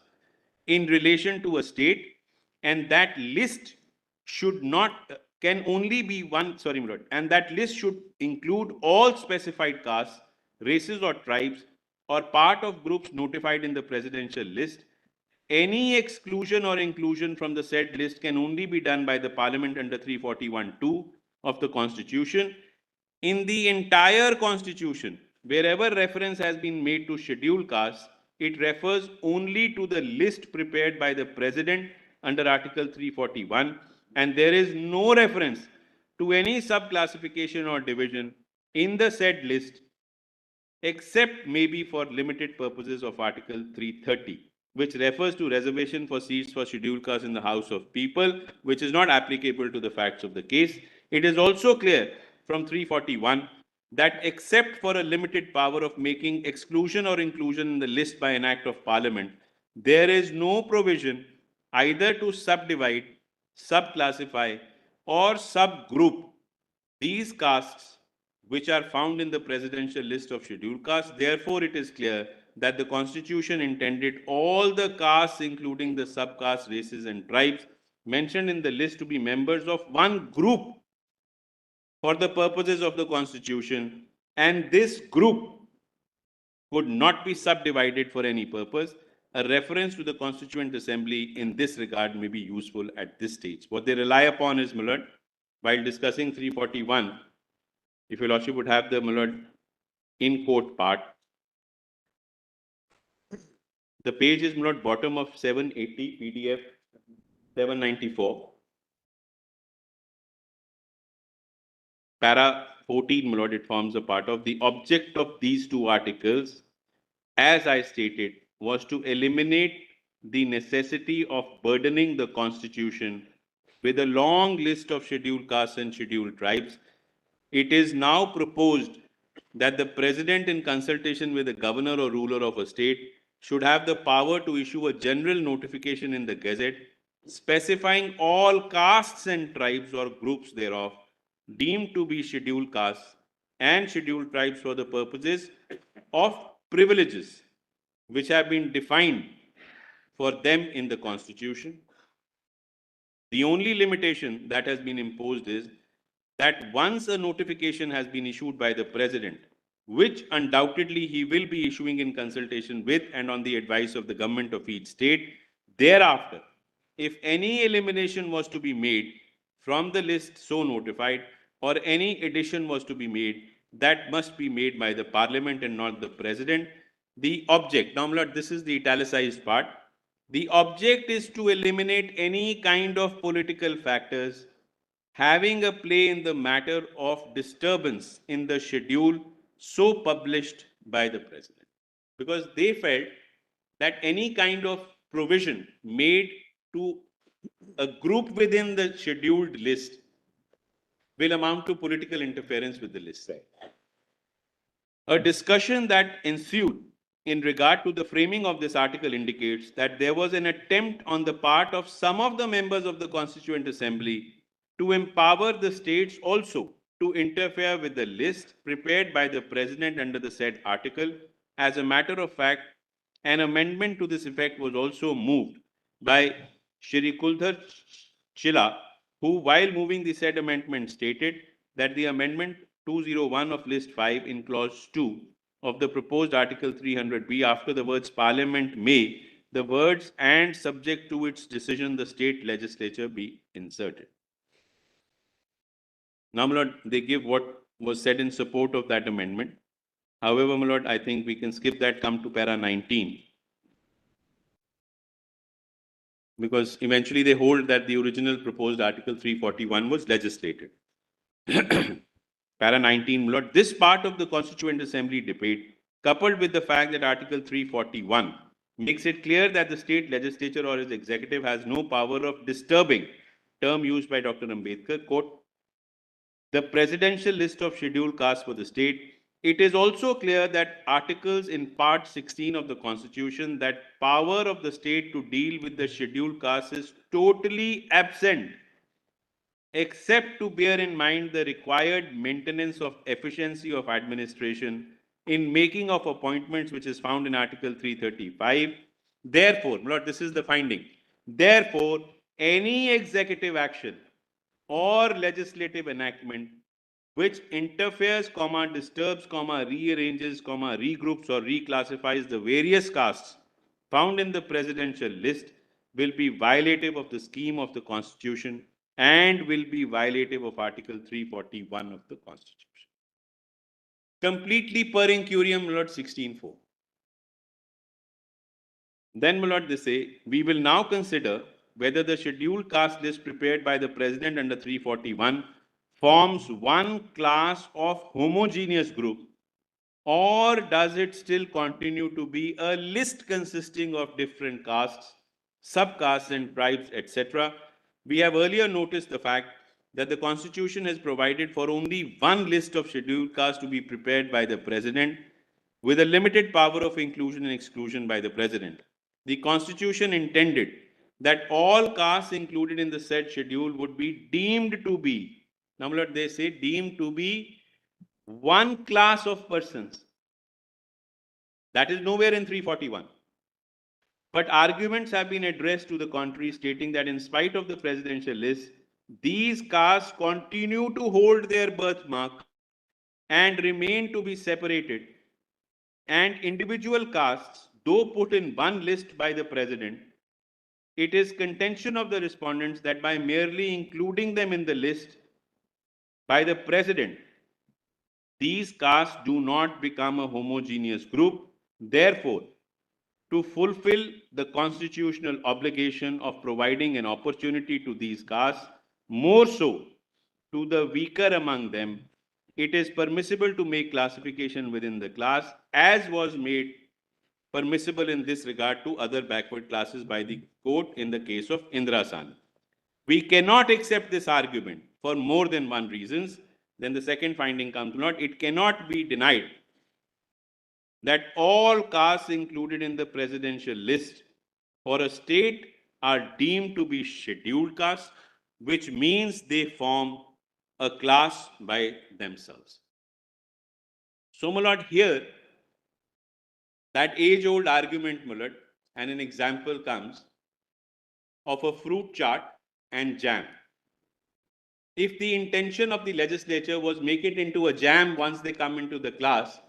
in relation to a state, and that list can only be one, sorry, my lord, and that list should include all specified castes, races or tribes, or part of groups notified in the presidential list. Any exclusion or inclusion from the said list can only be done by the Parliament under 341(2) of the Constitution. In the entire Constitution, wherever reference has been made to scheduled castes, it refers only to the list prepared by the President under Article 341, and there is no reference to any subclassification or division in the said list, except maybe for limited purposes of Article 330, which refers to reservation for seats for scheduled castes in the House of People, which is not applicable to the facts of the case. It is also clear from 341 that except for a limited power of making exclusion or inclusion in the list by an act of Parliament, there is no provision either to subdivide, subclassify, or subgroup these castes which are found in the presidential list of scheduled castes. Therefore, it is clear that the Constitution intended all the castes, including the subcastes, races, and tribes mentioned in the list, to be members of one group for the purposes of the Constitution, and this group could not be subdivided for any purpose. A reference to the Constituent Assembly in this regard may be useful at this stage. What they rely upon is, my lord, while discussing 341, if your lordship would have the, my lord, in court part, the page is, my lord, bottom of 780 PDF 794. Para 14, my lord, it forms a part of. The object of these two articles, as I stated, was to eliminate the necessity of burdening the Constitution with a long list of scheduled castes and scheduled tribes. It is now proposed that the President, in consultation with the governor or ruler of a state, should have the power to issue a general notification in the Gazette specifying all castes and tribes or groups thereof deemed to be scheduled castes and scheduled tribes for the purposes of privileges which have been defined for them in the Constitution. The only limitation that has been imposed is that once a notification has been issued by the President, which undoubtedly he will be issuing in consultation with and on the advice of the government of each state, thereafter, if any elimination was to be made from the list so notified, or any addition was to be made, that must be made by the Parliament and not the President. The object, now, my lord, this is the italicized part. The object is to eliminate any kind of political factors having a play in the matter of disturbance in the schedule so published by the President. Because they felt that any kind of provision made to a group within the scheduled list will amount to political interference with the list. A discussion that ensued in regard to the framing of this article indicates that there was an attempt on the part of some of the members of the Constituent Assembly to empower the states also to interfere with the list prepared by the President under the said article. As a matter of fact, an amendment to this effect was also moved by Shri Kuldhar Chilla, who, while moving the said amendment, stated that the amendment 201 of list 5 in clause 2 of the proposed article 300B, after the words Parliament may, the words and subject to its decision the state legislature be inserted. Now, my lord, they give what was said in support of that amendment. However, my lord, I think we can skip that, come to para 19. Because eventually they hold that the original proposed article 341 was legislated. Para 19, my lord, this part of the Constituent Assembly debate, coupled with the fact that article 341 makes it clear that the state legislature or its executive has no power of disturbing, term used by Dr. Ambedkar, quote, the presidential list of scheduled castes for the state. It is also clear that articles in part 16 of the Constitution that power of the state to deal with the scheduled castes is totally absent, except to bear in mind the required maintenance of efficiency of administration in making of appointments, which is found in Article 335. Therefore, my lord, this is the finding. Therefore, any executive action or legislative enactment which interferes, disturbs, rearranges, regroups or reclassifies the various castes found in the presidential list will be violative of the scheme of the Constitution and will be violative of Article 341 of the Constitution. Completely per incurium, my Lord, 16.4. Then, my Lord, they say, we will now consider whether the scheduled caste list prepared by the President under 341 forms one class of homogeneous group, or does it still continue to be a list consisting of different castes, subcastes and tribes, etc. We have earlier noticed the fact that the Constitution has provided for only one list of scheduled castes to be prepared by the President, with a limited power of inclusion and exclusion by the President. The Constitution intended that all castes included in the said schedule would be deemed to be, now they say deemed to be one class of persons. That is nowhere in 341. But arguments have been addressed to the contrary, stating that in spite of the presidential list, these castes continue to hold their birthmark and remain to be separated, and individual castes, though put in one list by the President, it is contention of the respondents that by merely including them in the list by the President, these castes do not become a homogeneous group. Therefore, to fulfill the constitutional obligation of providing an opportunity to these castes, more so to the weaker among them, it is permissible to make classification within the class as was made permissible in this regard to other backward classes by the court in the case of Indrasan. We cannot accept this argument for more than one reasons. Then the second finding comes, not, it cannot be denied that all castes included in the presidential list for a state are deemed to be scheduled castes, which means they form a class by themselves. So, my lord, here, that age-old argument, my lord, and an example comes of a fruit chaat and jam. If the intention of the legislature was make it into a jam once they come into the class,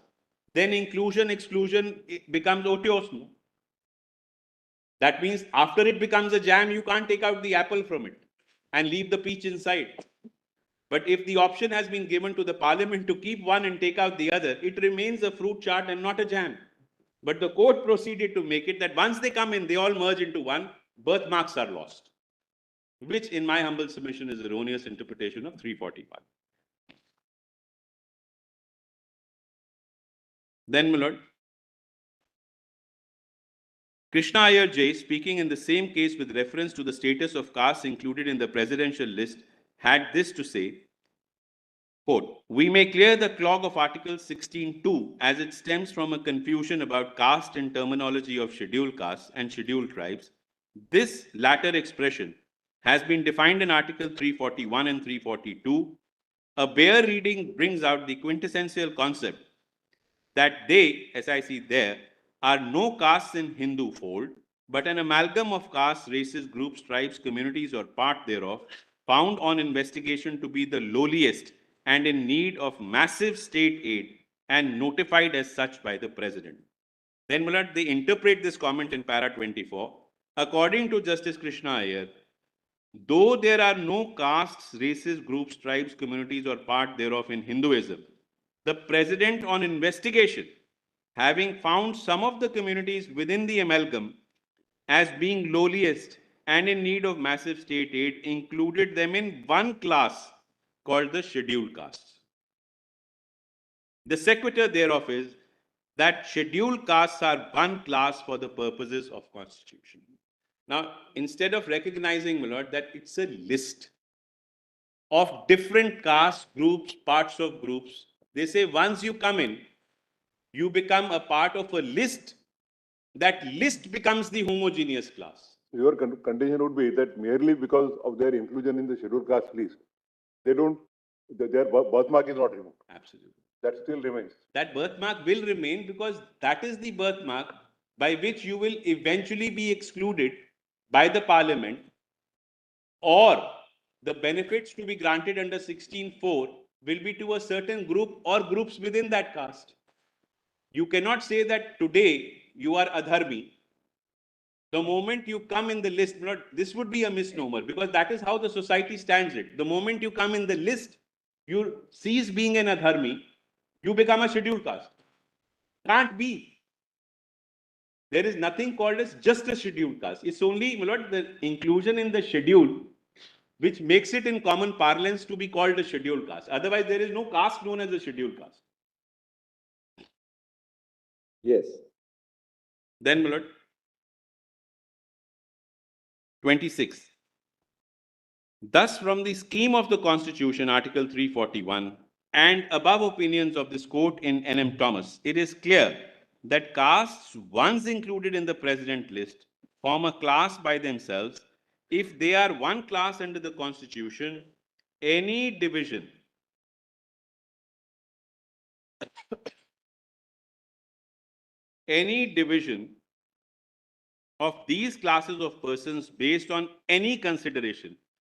then inclusion, exclusion becomes otiose. No? That means after it becomes a jam, you can't take out the apple from it and leave the peach inside. But if the option has been given to the parliament to keep one and take out the other, it remains a fruit chaat and not a jam. But the court proceeded to make it that once they come in, they all merge into one, birthmarks are lost, which in my humble submission is erroneous interpretation of 341. Then, my lord, Krishna Iyer J, speaking in the same case with reference to the status of castes included in the presidential list, had this to say, quote, we may clear the clog of Article 16.2 as it stems from a confusion about caste and terminology of scheduled castes and scheduled tribes. This latter expression has been defined in Article 341 and 342. A bare reading brings out the quintessential concept that they, as I see there, are no castes in Hindu fold, but an amalgam of castes, races, groups, tribes, communities, or part thereof, found on investigation to be the lowliest and in need of massive state aid and notified as such by the President. Then, my lord, they interpret this comment in para 24. According to Justice Krishna Iyer, though there are no castes, races, groups, tribes, communities, or part thereof in Hinduism, the President on investigation, having found some of the communities within the amalgam as being lowliest and in need of massive state aid, included them in one class called the scheduled castes. The sequitur thereof is that scheduled castes are one class for the purposes of Constitution. Now, instead of recognizing, my lord, that it's a list of different caste groups, parts of groups, they say once you come in, you become a part of a list. That list becomes the homogeneous class. Your contention would be that merely because of their inclusion in the scheduled caste list, they don't, their birthmark is not removed. Absolutely. That still remains. That birthmark will remain because that is the birthmark by which you will eventually be excluded by the parliament, or the benefits to be granted under 16(4) will be to a certain group or groups within that caste. You cannot say that today you are adharmi. The moment you come in the list, this would be a misnomer because that is how the society stands it. The moment you come in the list, you cease being an adharmi, you become a scheduled caste. Can't be. There is nothing called as just a scheduled caste. It's only, my lord, the inclusion in the schedule which makes it in common parlance to be called a scheduled caste. Otherwise, there is no caste known as a scheduled caste. Yes. Then, my lord, 26. Thus, from the scheme of the Constitution, Article 341, and above opinions of this court in N.M. Thomas, it is clear that castes once included in the President list form a class by themselves. If they are one class under the Constitution, any division of these classes of persons based on any consideration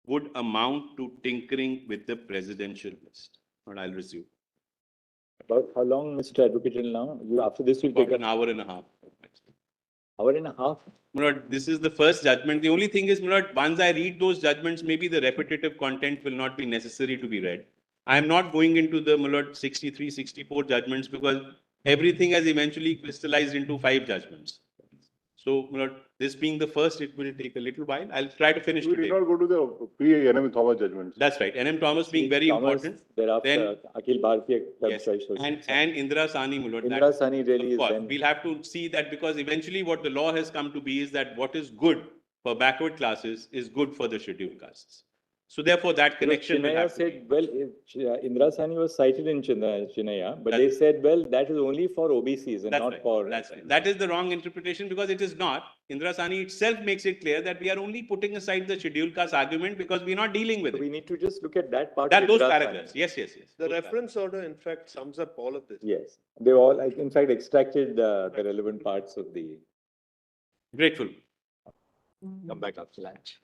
would amount to tinkering with the presidential list. And I'll resume. About how long, Mr. Advocate General, now? After this, you'll take About an hour and a half. hour and a half. Milord, this is the first judgment. The only thing is, Milord, once I read those judgments, maybe the repetitive content will not be necessary to be read. I am not going into the, Milord, 63, 64 judgments because everything has eventually crystallized into 5 judgments. So, Milord, this being the first, it will take a little while. I'll try to finish We today. did not go to the pre-N.M. Thomas judgments. That's right. N.M. Thomas being very Thomas, important. Thereafter, Then, Akhil Bharatiya Club yes, Choice was and Indira Sani, Milord. Indira Sani really Of is course, then. we'll have to see that because eventually what the law has come to be is that what is good for backward classes is good for the scheduled castes. So therefore, that connection will Chinaya have to be. said, well, Indira Sani was cited in Chinaya, but That- they said, well, that is only for OBCs and That's not right. for. That's right. That is the wrong interpretation because it is not. Indira Sani itself makes it clear that we are only putting aside the scheduled caste argument because we are not dealing with So we it. need to just look at that part. That of those Indira Sani. paragraphs. Yes, yes, yes. The Those reference order, in fact, sums up all of this. Yes, they all, like, in fact, extracted the relevant parts of the. paragraphs. Grateful. Come back after lunch.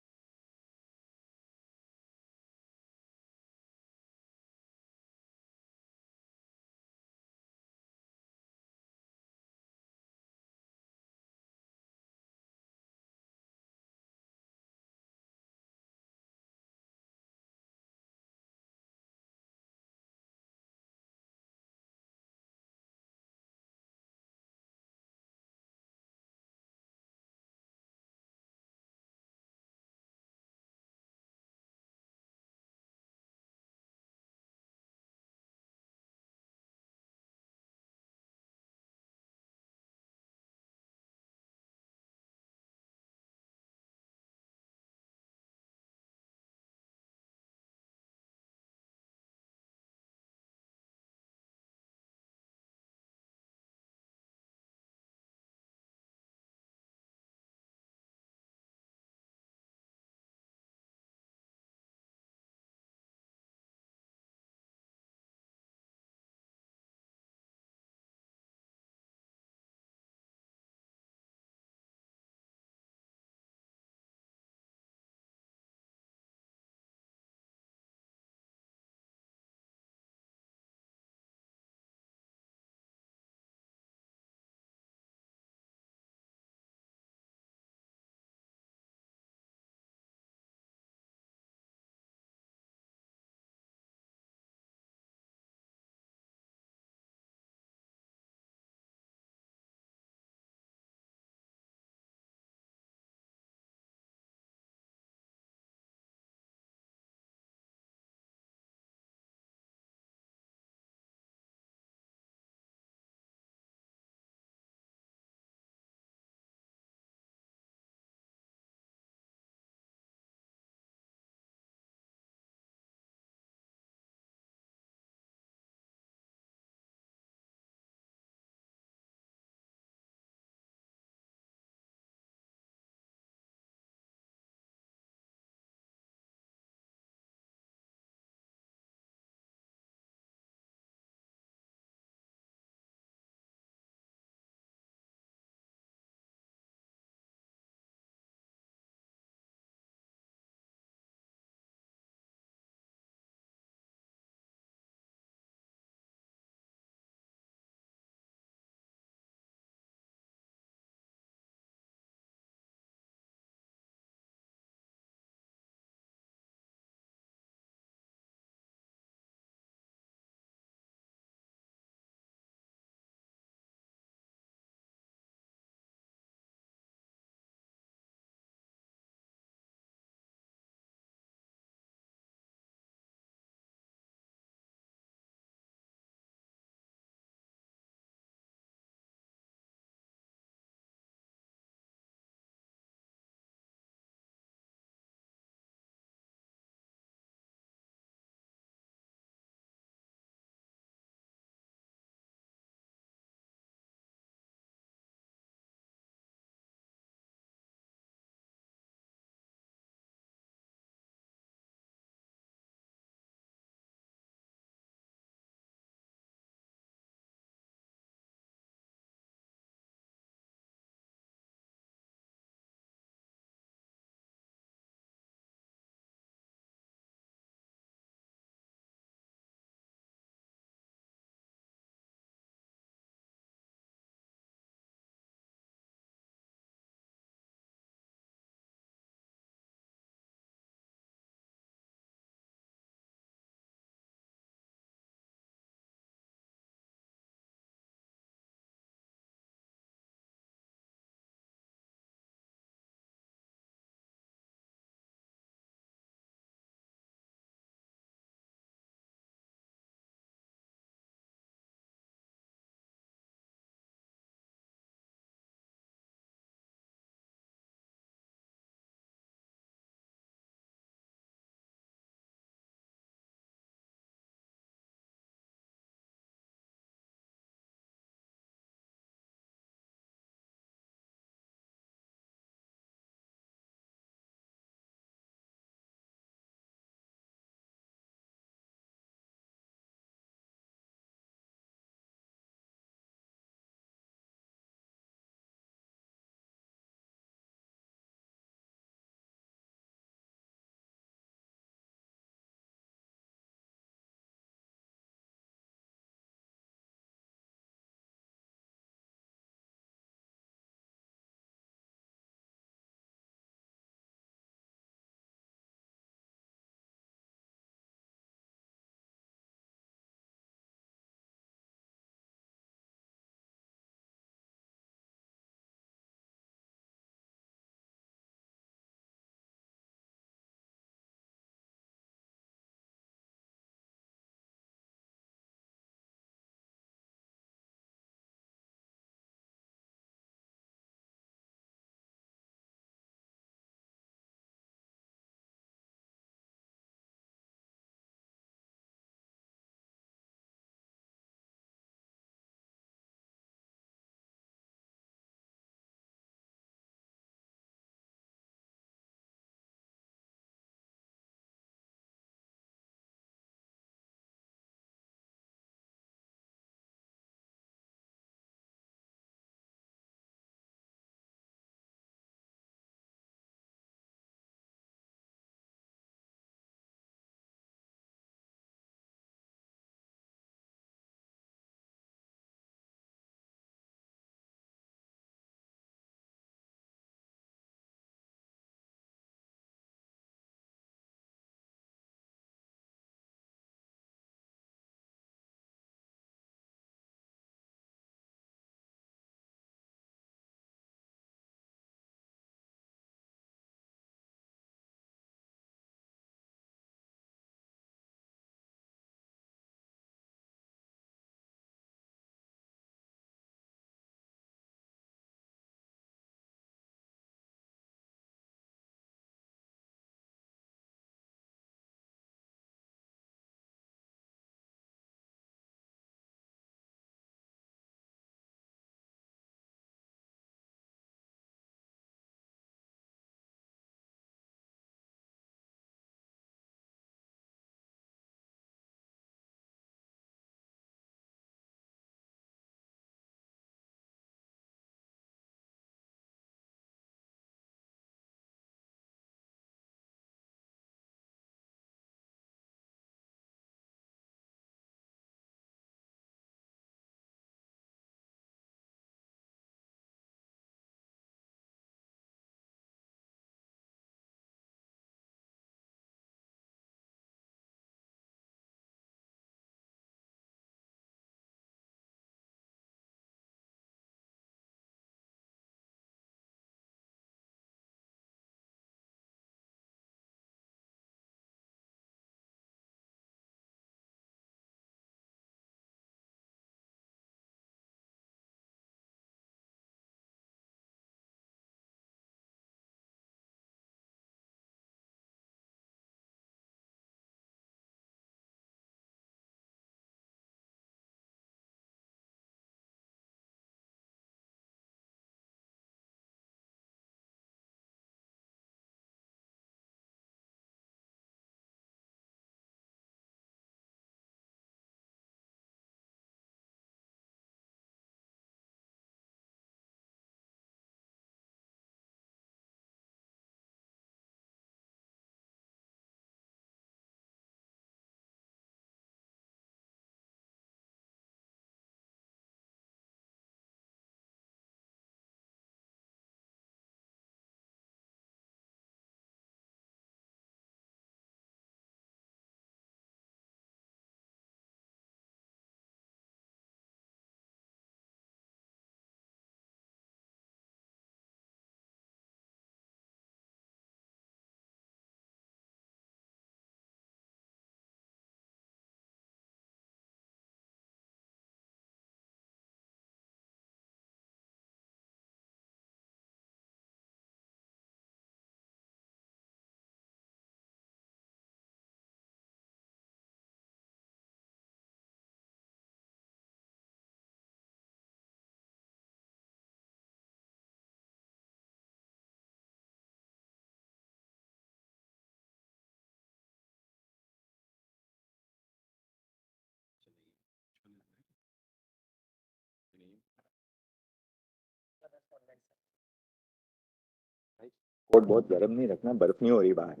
और बहुत गर्म नहीं रखना, बर्फ नहीं हो रही बाहर.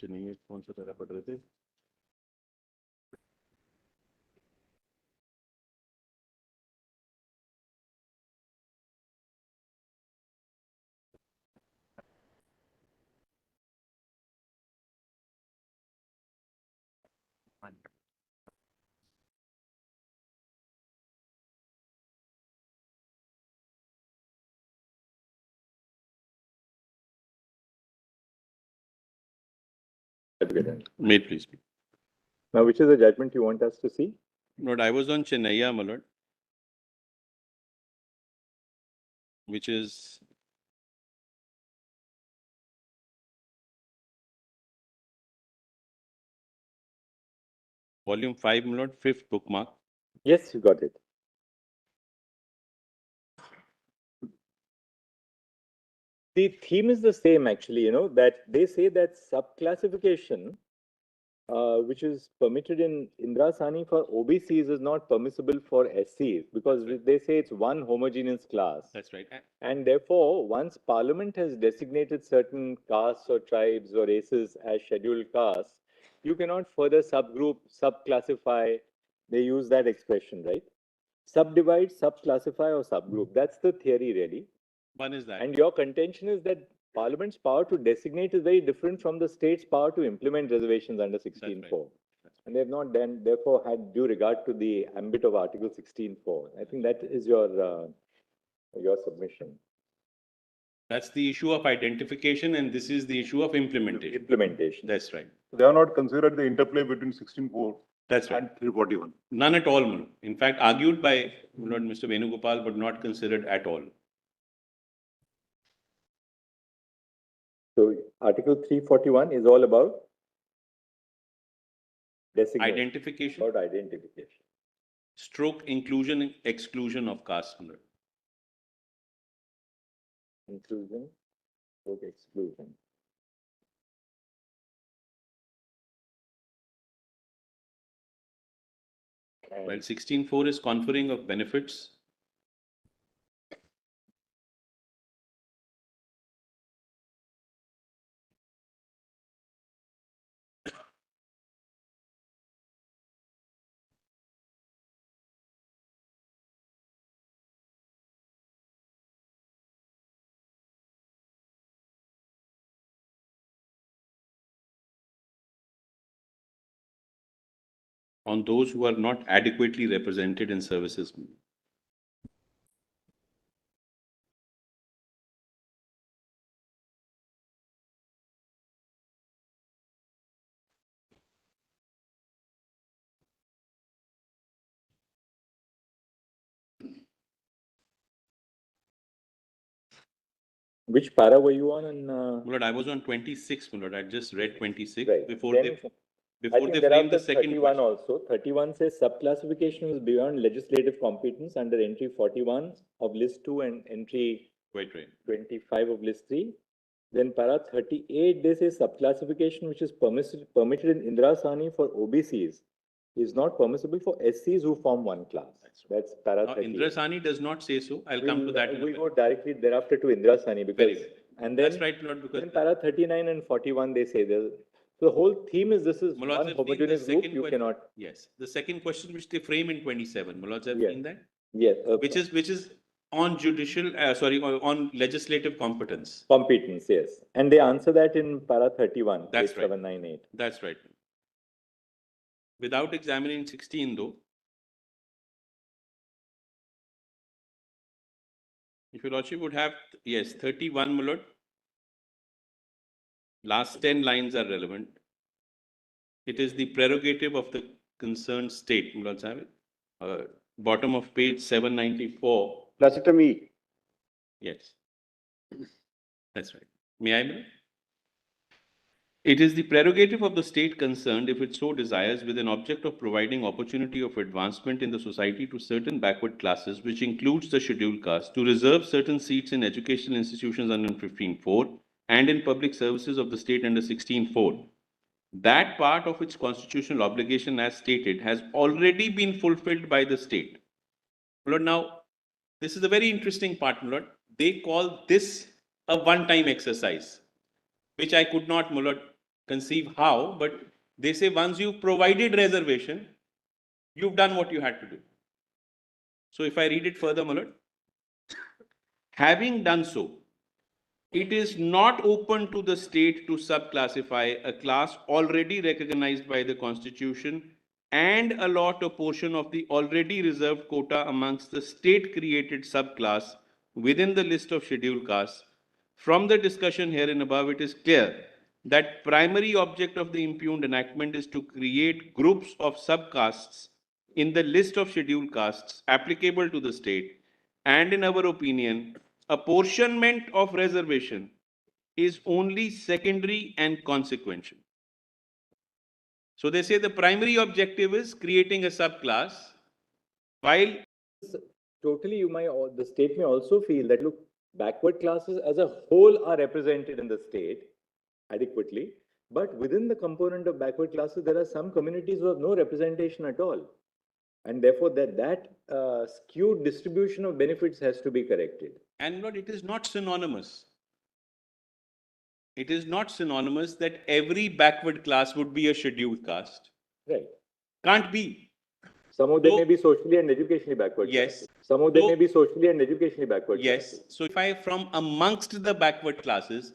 चलिए कौन सा तरह पढ़ रहे थे? May it please. Now, which is the judgment you want us to see? Lord, I was on Chennaiya, my lord, which is volume 5, my lord, 5th bookmark. Yes, you got it. The theme is the same, actually, you know, that they say that subclassification, which is permitted in Indrasani for OBCs, is not permissible for SCs because they say it's one homogeneous class. That's right. And therefore, once Parliament has designated certain castes or tribes or races as scheduled castes, you cannot further subgroup, subclassify. They use that expression, right? Subdivide, subclassify, or subgroup. That's the theory, really. One is that. And your contention is that Parliament's power to designate is very different from the state's power to implement reservations under 16.4. And they have not then, therefore, had due regard to the ambit of Article 16.4. I think that is your submission. That's the issue of identification, and this is the issue of implementation. Implementation. That's right. They are not considered the interplay between 16.4 That's right. and 341. None at all, my lord. In fact, argued by Lord Mr. Venugopal, but not considered at all. So Article 341 is all about designation. Identification, About identification. stroke inclusion and exclusion of caste, my lord. Inclusion or exclusion. And While 16.4 is conferring of benefits, on those who are not adequately represented in services. which para were you on? My lord, I was on 26, my lord. I just read 26 Right. before Then- they I before think they there frame are the second 31 question. also. 31 says subclassification is beyond legislative competence under entry 41 of list 2 and entry Quite right. 25 of list 3. Then para 38, they say subclassification which is permitted in Indrasani for OBCs is not permissible for SCs who form one class. That's para 38. Indrasani does not say so. I'll come to that in a We'll minute. go directly thereafter to Indrasani because, Very good. and then, That's right, my lord, because then para 39 and 41, they say there's, so the whole theme is this is my lords one have seen the homogeneous group, second you question. cannot, Yes, the second question which they frame in 27. My lords have Yes. seen that, yes, which is on judicial, on legislative competence. competence, yes. And they answer that in para 31, That's page right. 798. That's right. Without examining 16, though, if your lordship would have, yes, 31, my lord. Last 10 lines are relevant. It is the prerogative of the concerned state, my lords have it. Bottom of page 794. Placetum E. Yes. That's right. May I, my lord? It is the prerogative of the state concerned, if it so desires, with an object of providing opportunity of advancement in the society to certain backward classes, which includes the scheduled caste, to reserve certain seats in educational institutions under 15.4 and in public services of the state under 16.4. That part of its constitutional obligation, as stated, has already been fulfilled by the state. My lord, now, this is a very interesting part, my lord. They call this a one-time exercise, which I could not, my lord, conceive how, but they say once you've provided reservation, you've done what you had to do. So if I read it further, my lord, having done so, it is not open to the state to subclassify a class already recognized by the Constitution and allot a portion of the already reserved quota amongst the state-created subclass within the list of scheduled castes. From the discussion herein above, it is clear that primary object of the impugned enactment is to create groups of subcastes in the list of scheduled castes applicable to the state, and in our opinion, apportionment of reservation is only secondary and consequential. So they say the primary objective is creating a subclass, while Totally, the state may also feel that, look, backward classes as a whole are represented in the state adequately, but within the component of backward classes, there are some communities who have no representation at all. And therefore, that skewed distribution of benefits has to be corrected. and Lord, it is not synonymous. It is not synonymous that every backward class would be a scheduled caste. Right. Can't be. Some of them So- may be socially and educationally backward. Yes. classes. Some of them So- may be socially and educationally backward. Yes. classes. So if I, from amongst the backward classes,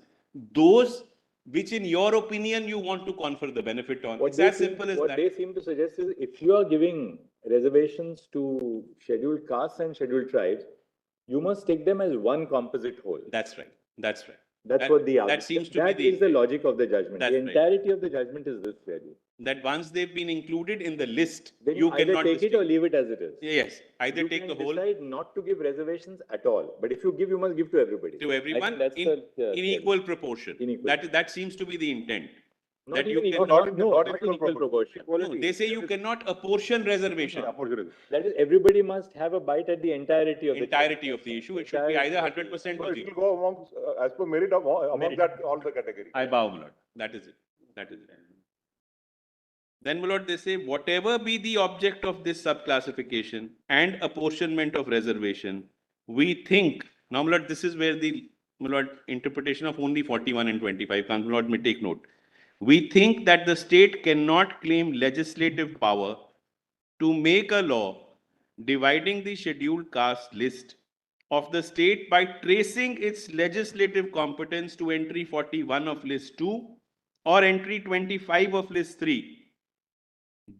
those which in your opinion you want to confer the benefit on, it's as simple as What that. they seem to suggest is if you are giving reservations to scheduled castes and scheduled tribes, you must take them as one composite whole. That's right. That's right. That's That- what the that seems to be that the- is the logic of the judgment. That's The right. entirety of the judgment is this really. That once they've been included in the list, Then you either cannot take it or restrict. leave it as it is. Yes, either You take can the whole decide not to give reservations at all, but if you give, you must give to everybody. to I everyone think that's in the equal proportion. In equal. That seems to be the intent. Not that even you equal, cannot- not in equal proportion. No, they say you cannot apportion reservation. Opportunity. That is, everybody must have a bite at the entirety of the. Entirety of the issue. It should be either 100% So or it zero. will go among, as per merit among Merit. that, all the categories. I bow, my lord. That is it. That is it. Then, my lord, they say whatever be the object of this subclassification and apportionment of reservation, we think, now, my lord, this is where the, my lord, interpretation of only 41 and 25 comes, my lord may take note. We think that the state cannot claim legislative power to make a law dividing the scheduled caste list of the state by tracing its legislative competence to entry 41 of list 2 or entry 25 of list 3.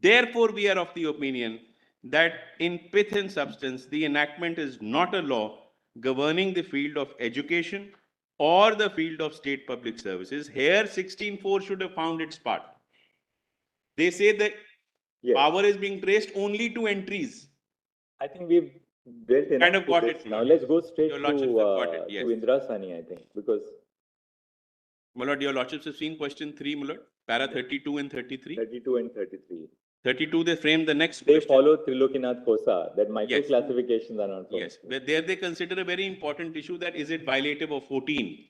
Therefore, we are of the opinion that in pith and substance, the enactment is not a law governing the field of education or the field of state public services. Here, 16.4 should have found its part. They say that Yes. power is being traced only to entries. I think we've built enough Kind of to got this. it, Now Lord. let's go straight Your to, Lordships have got it, yes. Indrasani, I think, because My lord, your lordships have seen question 3, my lord, para 32 and 33. 32 and 33. 32, they frame the next They question. follow Trilokinath Kosa, that micro Yes. classifications are not. Yes, but there they consider a very important issue, that is it violative of 14?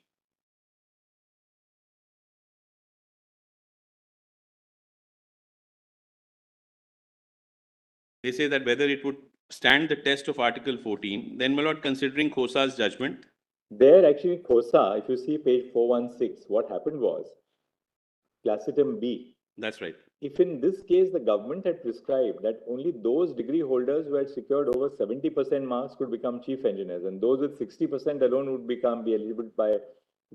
They say that whether it would stand the test of Article 14, then, my lord, considering Khosa's judgment, There actually Kosa, if you see page 416, what happened was, Classitum B, that's right. if in this case the government had prescribed that only those degree holders who had secured over 70% marks could become chief engineers, and those with 60% alone would be eligible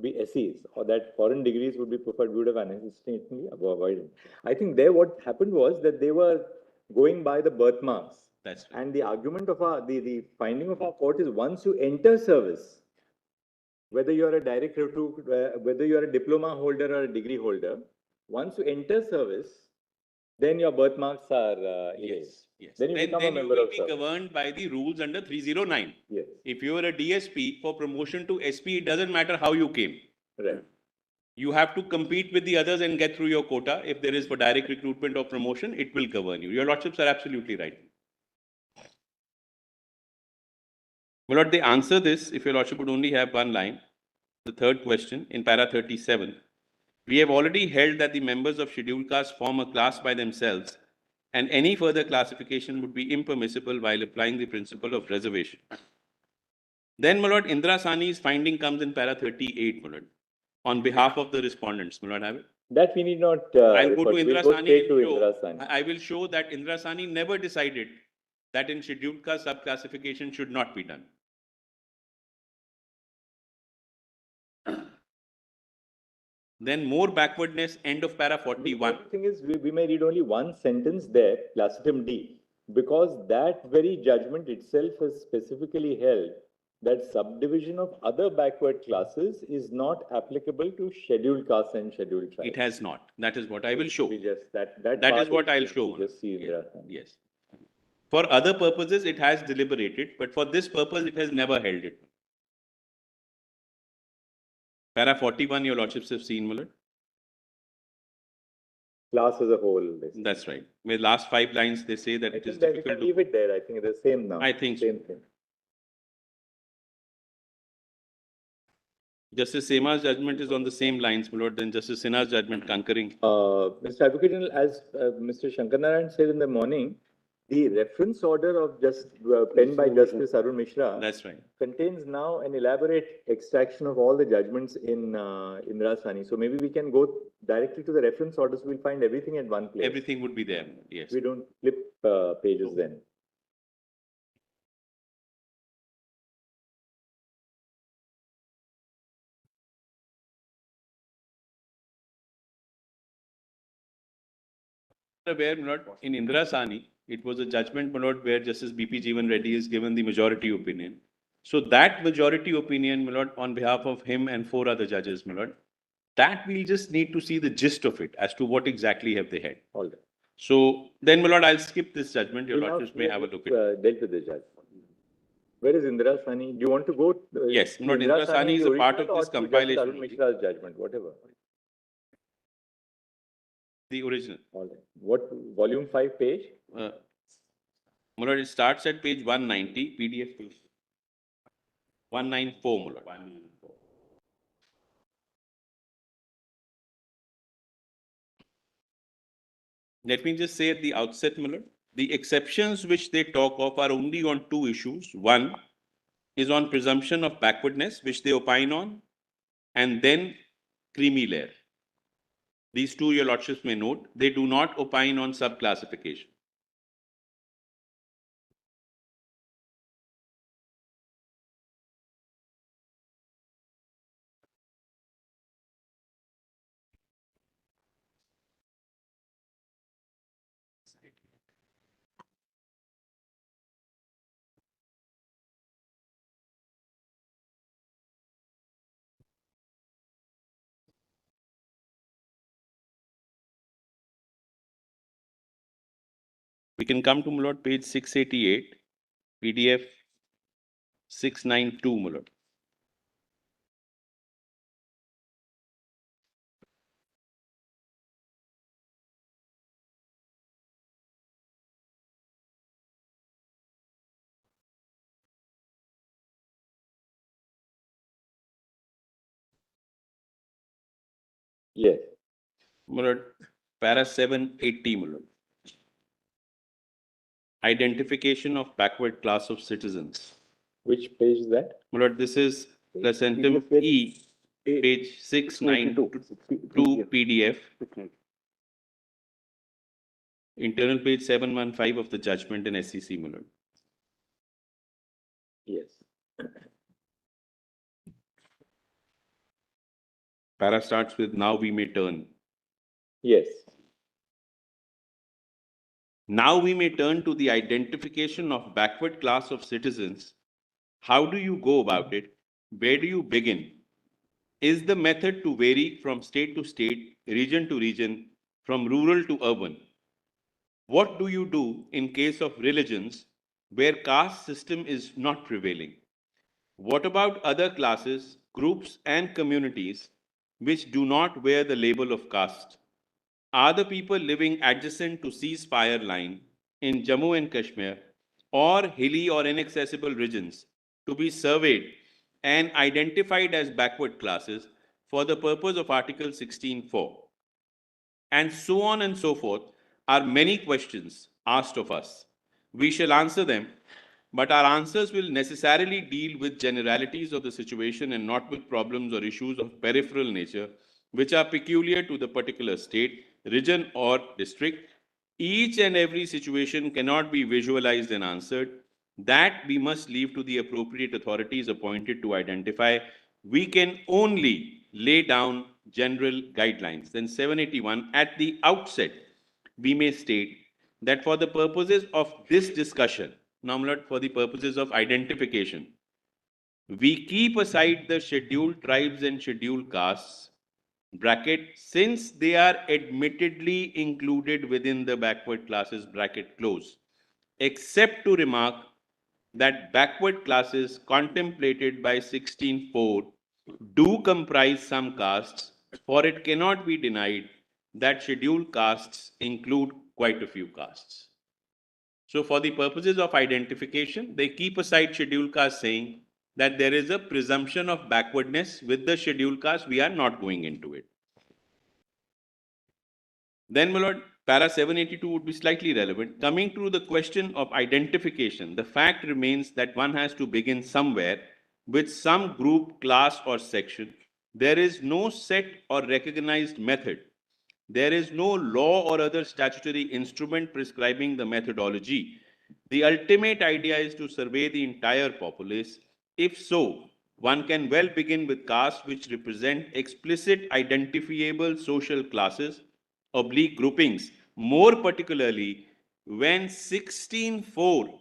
be SEs, or that foreign degrees would be preferred, we would have unnecessarily avoided. I think there what happened was that they were going by the birth marks. That's right. And the argument of the finding of our court is once you enter service, whether you are a direct recruit, whether you are a diploma holder or a degree holder, once you enter service, then your birth marks are erased. Yes. Then you become a you member will of be service. governed by the rules under 309. Yes, If you are a DSP, for promotion to SP, it doesn't matter how you came. right. You have to compete with the others and get through your quota. If there is for direct recruitment or promotion, it will govern you. Your lordships are absolutely right. My lord, they answer this, if your lordship would only have one line. The third question in para 37. We have already held that the members of scheduled caste form a class by themselves, and any further classification would be impermissible while applying the principle of reservation. Then, my lord, Indra Sani's finding comes in para 38, my lord, on behalf of the respondents. My lord, have it. That we need not. I'll go refer to Indra We'll go Sani straight to and show, Indra Sani. I will show that Indra Sani never decided that in scheduled caste subclassification should not be done. Then more backwardness, end of para 41. The thing is, we may read only one sentence there, Placitum D, because that very judgment itself has specifically held that subdivision of other backward classes is not applicable to scheduled castes and scheduled tribes. It has not. That is what I will show. We just, that That part is what I'll we show. Just see Yes. Indra Sani. Yes. For other purposes, it has deliberated, but for this purpose, it has never held it. Para 41, your lordships have seen, my lord. Class as a whole. That's right. With last 5 lines, they say that I it is think that we difficult can leave to. it there. I think it's the same now. I think so. Same thing. Justice Sema's judgment is on the same lines, my lord, than Justice Sinha's judgment concurring. Mr. Advocate General, as Mr. Shankar Narayan said in the morning, the reference order of just penned by Justice Arun Mishra That's right. contains now an elaborate extraction of all the judgments in Indra Sani. So maybe we can go directly to the reference orders. We'll find everything at one place. Everything would be there, yes. We don't flip pages then. Where, my lord, in Indra Sani, it was a judgment, my lord, where Justice B.P. Jeevan Reddy is given the majority opinion. So that majority opinion, my lord, on behalf of him and 4 other judges, my lord, that we'll just need to see the gist of it as to what exactly have they had. All right. So then, my lord, I'll skip this judgment. Your We'll now lordships may have a look at it. dealt with the judgment. Where is Indra Sani? Do you want to go? Yes, to Lord, Indra Sani is the a part of original this or to Justice compilation Arun only? Mishra's judgment, whatever. The original. All right. What, volume 5 page? My lord, it starts at page 190, PDF page 194, my lord. 194. Let me just say at the outset, my lord, the exceptions which they talk of are only on 2 issues. One is on presumption of backwardness, which they opine on, and then creamy layer. These 2, your lordships may note, they do not opine on subclassification. We can come to, my lord, page 688, PDF 692, my lord. Yes. My lord, para 780, my lord. Identification of backward class of citizens. Which page is that? My lord, this is Placentum E, page 692 PDF, internal page 715 of the judgment in SCC, my lord. Yes. Para starts with, now we may turn. Yes. Now we may turn to the identification of backward class of citizens. How do you go about it? Where do you begin? Is the method to vary from state to state, region to region, from rural to urban? What do you do in case of religions where caste system is not prevailing? What about other classes, groups and communities which do not wear the label of caste? Are the people living adjacent to ceasefire line in Jammu and Kashmir or hilly or inaccessible regions to be surveyed and identified as backward classes for the purpose of Article 16(4)? And so on and so forth are many questions asked of us. We shall answer them but our answers will necessarily deal with generalities of the situation and not with problems or issues of peripheral nature, which are peculiar to the particular state, region, or district. Each and every situation cannot be visualized and answered. That we must leave to the appropriate authorities appointed to identify. We can only lay down general guidelines. Then 781, at the outset, we may state that for the purposes of this discussion, now for the purposes of identification, we keep aside the scheduled tribes and scheduled castes, bracket, since they are admittedly included within the backward classes, bracket close, except to remark that backward classes contemplated by 16.4 do comprise some castes, for it cannot be denied that scheduled castes include quite a few castes. So for the purposes of identification, they keep aside scheduled caste, saying that there is a presumption of backwardness with the scheduled caste. We are not going into it. Then, my lord, para 782 would be slightly relevant. Coming to the question of identification, the fact remains that one has to begin somewhere with some group, class, or section. There is no set or recognized method. There is no law or other statutory instrument prescribing the methodology. The ultimate idea is to survey the entire populace. If so, one can well begin with castes which represent explicit identifiable social classes, oblique groupings, more particularly when 16.4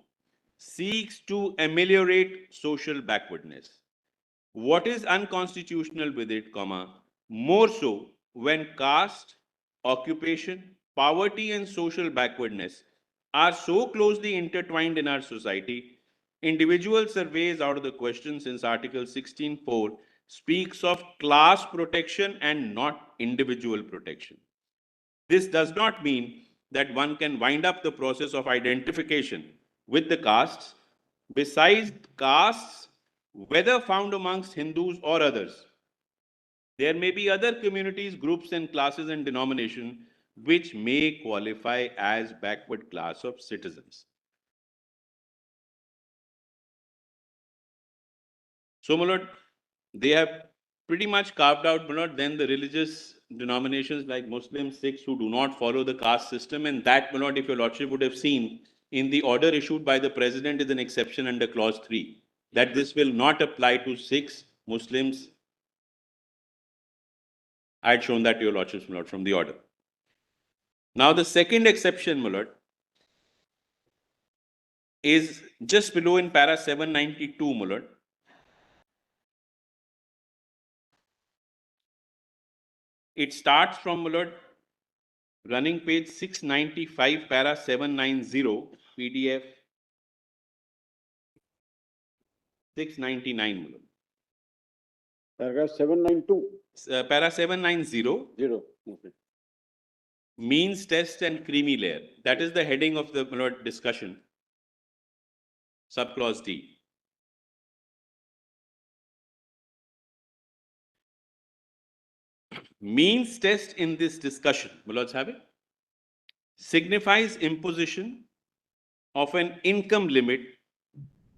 seeks to ameliorate social backwardness. What is unconstitutional with it, more so when caste, occupation, poverty, and social backwardness are so closely intertwined in our society, individual surveys out of the question, since Article 16.4 speaks of class protection and not individual protection. This does not mean that one can wind up the process of identification with the castes. Besides castes, whether found amongst Hindus or others, there may be other communities, groups, and classes and denominations which may qualify as backward class of citizens. So, my lord, they have pretty much carved out, my lord, then the religious denominations like Muslims, Sikhs, who do not follow the caste system, and that, my lord, if your lordship would have seen in the order issued by the president, is an exception under clause 3, that this will not apply to Sikhs, Muslims. I had shown that to your lordship, my lord, from the order. Now, the second exception, my lord, is just below in para 792, my lord. It starts from, my lord, running page 695, para 790, PDF 699, my lord. Paragraph 792. Para 790. Zero. Okay. Means test and creamy layer. That is the heading of the, my lord, discussion. Subclause D. Means test in this discussion, my lords have it, signifies imposition of an income limit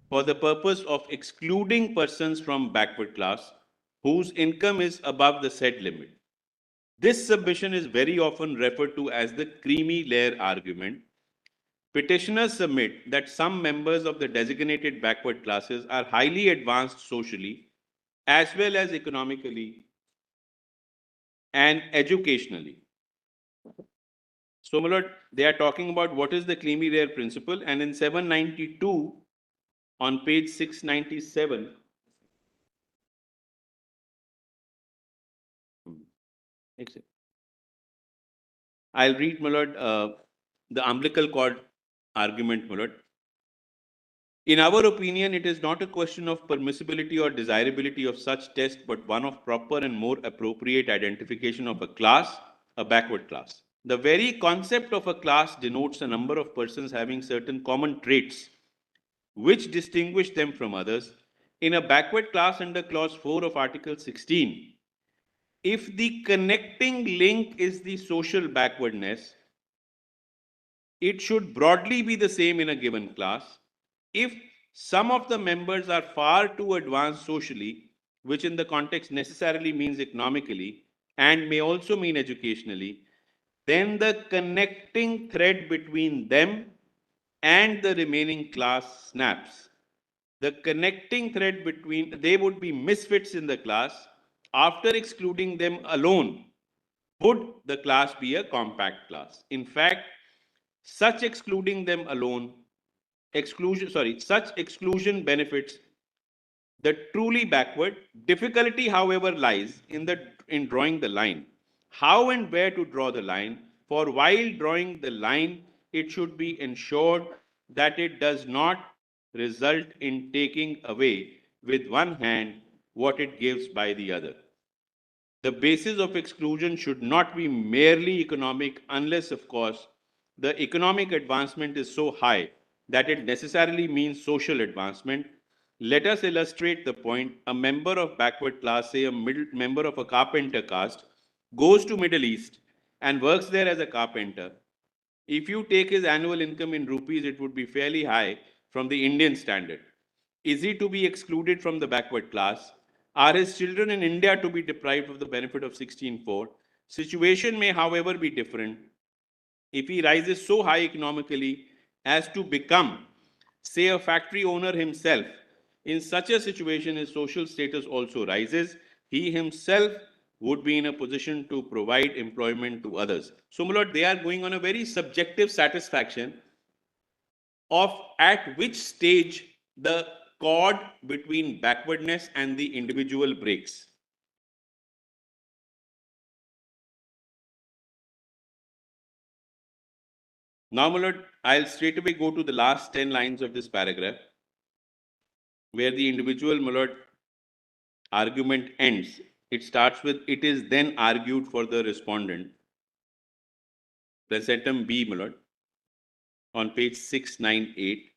for the purpose of excluding persons from backward class whose income is above the said limit. This submission is very often referred to as the creamy layer argument. Petitioners submit that some members of the designated backward classes are highly advanced socially as well as economically and educationally. So, my lord, they are talking about what is the creamy layer principle, and in 792 on page 697, I'll read, my lord, the umbilical cord argument, my lord. In our opinion, it is not a question of permissibility or desirability of such test, but one of proper and more appropriate identification of a class, a backward class. The very concept of a class denotes a number of persons having certain common traits which distinguish them from others. In a backward class under clause 4 of Article 16, if the connecting link is the social backwardness, it should broadly be the same in a given class. If Some of the members are far too advanced socially, which in the context necessarily means economically and may also mean educationally. Then the connecting thread between them and the remaining class snaps. The connecting thread between, they would be misfits in the class. After excluding them alone, would the class be a compact class? In fact, such excluding them alone, such exclusion benefits the truly backward. Difficulty, however, lies in drawing the line. How and where to draw the line? For while drawing the line, it should be ensured that it does not result in taking away with one hand what it gives by the other. The basis of exclusion should not be merely economic, unless, of course, the economic advancement is so high that it necessarily means social advancement. Let us illustrate the point. A member of backward class, say a member of a carpenter caste, goes to Middle East and works there as a carpenter. If you take his annual income in rupees, it would be fairly high from the Indian standard. Is he to be excluded from the backward class? Are his children in India to be deprived of the benefit of 16.4? Situation may, however, be different. If he rises so high economically as to become, say, a factory owner himself, in such a situation, his social status also rises. He himself would be in a position to provide employment to others. So, my lord, they are going on a very subjective satisfaction of at which stage the cord between backwardness and the individual breaks. Now, my lord, I'll straight away go to the last 10 lines of this paragraph, where the individual, my lord, argument ends. It starts with, it is then argued for the respondent. Presentum B, my lord, on page 698.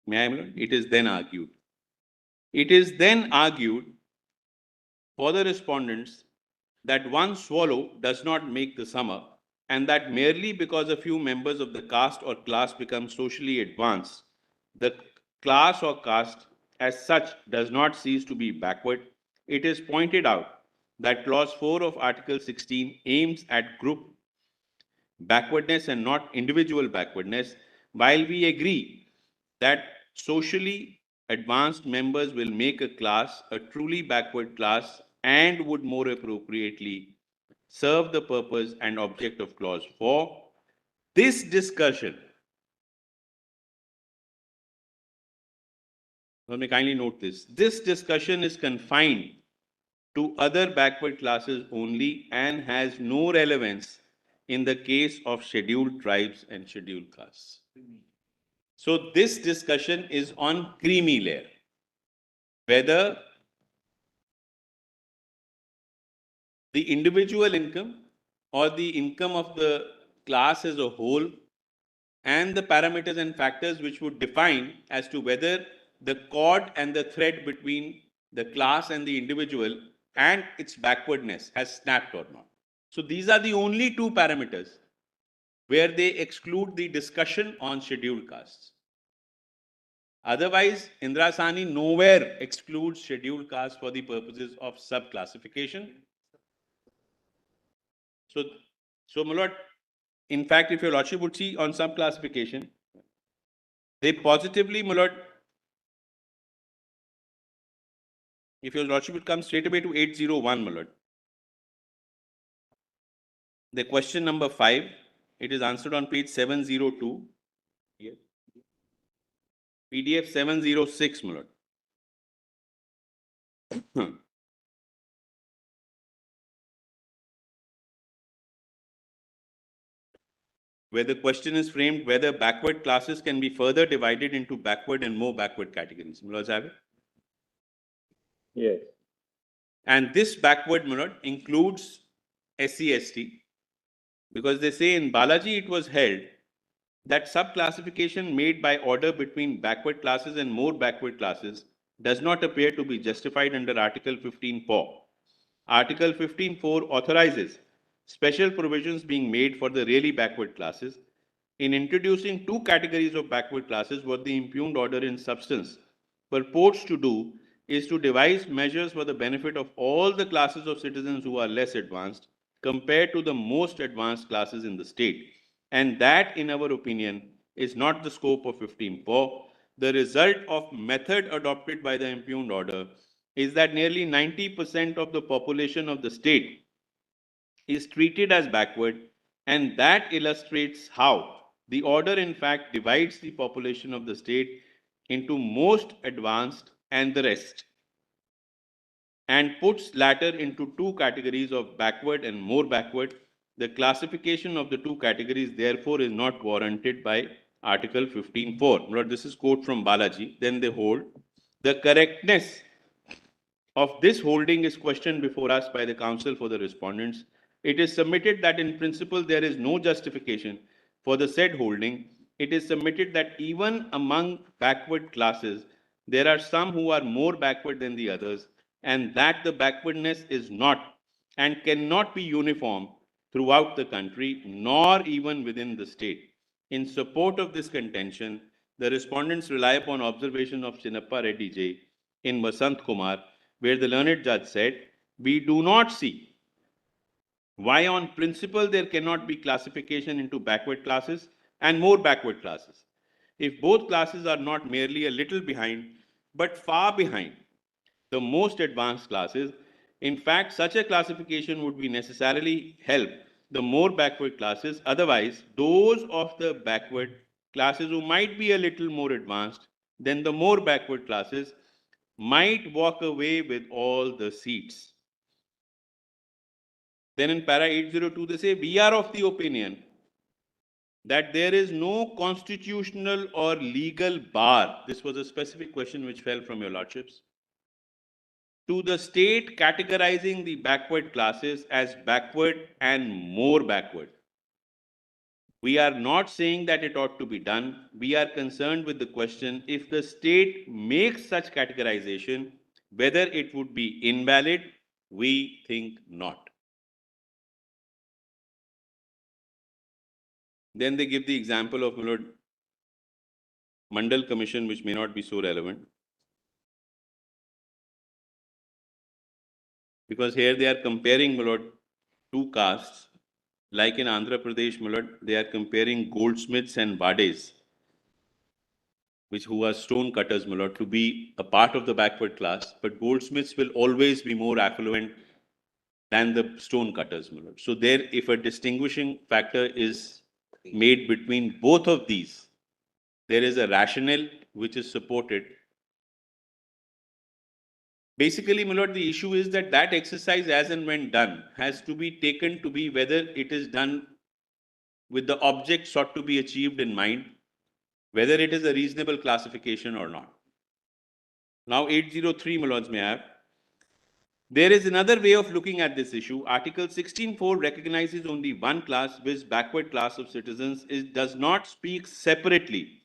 May I, my lord? It is then argued. It is then argued for the respondents that one swallow does not make the summer, and that merely because a few members of the caste or class become socially advanced, the class or caste as such does not cease to be backward. It is pointed out that clause 4 of Article 16 aims at group backwardness and not individual backwardness. While we agree that socially advanced members will make a class a truly backward class and would more appropriately serve the purpose and object of clause 4, this discussion, let me kindly note this discussion is confined to other backward classes only and has no relevance in the case of scheduled tribes and scheduled castes. So this discussion is on creamy layer, whether the individual income or the income of the class as a whole, and the parameters and factors which would define as to whether the cord and the thread between the class and the individual and its backwardness has snapped or not. So these are the only two parameters where they exclude the discussion on scheduled castes. Otherwise, Indra Sahni nowhere excludes scheduled castes for the purposes of subclassification. So, my lord, in fact, if your lordship would see on subclassification, they positively, my lord, if your lordship would come straight away to 801, my lord, the question number 5, it is answered on page 702, PDF 706, my lord. Where the question is framed whether backward classes can be further divided into backward and more backward categories. My lords have it? Yes. And this backward, my lord, includes SC/ST, because they say in Balaji it was held that subclassification made by order between backward classes and more backward classes does not appear to be justified under Article 15.4. Article 15.4 authorizes special provisions being made for the really backward classes. In introducing two categories of backward classes, what the impugned order in substance purports to do is to devise measures for the benefit of all the classes of citizens who are less advanced compared to the most advanced classes in the state. And that, in our opinion, is not the scope of 15(4). The result of method adopted by the impugned order is that nearly 90% of the population of the state is treated as backward, and that illustrates how the order in fact divides the population of the state into most advanced and the rest, and puts latter into two categories of backward and more backward. The classification of the two categories therefore is not warranted by Article 15(4). This is quote from Balaji. Then they hold the correctness of this holding is questioned before us by the counsel for the respondents. It is submitted that in principle there is no justification for the said holding. It is submitted that even among backward classes, there are some who are more backward than the others, and that the backwardness is not and cannot be uniform throughout the country, nor even within the state. In support of this contention, the respondents rely upon observation of Chinnappa Reddy J. in Vasant Kumar, where the learned judge said, "We do not see why on principle there cannot be classification into backward classes and more backward classes. If both classes are not merely a little behind, but far behind the most advanced classes, in fact, such a classification would be necessarily help the more backward classes. Otherwise, those of the backward classes who might be a little more advanced than the more backward classes might walk away with all the seats." Then in para 802, they say, "We are of the opinion that there is no constitutional or legal bar." This was a specific question which fell from your lordships. "To the state categorizing the backward classes as backward and more backward. We are not saying that it ought to be done. We are concerned with the question, if the state makes such categorization, whether it would be invalid. We think not." Then they give the example of Mandal Commission, which may not be so relevant. Because here they are comparing, two castes. Like in Andhra Pradesh, they are comparing goldsmiths and bades, who are stone cutters, to be a part of the backward class. But goldsmiths will always be more affluent than the stone cutters, So there, if a distinguishing factor is made between both of these, there is a rationale which is supported. Basically, the issue is that that exercise, as and when done, has to be taken to be whether it is done with the object sought to be achieved in mind, whether it is a reasonable classification or not. Now, 803, my lords, may I have? There is another way of looking at this issue. Article 16(4) recognizes only one class, which backward class of citizens does not speak separately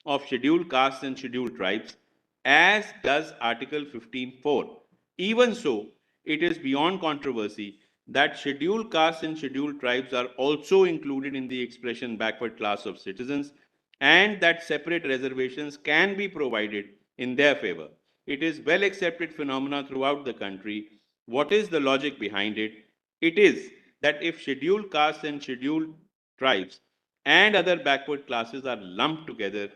of scheduled castes and scheduled tribes, as does Article 15(4). Even so, it is beyond controversy that scheduled castes and scheduled tribes are also included in the expression backward class of citizens, and that separate reservations can be provided in their favor. It is well accepted phenomena throughout the country. What is the logic behind it? It is that if scheduled castes and scheduled tribes and other backward classes are lumped together,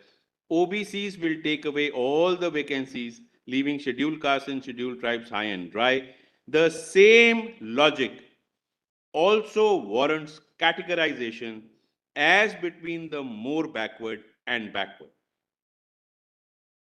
OBCs will take away all the vacancies, leaving scheduled castes and scheduled tribes high and dry. The same logic also warrants categorization as between the more backward and backward.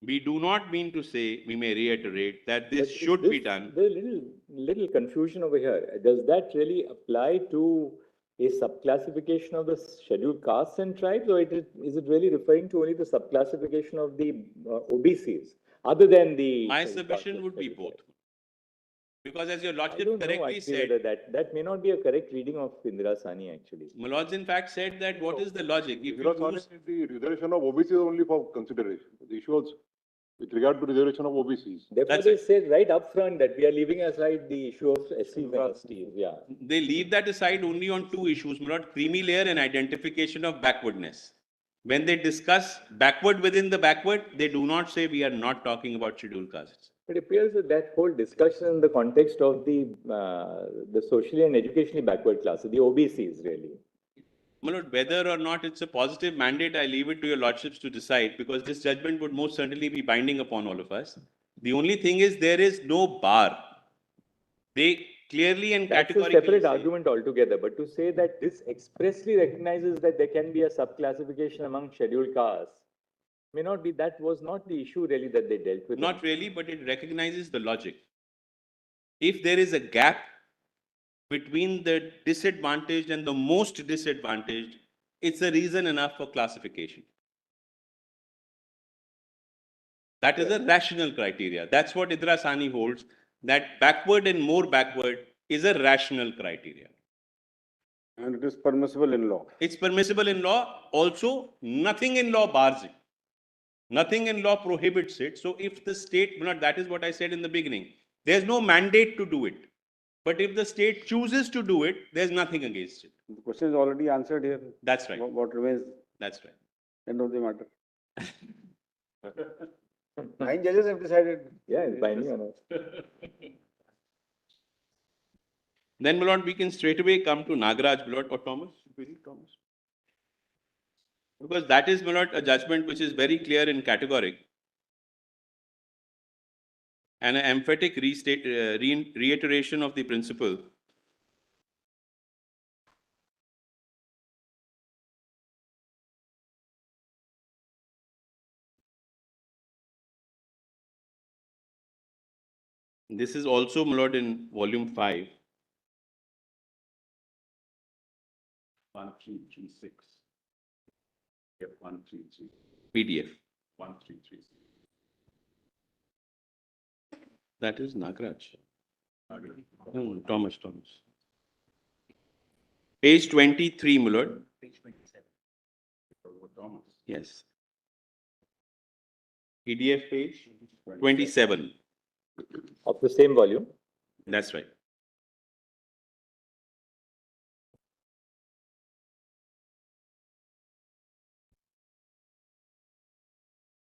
We do not mean to say, we may reiterate, that this should be done. There's a little confusion over here. Does that really apply to a subclassification of the scheduled castes and tribes, or is it really referring to only the subclassification of the OBCs, other than the... My submission would be both. Because as your I lordship don't know correctly actually said, whether that may not be a correct reading of Indira Sani actually. my lords in fact said that what is the logic? If you Because use, the reservation of OBC is only for consideration. The issue was with regard to reservation of OBCs. Therefore, That's they it. said right upfront that we are leaving aside the issue of SCs and STs, yeah. They leave that aside only on two issues, not creamy layer and identification of backwardness. When they discuss backward within the backward, they do not say we are not talking about scheduled castes. It appears that that whole discussion in the context of the socially and educationally backward classes, the OBCs really. My lord, whether or not it's a positive mandate, I leave it to your lordships to decide, because this judgment would most certainly be binding upon all of us. The only thing is there is no bar. They clearly and That's a categorically separate say- argument altogether, but to say that this expressly recognizes that there can be a subclassification among scheduled castes may not be, that was not the issue really that they dealt with. Not really, but it recognizes the logic. If there is a gap between the disadvantaged and the most disadvantaged, it's a reason enough for classification. That is a rational criteria. That's what Indira Sani holds, that backward and more backward is a rational criteria. And it is permissible in law. It's permissible in law. Also, nothing in law bars it. Nothing in law prohibits it. So if the state, that is what I said in the beginning, there's no mandate to do it. But if the state chooses to do it, there's nothing against it. The question is already answered here. That's right. What remains, That's right. end of the matter. 9 judges have decided. Yeah, it's binding on us. Then, my lord, we can straight away come to Nagaraj, my lord, or Thomas. Thomas. Because that is, my lord, a judgment which is very clear and categoric. And an emphatic reiteration of the principle. This is also, my lord, in volume 5. 1336. Yep, 133. PDF. 1336. That is Nagaraj. No, Thomas. Page 23, my lord. Page 27. Thomas. Yes. PDF page 27. Of the same volume. That's right.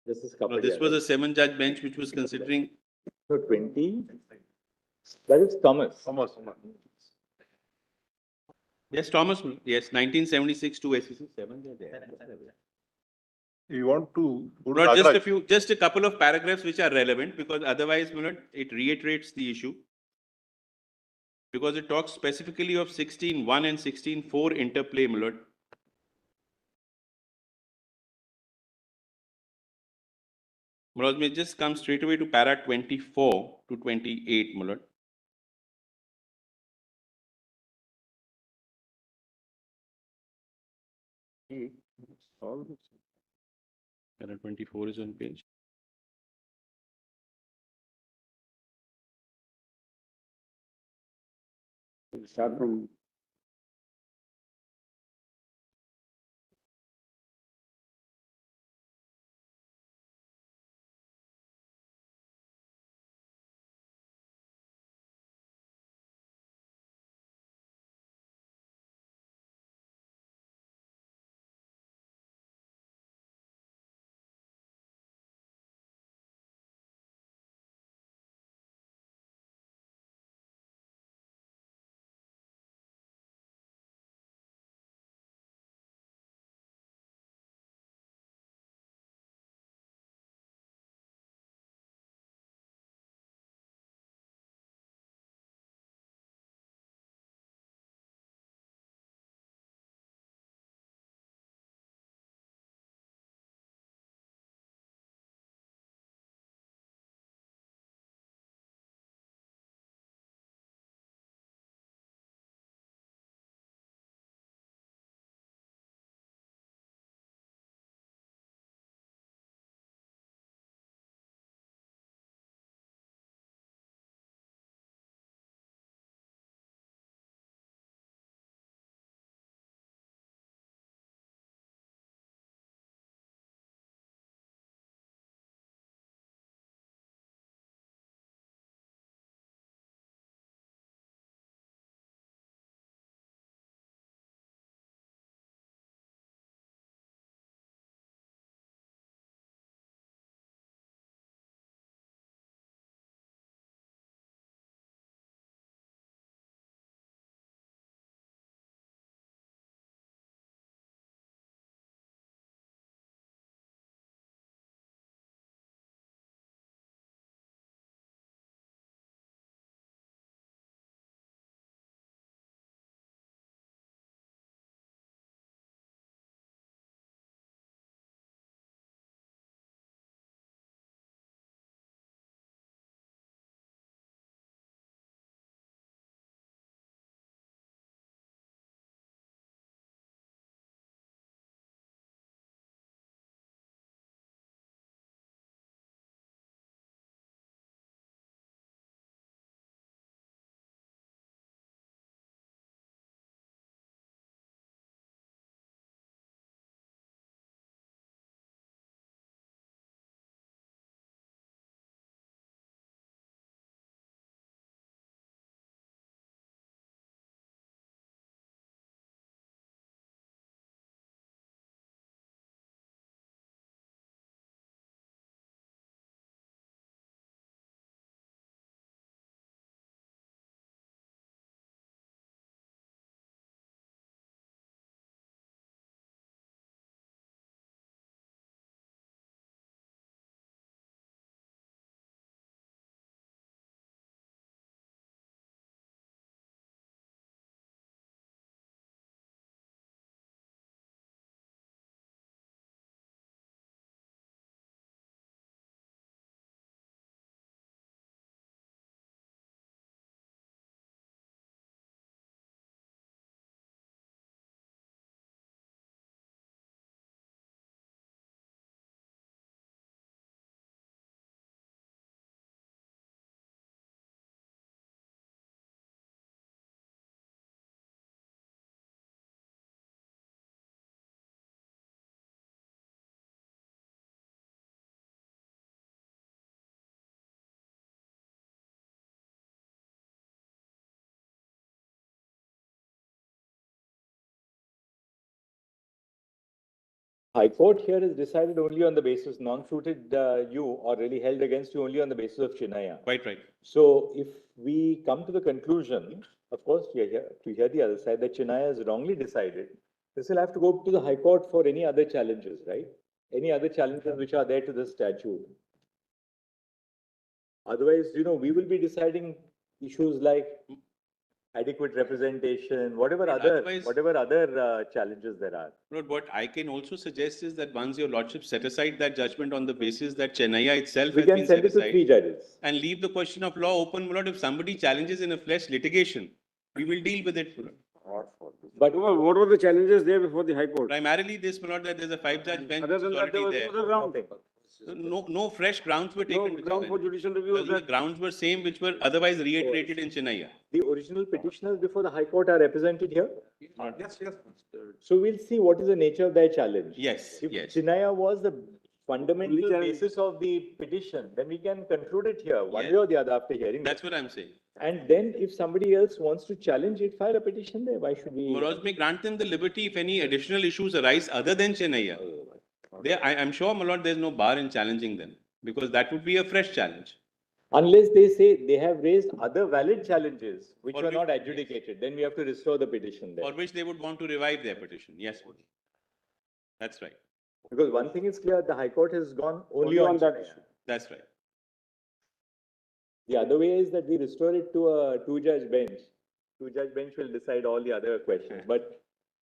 This is No, Kapadia. this was a 7-judge bench which was considering. So 20, that is Thomas. Thomas. Yes, Thomas. Yes, 1976 to SEC 7. You want to go to Not Nagaraj? just a couple of paragraphs which are relevant, because otherwise, my lord, it reiterates the issue. Because it talks specifically of 16.1 and 16.4 interplay, my lord. My lord, may just come straight away to para 24 to 28, my lord. Para 24 is on page. Start from High Court here has decided only on the basis non-suited you or really held against you only on the basis of Chinaya. Quite right. So if we come to the conclusion, of course, to hear the other side that Chinaya is wrongly decided, this will have to go to the High Court for any other challenges, right? Any other challenges which are there to the statute. Otherwise, we will be deciding issues like adequate representation, whatever Otherwise- other challenges there are. Lord, what I can also suggest is that once your lordship set aside that judgment on the basis that Chennai itself We has can been send set it to 3 aside judges. and leave the question of law open, my lord. If somebody challenges in a flesh litigation, we will deal with it. My lord. But What were the challenges there before the High Court? Primarily this, my lord, that there's a 5-judge bench Other which than is that, there already was there. no ground. No fresh grounds were No taken. to ground for challenge. judicial review. The grounds were same which were otherwise reiterated in Chennai. the original petitioners before the High Court are represented here. Yes, yes. So we'll see what is the nature of their challenge. Yes, If yes. Chinaya was the fundamental Only challenge. basis of the petition, then we can conclude it here, one Yes. way or the other after hearing. That's what I'm saying. And then if somebody else wants to challenge it, file a petition there. Why should we? Moroj may grant them the liberty if any additional issues arise other than Chennai. I'm sure, my lord, there's no bar in challenging them because that would be a fresh challenge. Unless they say they have raised other valid challenges which For were which- not adjudicated, then we have to restore the petition there. For which they would want to revive their petition. Yes, Modi. That's right. Because one thing is clear, the High Court has gone only Only on on that Chinaya. issue. That's right. The other way is that we restore it to a 2-judge bench. 2-judge bench will decide all the other questions, but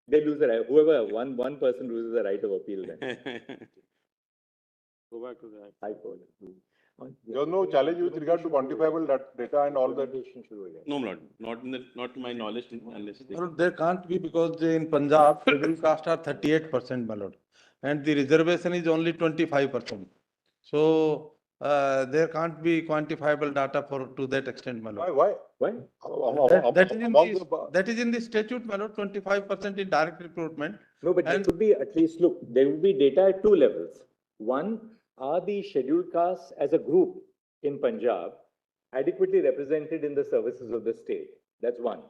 they lose the right, one person loses the right of appeal then, Go back to the High Court. There was no challenge with regard to quantifiable data and all that. No, my lord, not to my knowledge unless they. Lord, there can't be because in Punjab, scheduled caste are 38%, my lord. And the reservation is only 25%. So, there can't be quantifiable data to that extent, my lord. Why? Why? That is in the statute, my lord, 25% in direct recruitment. No, but there And- could be at least, look, there would be data at 2 levels. One, are the scheduled castes as a group in Punjab adequately represented in the services of the state? That's one.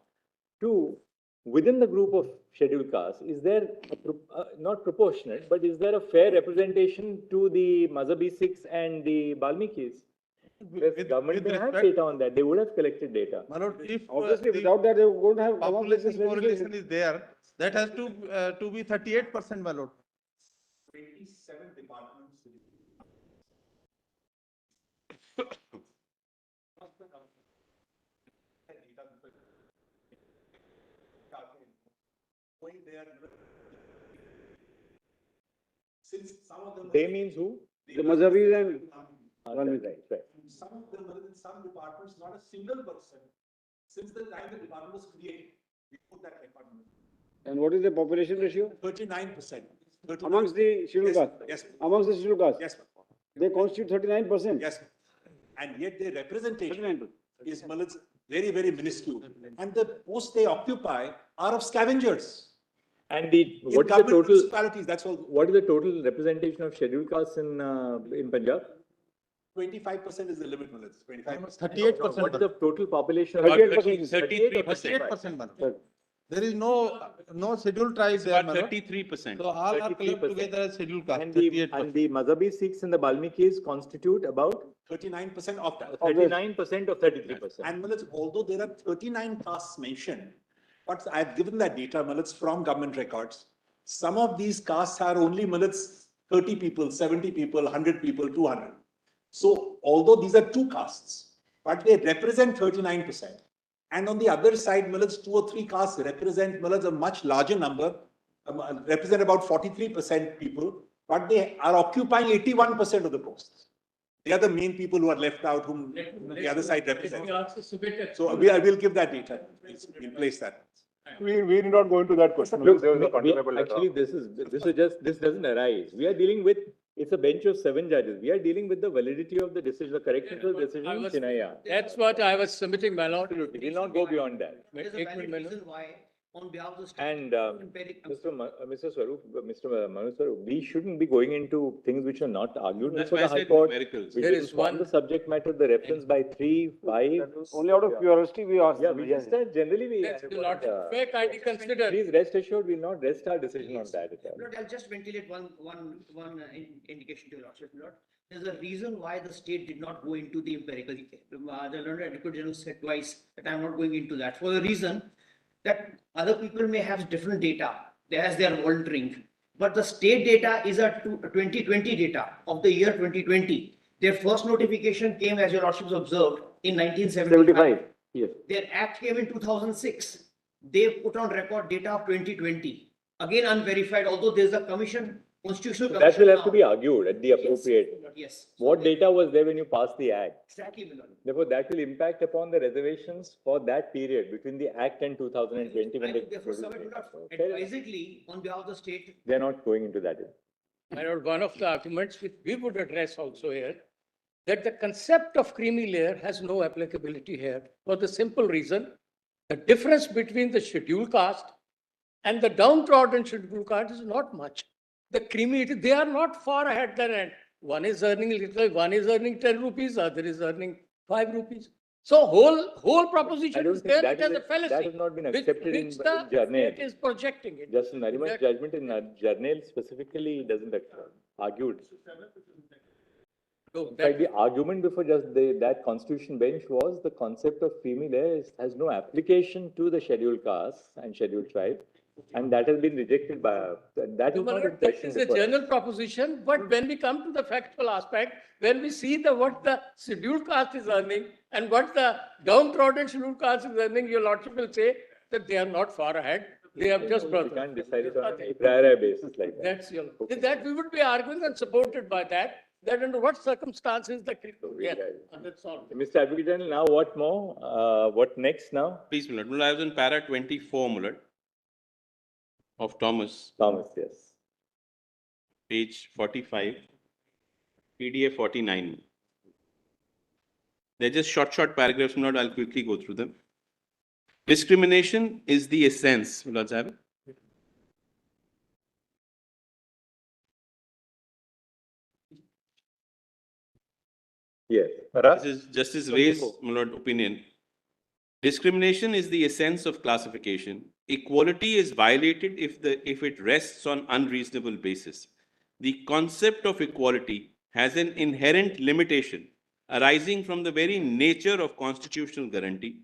2, within the group of scheduled castes, is there, not proportionate, but is there a fair representation to the Mazhabi Sikhs and the Balmikis? Because With- government with may have respect- data on that. They would have collected data. My lord, if Obviously, the without that, they won't have come up with this population correlation legislation. is there, that has to be 38%, my lord. 27 departments. Since some of them. They means who? The Mazhabis and Right. Some of them are in some departments, not a single person. Since the time the department was created, we put that department. And what is the population ratio 39%. amongst the scheduled Yes, caste? yes, Amongst the scheduled caste? yes, They constitute 39%. yes. And yet their representation 39%. is very, very minuscule. And the posts they occupy are of scavengers. And In what is the government total? municipalities, that's all. What is the total representation of scheduled castes in Punjab? 25% is the limit, Millet, 25%. 38%. What is the total population? 38%. 33%. There is no scheduled tribes there, About my lord. 33%. So all are clubbed 33%. together as scheduled caste, And 38%. the Mazhabi Sikhs and the Balmikis constitute about 39% of that. 39% of 33%. And Millet, although there are 39 castes mentioned, but I've given that data, Millet, from government records. Some of these castes are only Millets, 30 people, 70 people, 100 people, 200. So although these are 2 castes, but they represent 39%. And on the other side, Millets, 2 or 3 castes represent Millets a much larger number, represent about 43% people, but they are occupying 81% of the posts. They are the main people who are left out, whom the other side represents. So I will give that data. We'll place that. We need not go into that question. Look, There was a quantifiable data. actually, this doesn't arise. We are dealing with, it's a bench of 7 judges. We are dealing with the validity of the decision, the correctness of the decision in Chinaya. That's what I was submitting, my lord. We will not go beyond that. Ek minute, my lord. Why on behalf of the state. And Mr. Swarup, Mr. Manu Swarup, we shouldn't be going into things which are not argued That's before why I the High said Court. numericals. We There didn't is form one- the subject matter, the reference by 3, 5. Only out of curiosity we asked. Yeah, them, we yes. just said generally we. Let's do not fair kindly consider. Please rest assured, we'll not rest our decision on that at all. Lord, I'll just ventilate one indication to your Lordship, Lord. There's a reason why the state did not go into the empirical. The Learned Advocate General said twice that I'm not going into that, for the reason that other people may have different data as they are monitoring. But the state data is a 2020 data of the year 2020. Their first notification came, as your Lordships observed, in 1975. 75, yes. Their act came in 2006. They put on record data of 2020. Again, unverified, although there's a commission, constitutional commission. That will have to now. be argued at the appropriate. Yes. What data was there when you passed the act? Exactly, Milord. Therefore, that will impact upon the reservations for that period between the act and 2020. I when they would therefore submit, Milord, Okay. advisedly on behalf of the state. They're not going into that. My lord, one of the arguments which we would address also here, that the concept of creamy layer has no applicability here for the simple reason, the difference between the scheduled caste and the downtrodden scheduled caste is not much. The creamy, they are not far ahead than end. One is earning little, one is earning 10 rupees, other is earning 5 rupees. So whole I proposition don't is think there, that it has is, a fallacy. that has not been which- accepted in which the Jarnail. state is projecting it. Justice Nariman's That- judgment in Jarnail specifically doesn't argued. So In that- fact, the argument before that constitution bench was the concept of creamy layer has no application to the scheduled castes and scheduled tribe. And that has been rejected by, that is No, my not in lord, that question is a before us. general proposition, but when we come to the factual aspect, when we see what the scheduled caste is earning and what the downtrodden scheduled caste is earning, your lordship will say that they are not far ahead. They have just We brought. can't decide it on a prior basis like that. That's your, that we would be arguing and supported by that under what circumstances the, yeah, that's all. Mr. Advocate General, now what more? What next now? Please, Milord. Milord, I was in para 24, Milord, of Thomas, Thomas, yes. page 45, PDF 49. They're just short paragraphs, Milord. I'll quickly go through them. Discrimination is the essence, Milord Sahib. Yes. This is Justice Ray's, Milord, opinion. Discrimination is the essence of classification. Equality is violated if it rests on unreasonable basis. The concept of equality has an inherent limitation arising from the very nature of constitutional guarantee.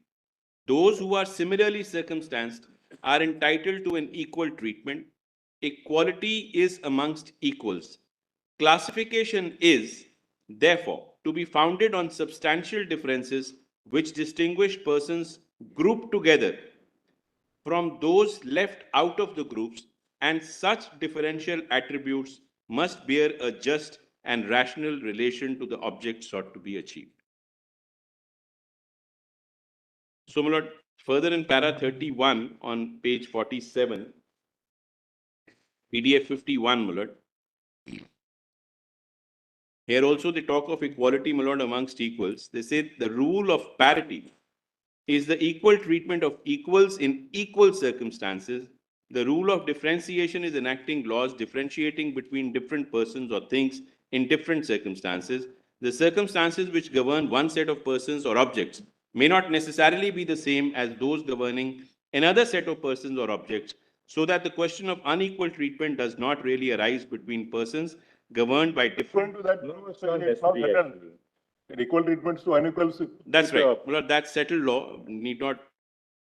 Those who are similarly circumstanced are entitled to an equal treatment. Equality is amongst equals. Classification is, therefore, to be founded on substantial differences which distinguish persons grouped together from those left out of the groups, and such differential attributes must bear a just and rational relation to the object sought to be achieved. So, my lord, further in para 31 on page 47, PDF 51, my lord. Here also they talk of equality, my lord, amongst equals. They say the rule of parity is the equal treatment of equals in equal circumstances. The rule of differentiation is enacting laws differentiating between different persons or things in different circumstances. The circumstances which govern one set of persons or objects may not necessarily be the same as those governing another set of persons or objects, so that the question of unequal treatment does not really arise between persons governed by different. To that, No, Mr. it's not It's not necessary, settled. actually. Equal treatments to unequals. That's it, right. Milord, that's settled law. Need not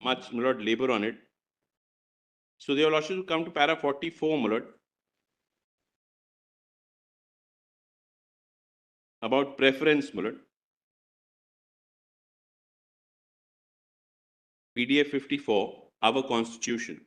much, Milord, labor on it. So they will also come to para 44, Milord. About preference, Milord. PDF 54, our constitution.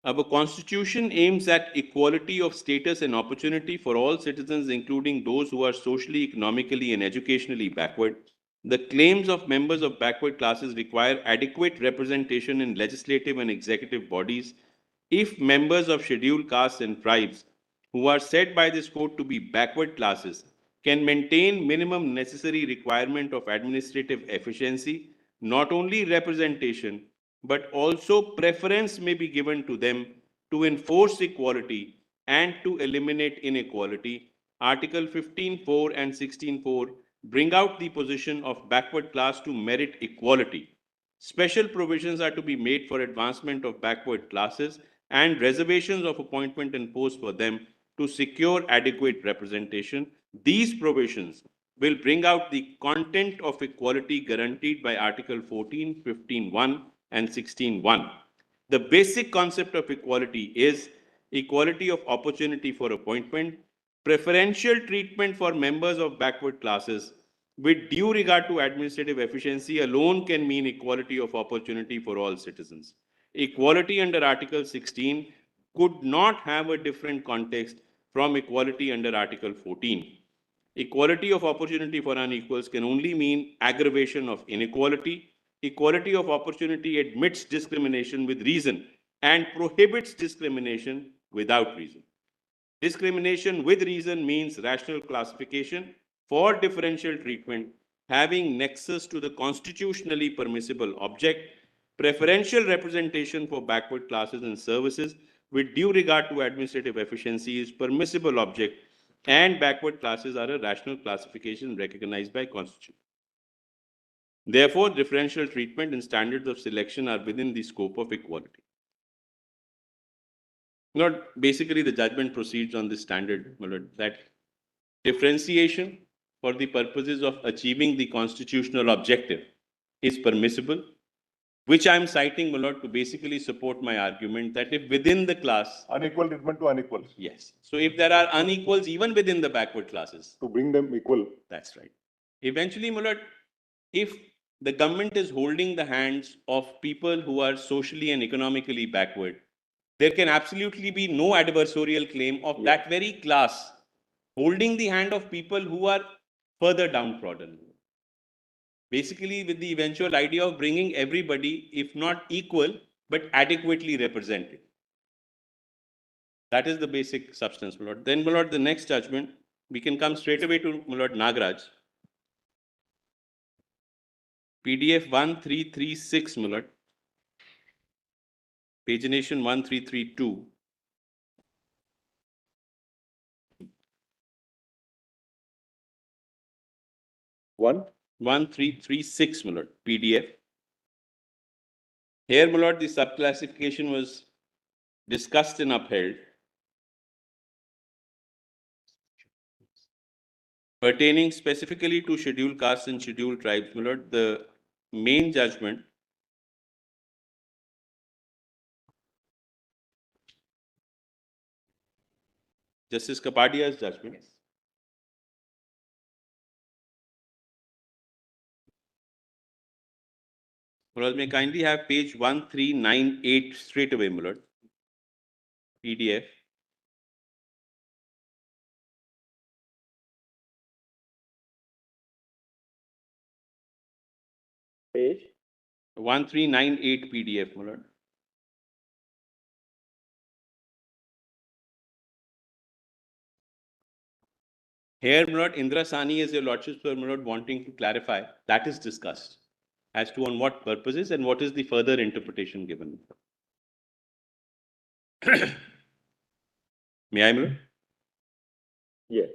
Our constitution aims at equality of status and opportunity for all citizens, including those who are socially, economically, and educationally backward. The claims of members of backward classes require adequate representation in legislative and executive bodies. If members of scheduled castes and tribes, who are said by this court to be backward classes, can maintain minimum necessary requirement of administrative efficiency, not only representation, but also preference may be given to them to enforce equality and to eliminate inequality. Article 15.4 and 16.4 bring out the position of backward class to merit equality. Special provisions are to be made for advancement of backward classes and reservations of appointment and post for them to secure adequate representation. These provisions will bring out the content of equality guaranteed by Article 14, 15.1 and 16.1. The basic concept of equality is equality of opportunity for appointment, preferential treatment for members of backward classes, with due regard to administrative efficiency alone can mean equality of opportunity for all citizens. Equality under Article 16 could not have a different context from equality under Article 14. Equality of opportunity for unequals can only mean aggravation of inequality. Equality of opportunity admits discrimination with reason and prohibits discrimination without reason. Discrimination with reason means rational classification for differential treatment having nexus to the constitutionally permissible object, preferential representation for backward classes and services with due regard to administrative efficiency is permissible object, and backward classes are a rational classification recognized by Constitution. Therefore, differential treatment and standards of selection are within the scope of equality. Not basically, the judgment proceeds on this standard, my lord, that differentiation for the purposes of achieving the constitutional objective is permissible, which I am citing, my lord, to basically support my argument that if within the class, Unequal treatment to unequals, yes. So if there are unequals even within the backward classes, to bring them equal. that's right. Eventually, my lord, if the government is holding the hands of people who are socially and economically backward, there can absolutely be no adversarial claim of that very class holding the hand of people who are further downtrodden. Basically, with the eventual idea of bringing everybody, if not equal, but adequately represented. That is the basic substance, my lord. Then, my lord, the next judgment, we can come straight away to my lord Nagaraj. PDF 1336, my lord. Pagination 1332. One. 1336, my lord, PDF. Here, my lord, the subclassification was discussed and upheld. Pertaining specifically to scheduled castes and scheduled tribes, my lord, the main judgment Justice Kapadia's judgment. Well, may I kindly have page 1398 straight away, my lord. PDF. Page. 1398 PDF, my lord. Here, my lord, Indra Sani, as your lordships were, my lord, wanting to clarify, that is discussed as to on what purposes and what is the further interpretation given. May I, my lord? Yes.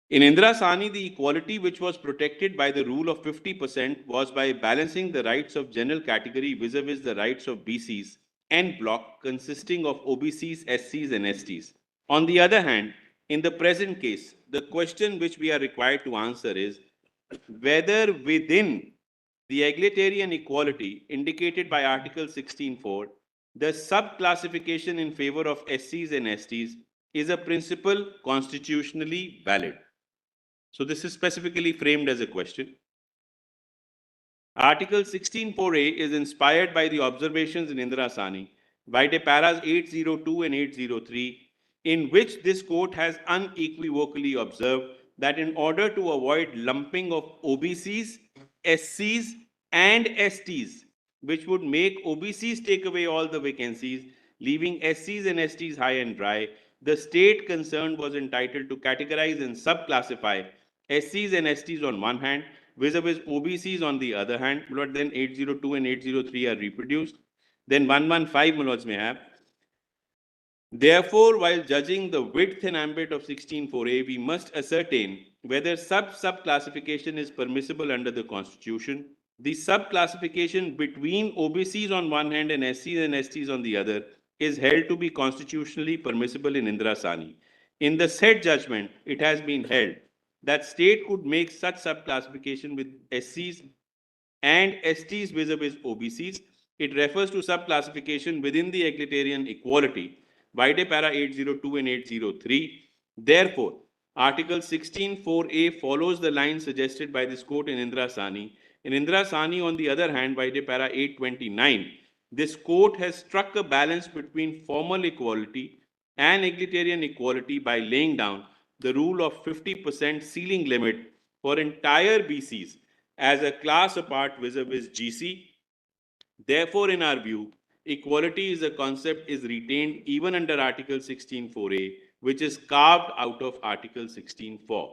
In Indra Sani, the equality which was protected by the rule of 50% was by balancing the rights of general category vis-a-vis the rights of BCs and block consisting of OBCs, SCs and STs. On the other hand, in the present case, the question which we are required to answer is whether within the egalitarian equality indicated by Article 16.4, the subclassification in favor of SCs and STs is a principle constitutionally valid. So this is specifically framed as a question. Article 16.4a is inspired by the observations in Indra Sani by the paras 802 and 803, in which this court has unequivocally observed that in order to avoid lumping of OBCs, SCs and STs, which would make OBCs take away all the vacancies, leaving SCs and STs high and dry, the state concerned was entitled to categorize and subclassify SCs and STs on one hand vis-a-vis OBCs on the other hand, my lord, then 802 and 803 are reproduced. Then 115, my lords, may have. Therefore, while judging the width and ambit of 16.4a, we must ascertain whether sub-classification is permissible under the Constitution. The sub-classification between OBCs on one hand and SCs and STs on the other is held to be constitutionally permissible in Indira Sani. In the said judgment, it has been held that state could make such sub-classification with SCs and STs vis-a-vis OBCs. It refers to sub-classification within the egalitarian equality, Vide para 802 and 803. Therefore, Article 16.4a follows the line suggested by this court in Indira Sani. In Indira Sani, on the other hand, Vide para 829, this court has struck a balance between formal equality and egalitarian equality by laying down the rule of 50% ceiling limit for entire BCs as a class apart vis-a-vis GC. Therefore, in our view, equality is a concept is retained even under Article 16.4a, which is carved out of Article 16.4.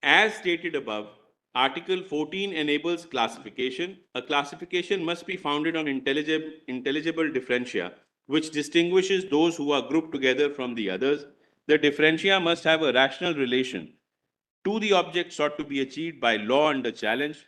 As stated above, Article 14 enables classification. A classification must be founded on intelligible differentia, which distinguishes those who are grouped together from the others. The differentia must have a rational relation to the object sought to be achieved by law under challenge.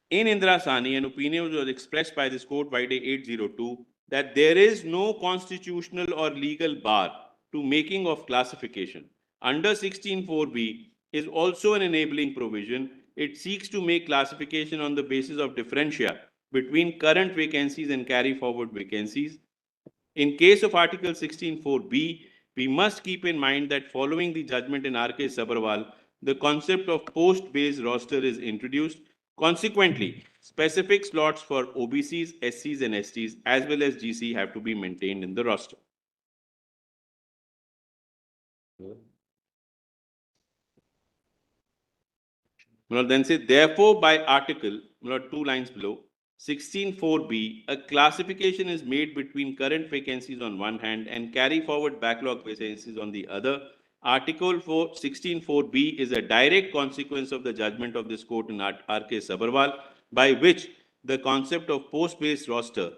In Indira Sani, an opinion was expressed by this court, Vide 802, that there is no constitutional or legal bar to making of classification. Under 16.4b is also an enabling provision. It seeks to make classification on the basis of differentia between current vacancies and carry forward vacancies. In case of Article 16.4b, we must keep in mind that following the judgment in R.K. Sabharwal, the concept of post-based roster is introduced. Consequently, specific slots for OBCs, SCs, and STs, as well as GC, have to be maintained in the roster. Well, then say, therefore, by article, well, 2 lines below, 16.4b, a classification is made between current vacancies on one hand and carry forward backlog vacancies on the other. Article 16.4b is a direct consequence of the judgment of this court in R.K. Sabharwal, by which the concept of post-based roster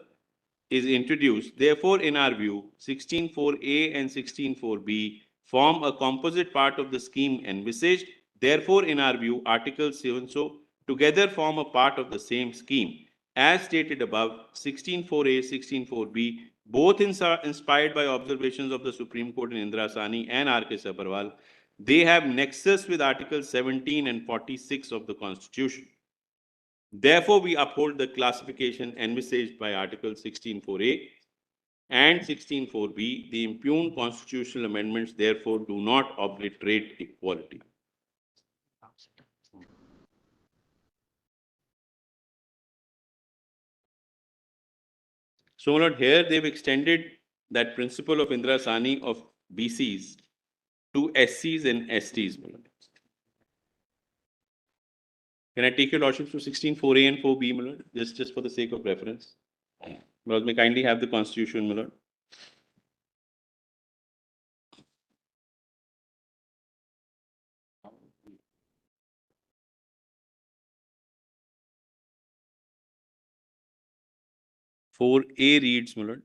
is introduced. Therefore, in our view, 16.4a and 16.4b form a composite part of the scheme envisaged. Therefore, in our view, Articles so together form a part of the same scheme. As stated above, 16.4a, 16.4b, both inspired by observations of the Supreme Court in Indira Sani and R.K. Sabharwal, they have nexus with Articles 17 and 46 of the Constitution. Therefore, we uphold the classification envisaged by Article 16.4a and 16.4b. The impugned constitutional amendments, therefore, do not obliterate equality. So, Lord, here they've extended that principle of Indira Sani of BCs to SCs and STs. Can I take your lordships to 16.4a and 4b, my lord, just for the sake of reference? My lord, may kindly have the Constitution, my lord. For A reads, my lord.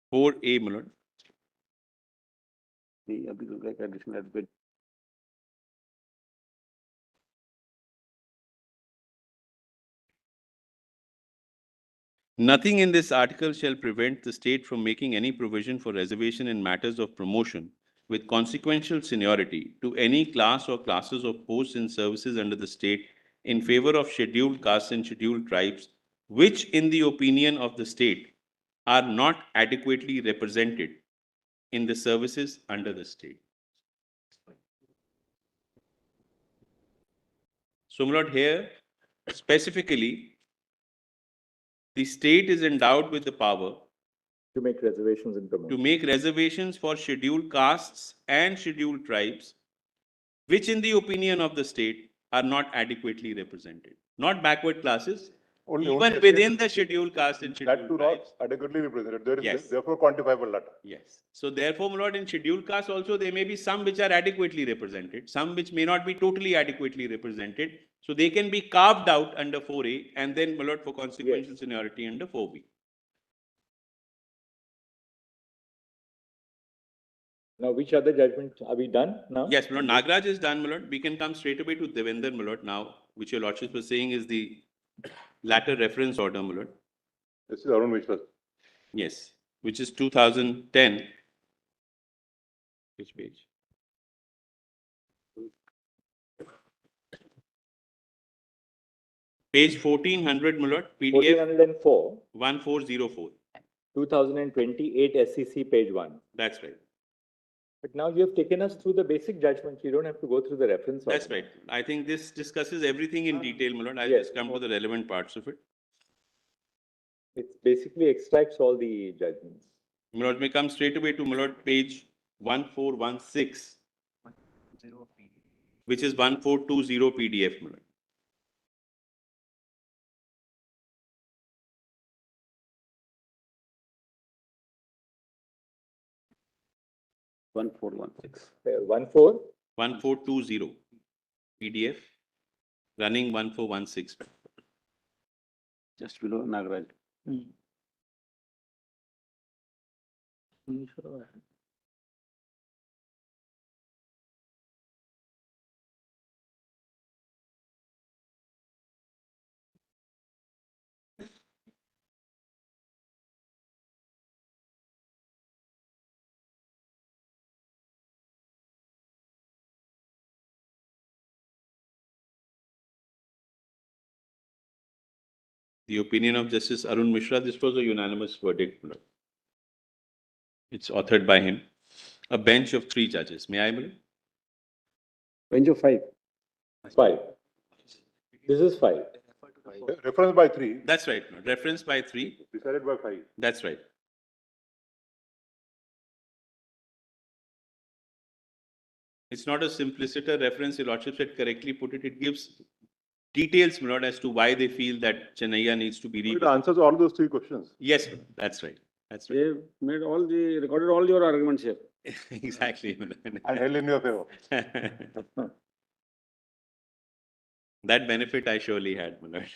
For A, my lord. Nothing in this article shall prevent the state from making any provision for reservation in matters of promotion with consequential seniority to any class or classes of posts and services under the state in favor of scheduled castes and scheduled tribes, which in the opinion of the state are not adequately represented in the services under the state. So, my lord, here specifically, the state is endowed with the power to make reservations in promotion. To make reservations for scheduled castes and scheduled tribes, which in the opinion of the state are not adequately represented. Not backward classes, Even within the scheduled caste and That scheduled too tribes. not adequately represented. There is Yes. therefore quantifiable data. Yes. So therefore, my lord, in scheduled caste also, there may be some which are adequately represented, some which may not be totally adequately represented. So they can be carved out under 4A and then, my lord, for consequential seniority under 4B. Now, which other judgment are we done now? Yes, my lord, Nagraj is done, my lord. We can come straight away to Devender, my lord, now, which your lordship was saying is the latter reference order, my lord. This is Arun Mishra. Yes, which is 2010. Which page? Page 1400, my lord, PDF 1404, 1404. 2028 SCC, page 1. That's right. But now you have taken us through the basic judgment. You don't have to go through the reference. That's order. right. I think this discusses everything in detail, my lord. I'll Yes. just come to the relevant parts of it. It basically extracts all the judgments. My lord, may come straight away to my lord, page 1416, which is 1420 PDF, my lord. One four one six. 1420 PDF, running 1416. Just below Nagaraj. The opinion of Justice Arun Mishra, this was a unanimous verdict, my lord. It's authored by him. A bench of 3 judges. May I, my lord? Bench of 5. 5. This is 5. Reference by 3, That's right, my lord. Reference by 3. decided by 5. That's right. It's not a simpliciter reference, your lordship said correctly put it. It gives details, my lord, as to why they feel that Chennaiya needs to be It revisited. answers all those 3 questions. Yes, my lord. That's right. That's right. They made recorded all your arguments here. Exactly, my lord. And held in your favor. That benefit I surely had, my lord.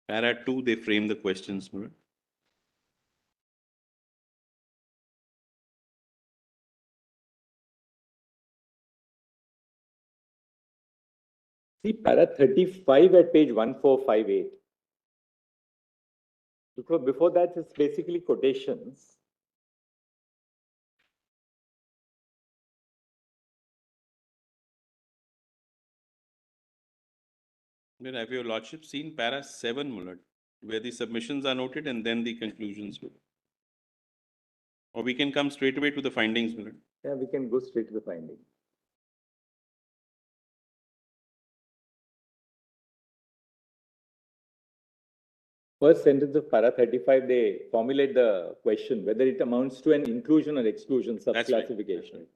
Para 2, they frame the questions, my lord. See, para 35 at page 1458. Before that, it's basically quotations. Then have your lordship seen para 7, my lord, where the submissions are noted and then the conclusions? Or we can come straight away to the findings, my lord. Yeah, we can go straight to the finding. First sentence of para 35, they formulate the question whether it amounts to an inclusion or exclusion That's right. subclassification.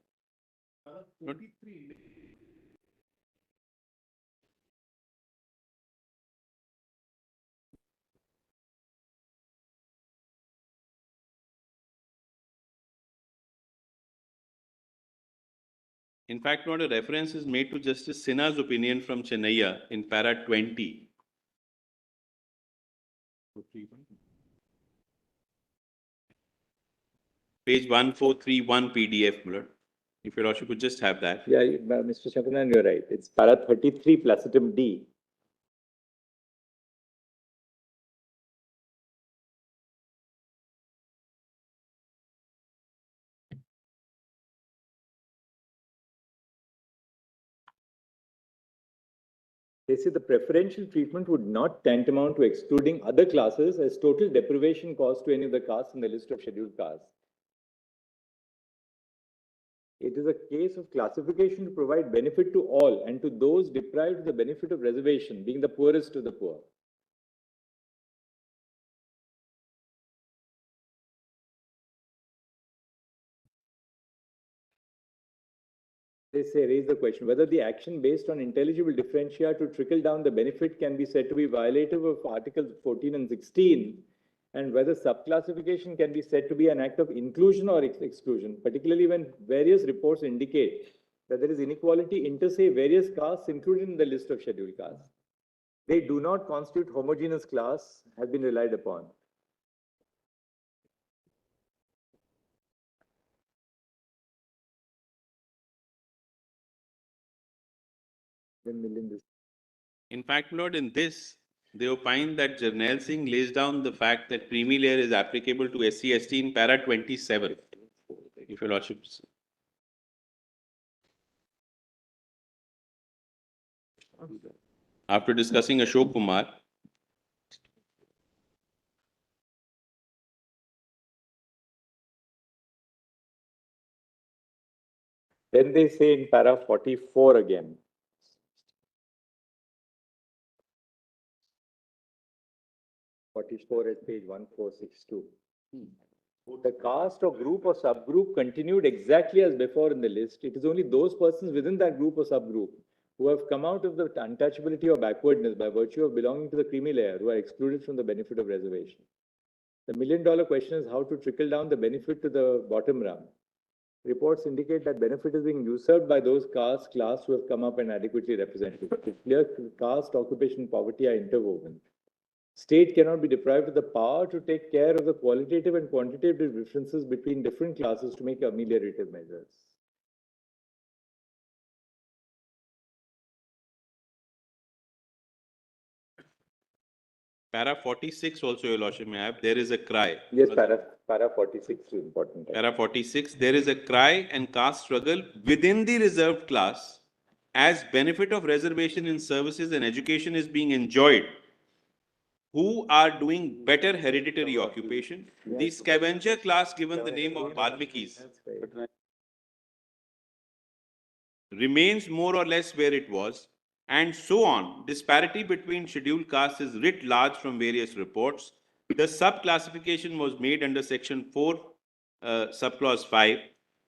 In fact, not a reference is made to Justice Sinha's opinion from Chennaiya in para 20. Page 1431 PDF, my lord. If your lordship could just have that. Yeah, Mr. Shankaran, you're right. It's para 33 placitum D. They say the preferential treatment would not tantamount to excluding other classes as total deprivation caused to any of the castes in the list of scheduled castes. It is a case of classification to provide benefit to all and to those deprived of the benefit of reservation, being the poorest of the poor. They say, raise the question, whether the action based on intelligible differentia to trickle down the benefit can be said to be violative of Articles 14 and 16, and whether subclassification can be said to be an act of inclusion or exclusion, particularly when various reports indicate that there is inequality inter se various castes included in the list of scheduled castes. They do not constitute homogeneous class, has been relied upon. In fact, Lord, in this, they opine that Jarnail Singh lays down the fact that creamy layer is applicable to SC/ST in para 27. If your lordships. After discussing Ashok Kumar, Then they say in para 44 again. At page 1462. The caste or group or subgroup continued exactly as before in the list. It is only those persons within that group or subgroup who have come out of the untouchability or backwardness by virtue of belonging to the creamy layer who are excluded from the benefit of reservation. The million-dollar question is how to trickle down the benefit to the bottom rung. Reports indicate that benefit is being usurped by those castes, class who have come up and adequately represented. It's clear caste, occupation, poverty are interwoven. State cannot be deprived of the power to take care of the qualitative and quantitative differences between different classes to make ameliorative measures. para 46 also, your lordship may have, there is a cry. Yes, para 46 is important. Para 46, there is a cry and caste struggle within the reserved class as benefit of reservation in services and education is being enjoyed. Who are doing better hereditary occupation? The scavenger class given the name of Balmikis remains more or less where it was, and so on. Disparity between scheduled castes is writ large from various reports. The sub-classification was made under section 4, subclause 5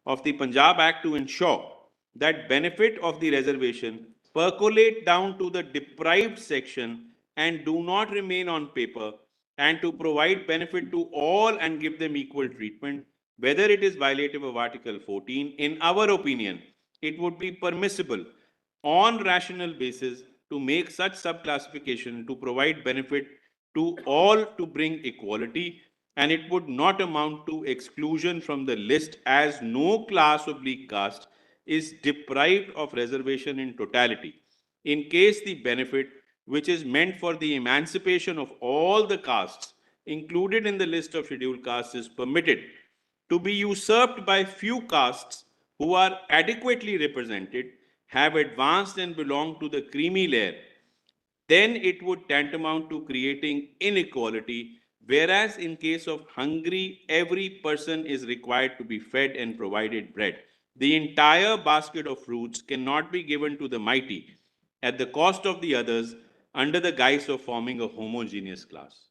of the Punjab Act to ensure that benefit of the reservation percolate down to the deprived section and do not remain on paper, and to provide benefit to all and give them equal treatment, whether it is violative of Article 14. In our opinion, it would be permissible on rational basis to make such subclassification to provide benefit to all to bring equality, and it would not amount to exclusion from the list, as no class oblique caste is deprived of reservation in totality. In case the benefit, which is meant for the emancipation of all the castes included in the list of scheduled castes, is permitted to be usurped by few castes who are adequately represented, have advanced and belong to the creamy layer, then it would tantamount to creating inequality, whereas in case of hungry, every person is required to be fed and provided bread. The entire basket of fruits cannot be given to the mighty at the cost of the others under the guise of forming a homogeneous class.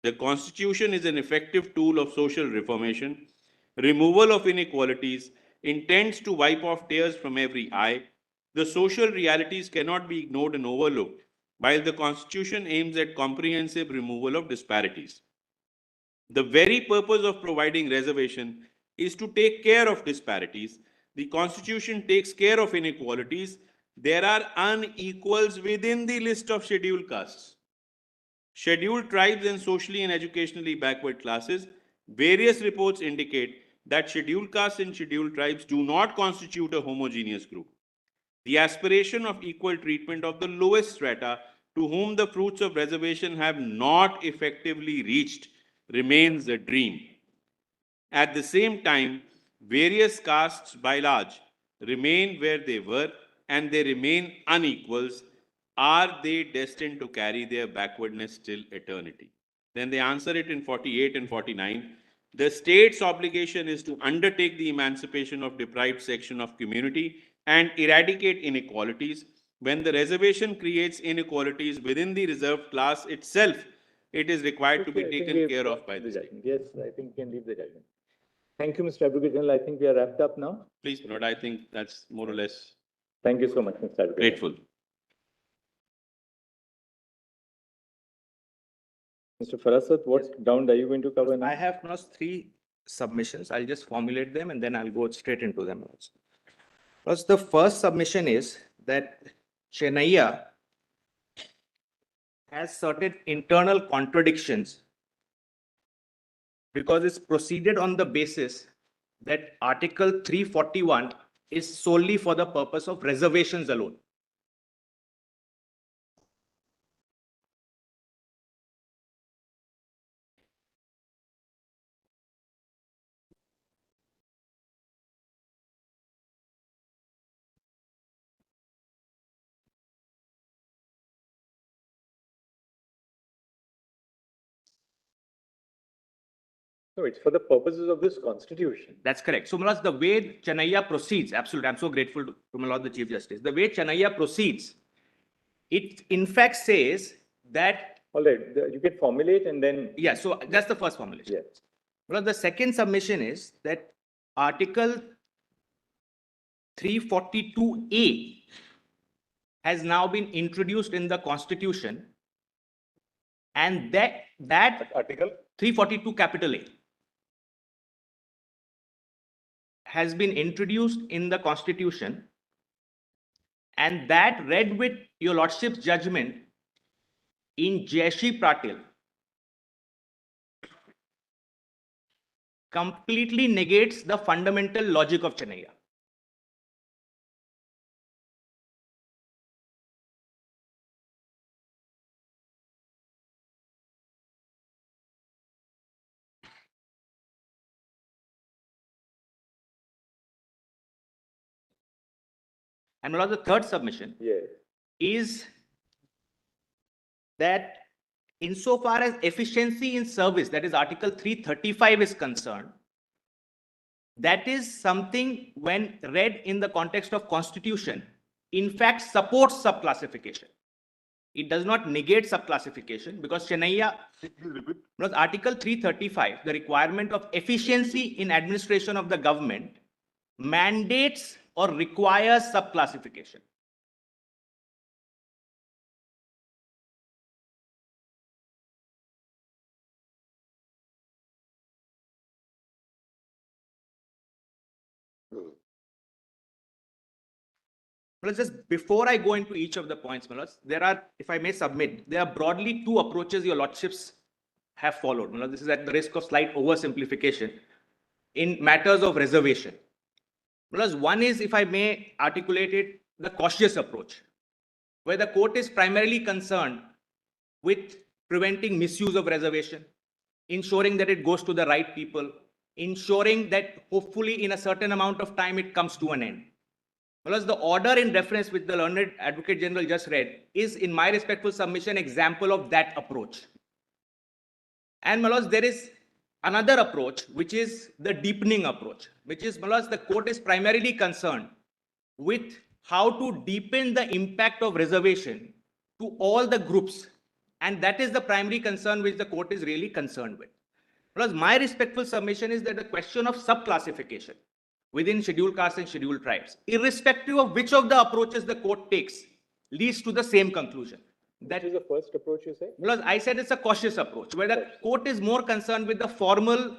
The Constitution is an effective tool of social reformation, removal of inequalities, intends to wipe off tears from every eye. The social realities cannot be ignored and overlooked, while the Constitution aims at comprehensive removal of disparities. The very purpose of providing reservation is to take care of disparities. The Constitution takes care of inequalities. There are unequals within the list of scheduled castes, scheduled tribes, and socially and educationally backward classes. Various reports indicate that scheduled castes and scheduled tribes do not constitute a homogeneous group. The aspiration of equal treatment of the lowest strata, to whom the fruits of reservation have not effectively reached, remains a dream. At the same time, various castes by large remain where they were, and they remain unequals. Are they destined to carry their backwardness till eternity? Then they answer it in 48 and 49. The state's obligation is to undertake the emancipation of deprived section of community and eradicate inequalities. When the reservation creates inequalities within the reserved class itself, it is required to be taken care of by the state. Yes, I think we can leave the judgment. Thank you, Mr. Advocate General. I think we are wrapped up now. Please, Lord, I think that's more or less Thank you so much, Mr. Advocate. Grateful. Mr. Farasat, what ground are you going to cover now? I have now three submissions. I'll just formulate them and then I'll go straight into them. First, the first submission is that Chennaiya has certain internal contradictions because it's proceeded on the basis that Article 341 is solely for the purpose of reservations alone. No, it's for the purposes of this constitution. That's correct. So, my lords, the way Chennaiya proceeds, absolutely, I'm so grateful to my lord the Chief Justice. The way Chennaiya proceeds, it in fact says that. All right, you can formulate and then. Yeah, so that's the first formulation. Yes. Well, the second submission is that Article 342A has now been introduced in the Constitution, and that Article 342 capital A has been introduced in the Constitution, and that, read with your lordship's judgment in Jayashree Patil, completely negates the fundamental logic of Chennaiya. And my lord, the third submission is that insofar as efficiency in service, that is Article 335 is concerned, that is something when read in the context of Constitution, in fact supports subclassification. It does not negate subclassification because Chennaiya, because Article 335, the requirement of efficiency in administration of the government, mandates or requires subclassification. Well, just before I go into each of the points, Malas, there are, if I may submit, there are broadly two approaches your lordships have followed. Malas, this is at the risk of slight oversimplification in matters of reservation. Malas, one is, if I may articulate it, the cautious approach, where the court is primarily concerned with preventing misuse of reservation, ensuring that it goes to the right people, ensuring that hopefully in a certain amount of time it comes to an end. Because the order in reference which the learned Advocate General just read is, in my respectful submission, example of that approach. And Malas, there is another approach, which is the deepening approach, which is, Malas, the court is primarily concerned with how to deepen the impact of reservation to all the groups. And that is the primary concern which the court is really concerned with. Because my respectful submission is that the question of subclassification within scheduled castes and scheduled tribes, irrespective of which of the approaches the court takes, leads to the same conclusion. That is the first approach you say? Because I said it's a cautious approach, where the court is more concerned with the formal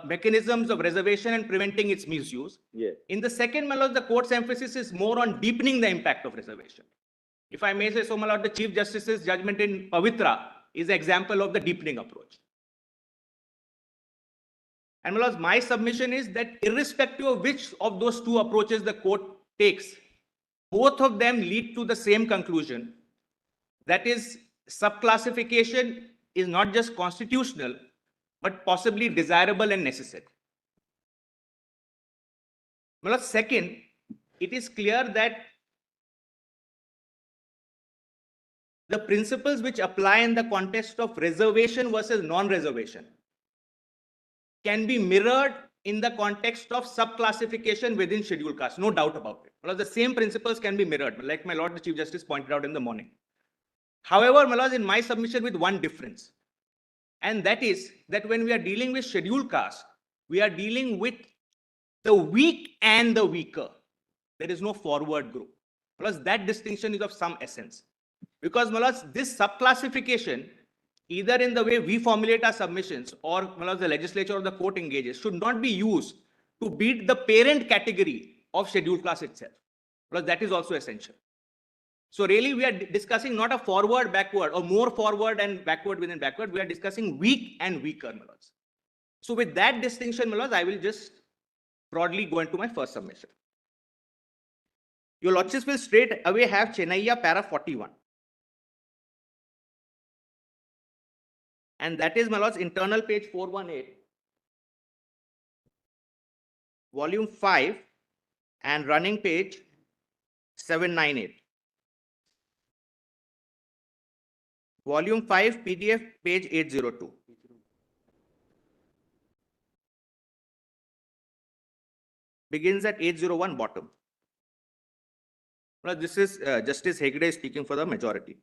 mechanisms of reservation and preventing its misuse. Yes. In the second, my lord, the court's emphasis is more on deepening the impact of reservation. If I may say so, my lord, the Chief Justice's judgment in Pavitra is an example of the deepening approach. And my lord, my submission is that irrespective of which of those two approaches the court takes, both of them lead to the same conclusion. That is, subclassification is not just constitutional, but possibly desirable and necessary. My lord, second, it is clear that the principles which apply in the context of reservation versus non-reservation can be mirrored in the context of subclassification within scheduled caste, no doubt about it. Because the same principles can be mirrored, like my lord the Chief Justice pointed out in the morning. However, my lord, in my submission with one difference, and that is that when we are dealing with scheduled caste, we are dealing with the weak and the weaker. There is no forward group. Plus, that distinction is of some essence. Because this subclassification, either in the way we formulate our submissions or the legislature or the court engages, should not be used to beat the parent category of scheduled class itself. Because that is also essential. So really, we are discussing not a forward, backward, or more forward and backward within backward. We are discussing weak and weaker. So with that distinction, I will just broadly go into my first submission. Your lordships will straight away have Chennaiya para 41. And that is, my lords, internal page 418, volume 5, and running page 798. Volume 5, PDF, page 802. Begins at 801 bottom. Well, this is Justice Hegde speaking for the majority.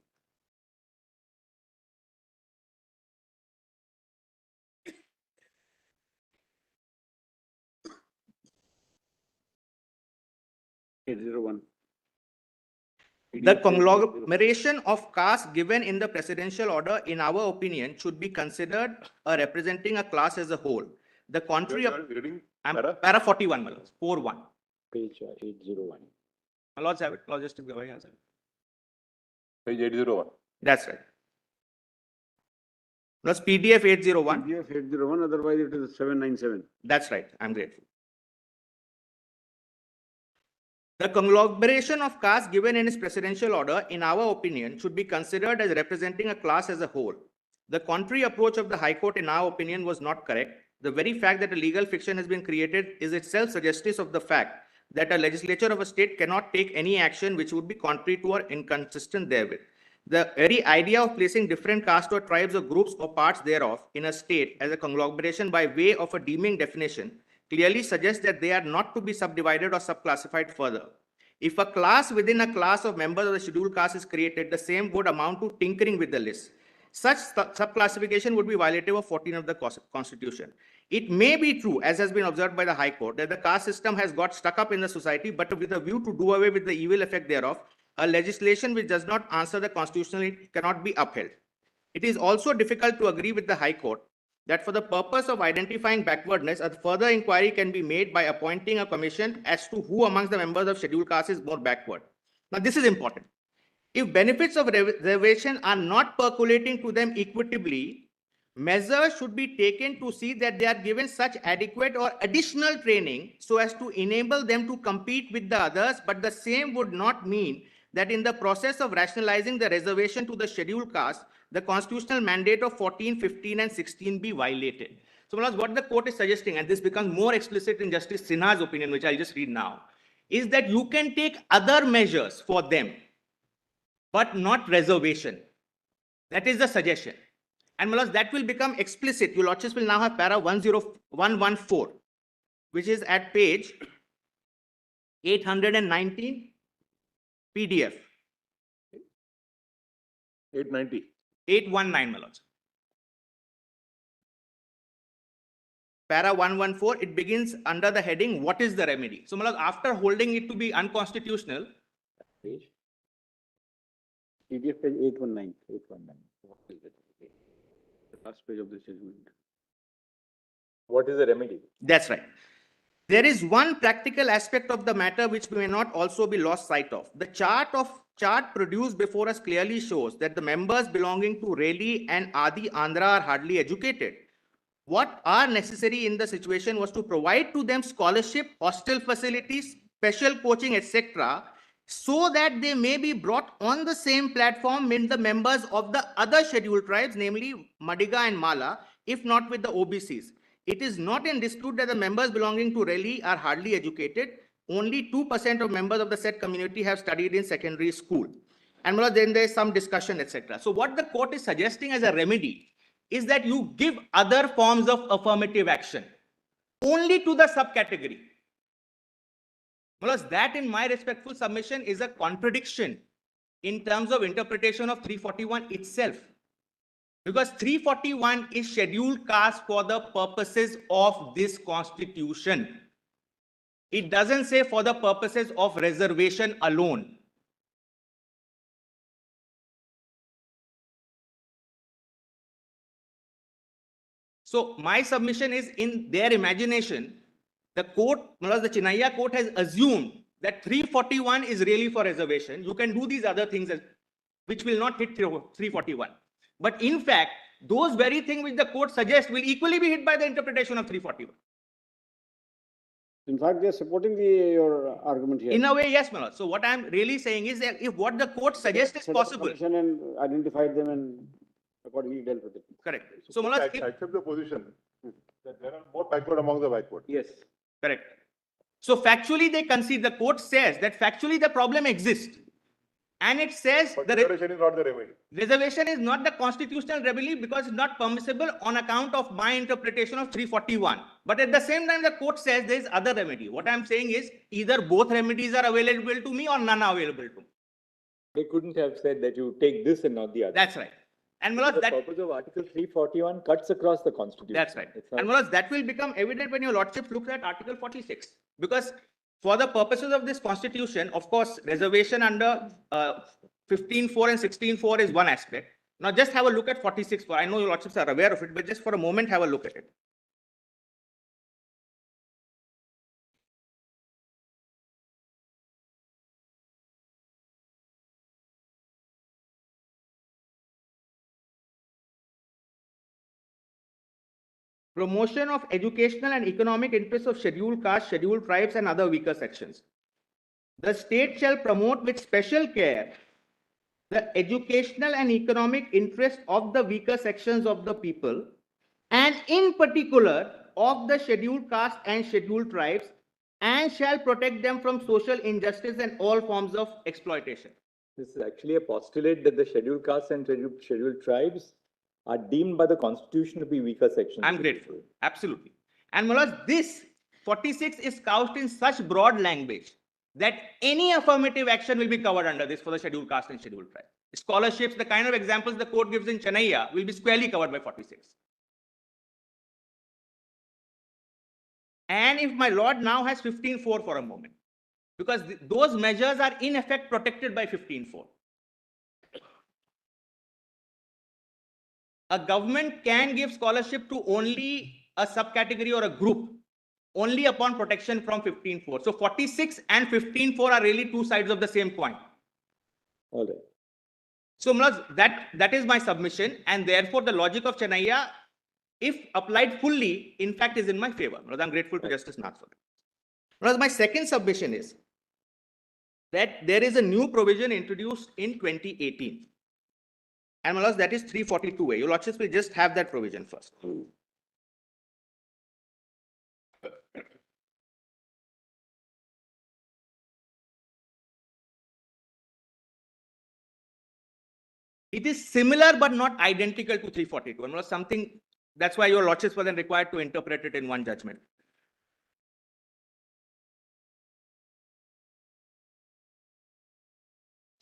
The conglomeration of castes given in the presidential order, in our opinion, should be considered representing a class as a whole. The contrary of para 41, my lords, 41. Page 801. My lords have it. Logistic Gawai has it. Page 801. That's right. Plus PDF 801. PDF 801, otherwise it is 797. That's right. I'm grateful. The conglomeration of castes given in its presidential order, in our opinion, should be considered as representing a class as a whole. The contrary approach of the High Court, in our opinion, was not correct. The very fact that a legal fiction has been created is itself suggestive of the fact that a legislature of a state cannot take any action which would be contrary to or inconsistent therewith. The very idea of placing different castes or tribes or groups or parts thereof in a state as a conglomeration by way of a deeming definition clearly suggests that they are not to be subdivided or subclassified further. If a class within a class of members of the scheduled caste is created, the same would amount to tinkering with the list. Such subclassification would be violative of 14 of the Constitution. It may be true, as has been observed by the High Court, that the caste system has got stuck up in the society, but with a view to do away with the evil effect thereof, a legislation which does not answer the constitutionality cannot be upheld. It is also difficult to agree with the High Court that for the purpose of identifying backwardness, a further inquiry can be made by appointing a commission as to who amongst the members of scheduled caste is more backward. Now, this is important. If benefits of reservation are not percolating to them equitably, measures should be taken to see that they are given such adequate or additional training so as to enable them to compete with the others, but the same would not mean that in the process of rationalizing the reservation to the scheduled caste, the constitutional mandate of 14, 15, and 16 be violated. So, what the court is suggesting, and this becomes more explicit in Justice Sinha's opinion, which I'll just read now, is that you can take other measures for them, but not reservation. That is the suggestion. And that will become explicit. Your lordships will now have para 10114, which is at page 819 PDF. 890. 819, my lords. Para 114, it begins under the heading, what is the remedy? So, after holding it to be unconstitutional, Page? PDF page 819. 819. The first page of the judgment. What is the remedy? that's right. There is one practical aspect of the matter which may not also be lost sight of. The chart produced before us clearly shows that the members belonging to Reli and Adi Andhra are hardly educated. What are necessary in the situation was to provide to them scholarship, hostel facilities, special coaching, etc., so that they may be brought on the same platform with the members of the other scheduled tribes, namely Madiga and Mala, if not with the OBCs. It is not in dispute that the members belonging to Reli are hardly educated. Only 2% of members of the said community have studied in secondary school. And then there is some discussion, etc. So what the court is suggesting as a remedy is that you give other forms of affirmative action only to the subcategory. That, in my respectful submission, is a contradiction in terms of interpretation of 341 itself. Because 341 is scheduled caste for the purposes of this constitution. It doesn't say for the purposes of reservation alone. So my submission is, in their imagination, the court, the Chinaya court has assumed that 341 is really for reservation. You can do these other things which will not hit 341. But in fact, those very things which the court suggests will equally be hit by the interpretation of 341. In fact, they are supporting your argument here. In a way, yes, Manoj. So what I'm really saying is that if what the court suggests is possible. And identified them and accordingly dealt with it. Correct. So Manoj, I accept the position that there are more backward among the backward. yes, correct. So factually they concede, the court says that factually the problem exists. And it says But the reservation is not the remedy. reservation is not the constitutional remedy because it's not permissible on account of my interpretation of 341. But at the same time, the court says there is other remedy. What I'm saying is either both remedies are available to me or none are available to me. They couldn't have said that you take this and not the other. That's right. And Manoj, The that, purpose of Article 341 cuts across the Constitution. that's right. It's not- And Manoj, that will become evident when your lordship looks at Article 46. Because for the purposes of this constitution, of course, reservation under 15.4 and 16.4 is one aspect. Now just have a look at 46.4. I know your lordships are aware of it, but just for a moment, have a look at it. Promotion of educational and economic interests of scheduled castes, scheduled tribes, and other weaker sections. The state shall promote with special care the educational and economic interests of the weaker sections of the people, and in particular of the scheduled castes and scheduled tribes, and shall protect them from social injustice and all forms of exploitation. This is actually a postulate that the scheduled castes and scheduled tribes are deemed by the Constitution to be weaker sections. I'm grateful. Absolutely. And Manoj, this 46 is couched in such broad language that any affirmative action will be covered under this for the scheduled caste and scheduled tribe. Scholarships, the kind of examples the court gives in Chennai will be squarely covered by 46. And if my lord now has 15.4 for a moment, because those measures are in effect protected by 15.4. A government can give scholarship to only a subcategory or a group only upon protection from 15.4. So 46 and 15.4 are really two sides of the same coin. All right. So Manoj, that is my submission, and therefore the logic of Chennai, if applied fully, in fact is in my favor. Manoj, I'm grateful to Justice Nath for that. Manoj, my second submission is that there is a new provision introduced in 2018. And Manoj, that is 342A. Your lordships will just have that provision first. It is similar but not identical to 342. And Manoj, something, that's why your lordships were then required to interpret it in one judgment.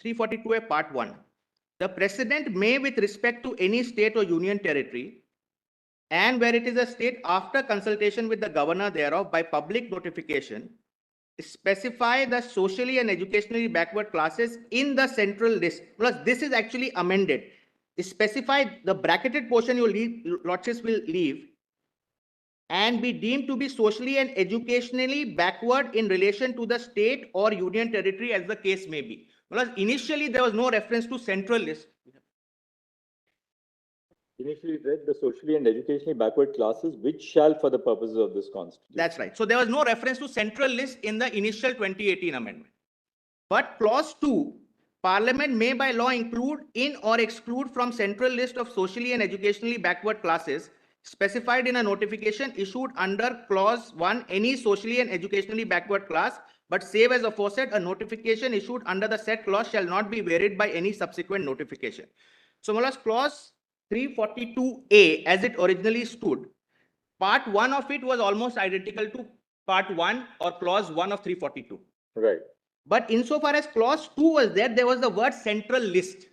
(342A) Part 1. The President may, with respect to any state or union territory, and where it is a state, after consultation with the governor thereof by public notification, specify the socially and educationally backward classes in the central list. Plus, this is actually amended. Specify the bracketed portion your lordships will leave and be deemed to be socially and educationally backward in relation to the state or union territory as the case may be. Because initially there was no reference to central list. Initially read the socially and educationally backward classes, which shall for the purposes of this Constitution. That's right. So there was no reference to central list in the initial 2018 amendment. But clause 2, Parliament may by law include in or exclude from central list of socially and educationally backward classes specified in a notification issued under clause 1 any socially and educationally backward class, but save as aforesaid, a notification issued under the said clause shall not be varied by any subsequent notification. So clause 342A, as it originally stood, part 1 of it was almost identical to part 1 or clause 1 of 342. Right. But insofar as clause 2 was there was the word central list,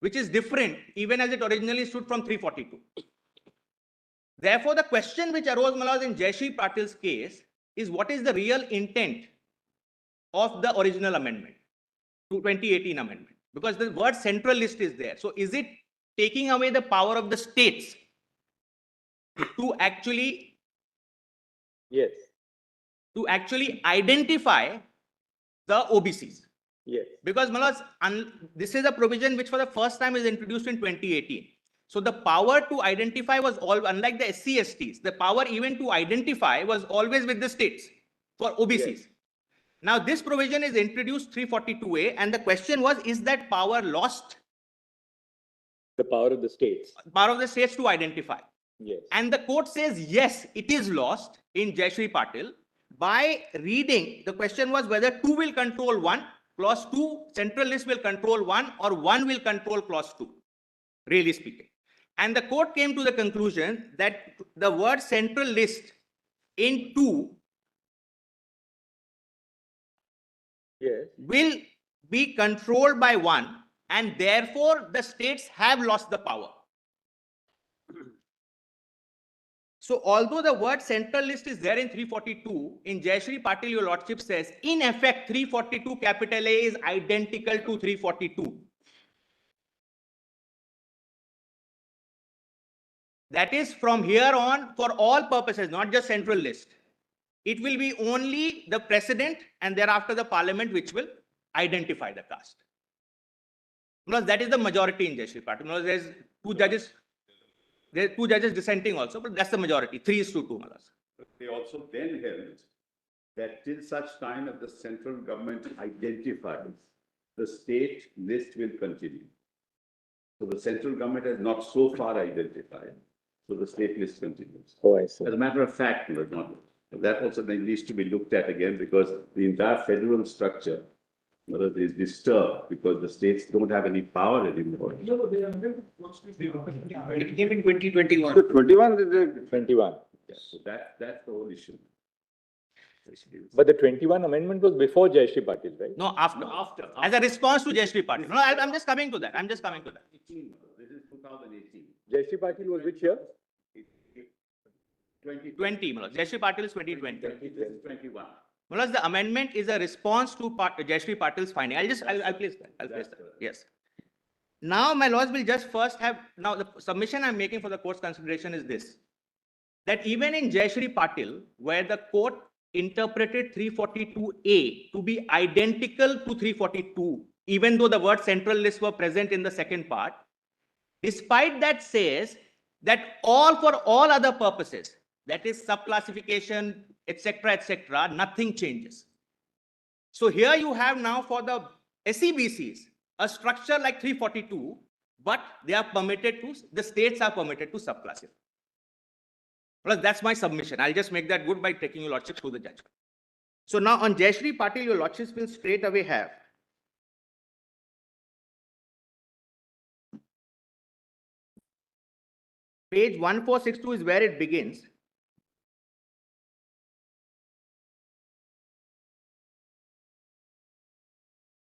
which is different even as it originally stood from 342. Therefore, the question which arose, Malaz, in Jayashree Patil's case is what is the real intent of the original amendment to 2018 amendment? Because the word central list is there. So is it taking away the power of the states to actually Yes, identify the OBCs. yes. Because Malas, this is a provision which for the first time is introduced in 2018. So the power to identify was all, unlike the SC/STs, the power even to identify was always with the states for OBCs. Yes. Now this provision is introduced 342A, and the question was, is that power lost? The power of the states. Power of the states to identify. Yes. And the court says, yes, it is lost in Jayashree Patil. By reading, the question was whether 2 will control 1, clause 2, central list will control 1, or 1 will control clause 2, really speaking. And the court came to the conclusion that the word central list in 2 Yes. will be controlled by 1, and therefore the states have lost the power. So although the word central list is there in 342, in Jayashree Patil, your lordship says, in effect, 342 capital A is identical to 342. That is, from here on, for all purposes, not just central list, it will be only the president and thereafter the parliament which will identify the caste. Because that is the majority in Jayashree Patil. Because there's two judges dissenting also, but that's the majority, 3:2. They also then held that till such time as the central government identifies, the state list will continue. So the central government has not so far identified, so the state list continues. Oh, I see. As a matter of fact, that also then needs to be looked at again, because the entire federal structure is disturbed because the states don't have any power anymore. It came in 2021. So 21 is the 21. So that's the whole issue. But the 21 amendment was before Jayashree Patil, right? No, after. As a response to Jayashree Patil. No, I'm just coming to that. This is 2018. Jayashree Patil was which year? 20, Jayashree Patil is 2020. 21. Mullah, the amendment is a response to Jayashree Patil's finding. I'll place that. I'll place that. Yes. Now, my lords will just first have, now the submission I'm making for the court's consideration is this, that even in Jayashree Patil, where the court interpreted 342A to be identical to 342, even though the word central list were present in the second part, despite that says that for all other purposes, that is subclassification, etc., nothing changes. So here you have now for the SEBCs, a structure like 342, but they are permitted to, the states are permitted to subclassify. Well, that's my submission. I'll just make that good by taking your lordship through the judgment. So now on Jayashree Patil, your lordships will straight away have page 1462 is where it begins.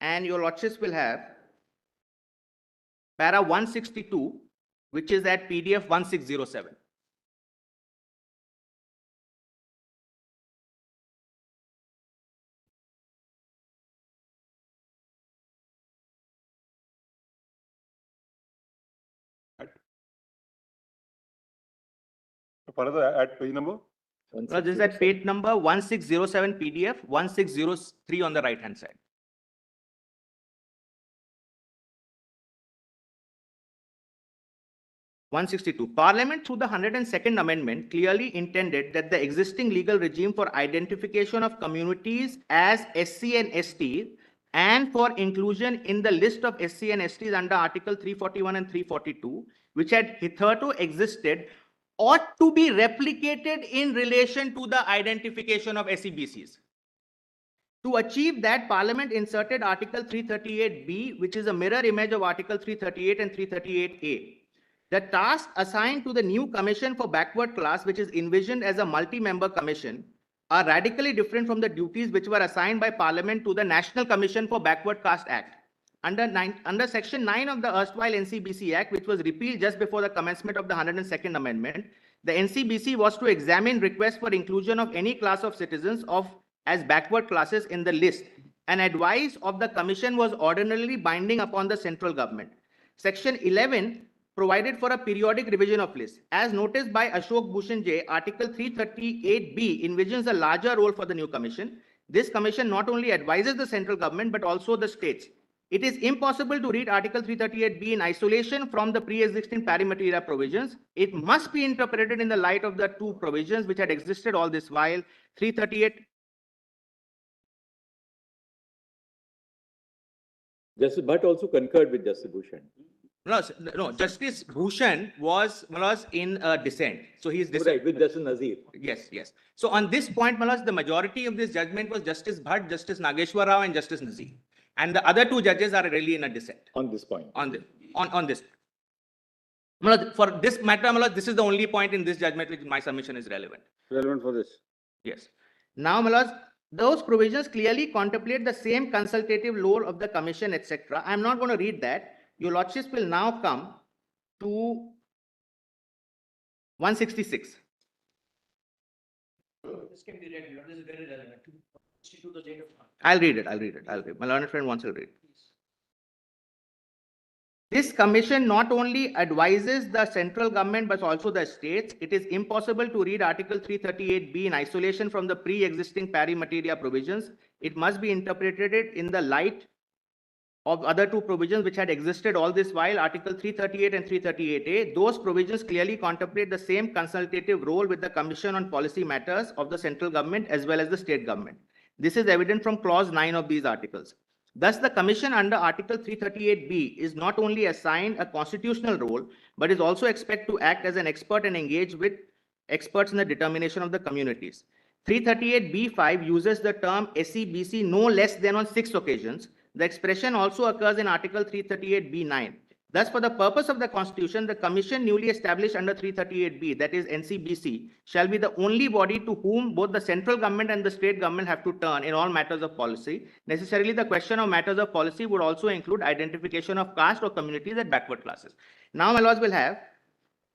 And your lordships will have para 162, which is at PDF 1607. Further, at page number? So this is at page number 1607 PDF, 1603 on the right hand side. Parliament through the 102nd Amendment clearly intended that the existing legal regime for identification of communities as SC and ST and for inclusion in the list of SC and STs under Article 341 and 342, which had hitherto existed, ought to be replicated in relation to the identification of SEBCs. To achieve that, Parliament inserted Article 338B, which is a mirror image of Article 338 and 338A. The task assigned to the new Commission for Backward Class, which is envisioned as a multi-member commission, are radically different from the duties which were assigned by Parliament to the National Commission for Backward Caste Act. Under Section 9 of the erstwhile NCBC Act, which was repealed just before the commencement of the 102nd Amendment, the NCBC was to examine requests for inclusion of any class of citizens as backward classes in the list, and advice of the Commission was ordinarily binding upon the central government. Section 11 provided for a periodic revision of list. As noticed by Ashok Bhushan J, Article 338B envisions a larger role for the new commission. This commission not only advises the central government but also the states. It is impossible to read Article 338B in isolation from the pre-existing pari materia provisions. It must be interpreted in the light of the two provisions which had existed all this while. 338. Justice Bhatt also concurred with Justice Bhushan. No, Justice Bhushan was in dissent. So he is Right, with Justice Nazir. Yes. So on this point, the majority of this judgment was Justice Bhatt, Justice Nageshwar Rao, and Justice Nazir. And the other two judges are really in a dissent. On this point. On this. For this matter, this is the only point in this judgment which my submission is relevant. Relevant for this. Yes. Now, those provisions clearly contemplate the same consultative role of the commission, etc. I'm not going to read that. Your lordships will now come to 166. This can be read, this is very relevant. I'll read it. My learned friend wants to read. This commission not only advises the central government but also the states. It is impossible to read Article 338B in isolation from the pre-existing pari materia provisions. It must be interpreted in the light of other two provisions which had existed all this while, Article 338 and 338A. Those provisions clearly contemplate the same consultative role with the Commission on Policy Matters of the central government as well as the state government. This is evident from clause 9 of these articles. Thus, the Commission under Article 338B is not only assigned a constitutional role, but is also expected to act as an expert and engage with experts in the determination of the communities. 338B5 uses the term SEBC no less than on 6 occasions. The expression also occurs in Article 338B9. Thus, for the purpose of the Constitution, the Commission newly established under 338B, that is NCBC, shall be the only body to whom both the central government and the state government have to turn in all matters of policy. Necessarily, the question of matters of policy would also include identification of caste or communities at backward classes. Now, my lords will have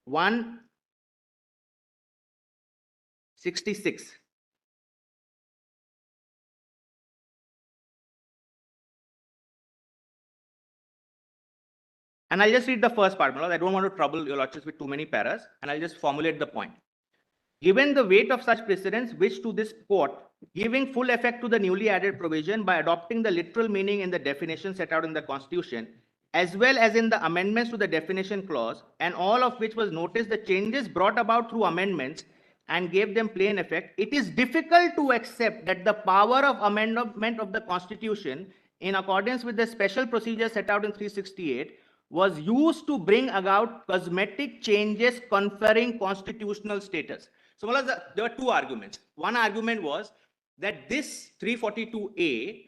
166. And I'll just read the first part, I don't want to trouble your lordships with too many paras, and I'll just formulate the point. Given the weight of such precedents, which to this court, giving full effect to the newly added provision by adopting the literal meaning in the definition set out in the Constitution, as well as in the amendments to the definition clause, and all of which was noticed the changes brought about through amendments and gave them plain effect, it is difficult to accept that the power of amendment of the Constitution, in accordance with the special procedure set out in 368, was used to bring about cosmetic changes conferring constitutional status. So there were two arguments. One argument was that this 342A,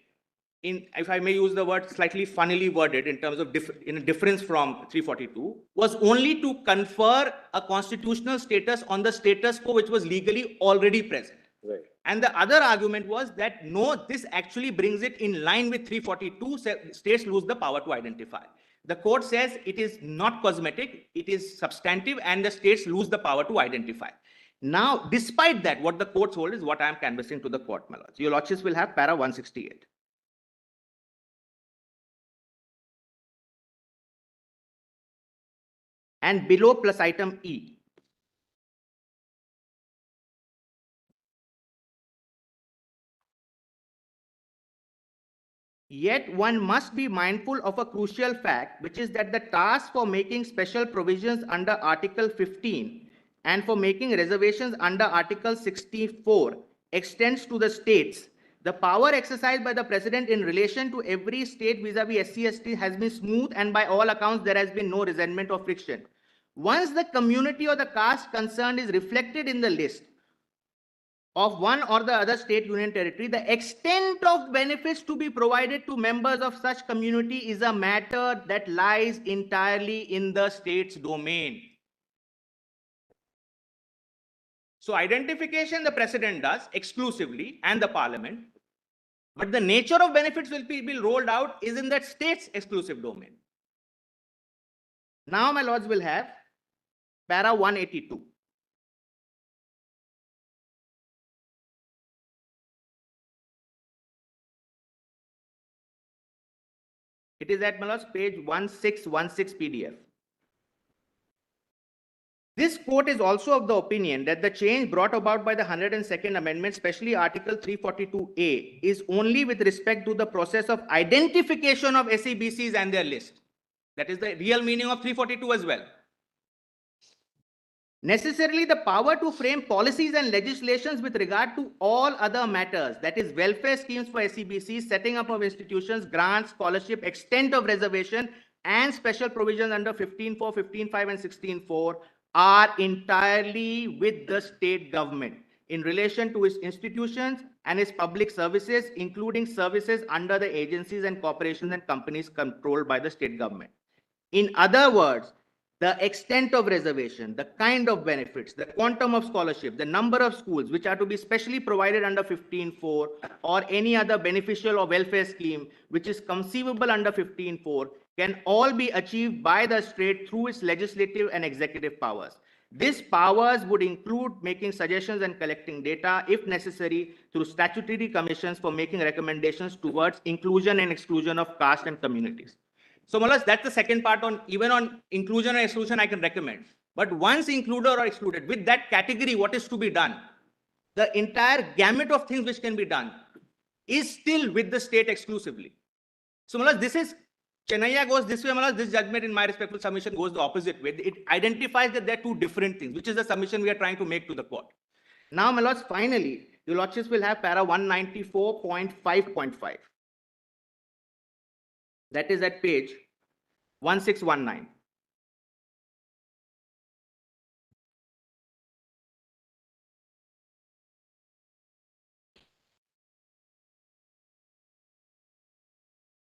if I may use the word slightly funnily worded in terms of in a difference from 342, was only to confer a constitutional status on the status quo which was legally already present. Right. And the other argument was that no, this actually brings it in line with 342, states lose the power to identify. The court says it is not cosmetic, it is substantive, and the states lose the power to identify. Now, despite that, what the courts hold is what I am canvassing to the court, my lords. Your lordships will have para 168. And below plus item E. Yet one must be mindful of a crucial fact, which is that the task for making special provisions under Article 15 and for making reservations under Article 64 extends to the states. The power exercised by the President in relation to every state vis-a-vis SC/ST has been smooth, and by all accounts there has been no resentment or friction. Once the community or the caste concerned is reflected in the list of one or the other state union territory, the extent of benefits to be provided to members of such community is a matter that lies entirely in the state's domain. So identification the President does exclusively and the Parliament, but the nature of benefits will be rolled out is in that state's exclusive domain. Now, my lords will have para 182. It is at, my lords, page 1616 PDF. This court is also of the opinion that the change brought about by the 102nd Amendment, especially Article 342A, is only with respect to the process of identification of SEBCs and their list. That is the real meaning of 342 as well. Necessarily, the power to frame policies and legislations with regard to all other matters, that is welfare schemes for SEBCs, setting up of institutions, grants, scholarship, extent of reservation, and special provisions under 15.4, 15.5, and 16.4 are entirely with the state government in relation to its institutions and its public services, including services under the agencies and corporations and companies controlled by the state government. In other words, the extent of reservation, the kind of benefits, the quantum of scholarship, the number of schools which are to be specially provided under 15.4 or any other beneficial or welfare scheme which is conceivable under 15.4 can all be achieved by the state through its legislative and executive powers. These powers would include making suggestions and collecting data, if necessary, through statutory commissions for making recommendations towards inclusion and exclusion of caste and communities. So, Malas, that's the second part on even on inclusion and exclusion I can recommend. But once included or excluded, with that category, what is to be done? The entire gamut of things which can be done is still with the state exclusively. So, Malas, this is Chennaiya goes this way, Malas. This judgment, in my respectful submission, goes the opposite way. It identifies that there are two different things, which is the submission we are trying to make to the court. Now, Malas, finally, your lordships will have para 194.5.5. That is at page 1619.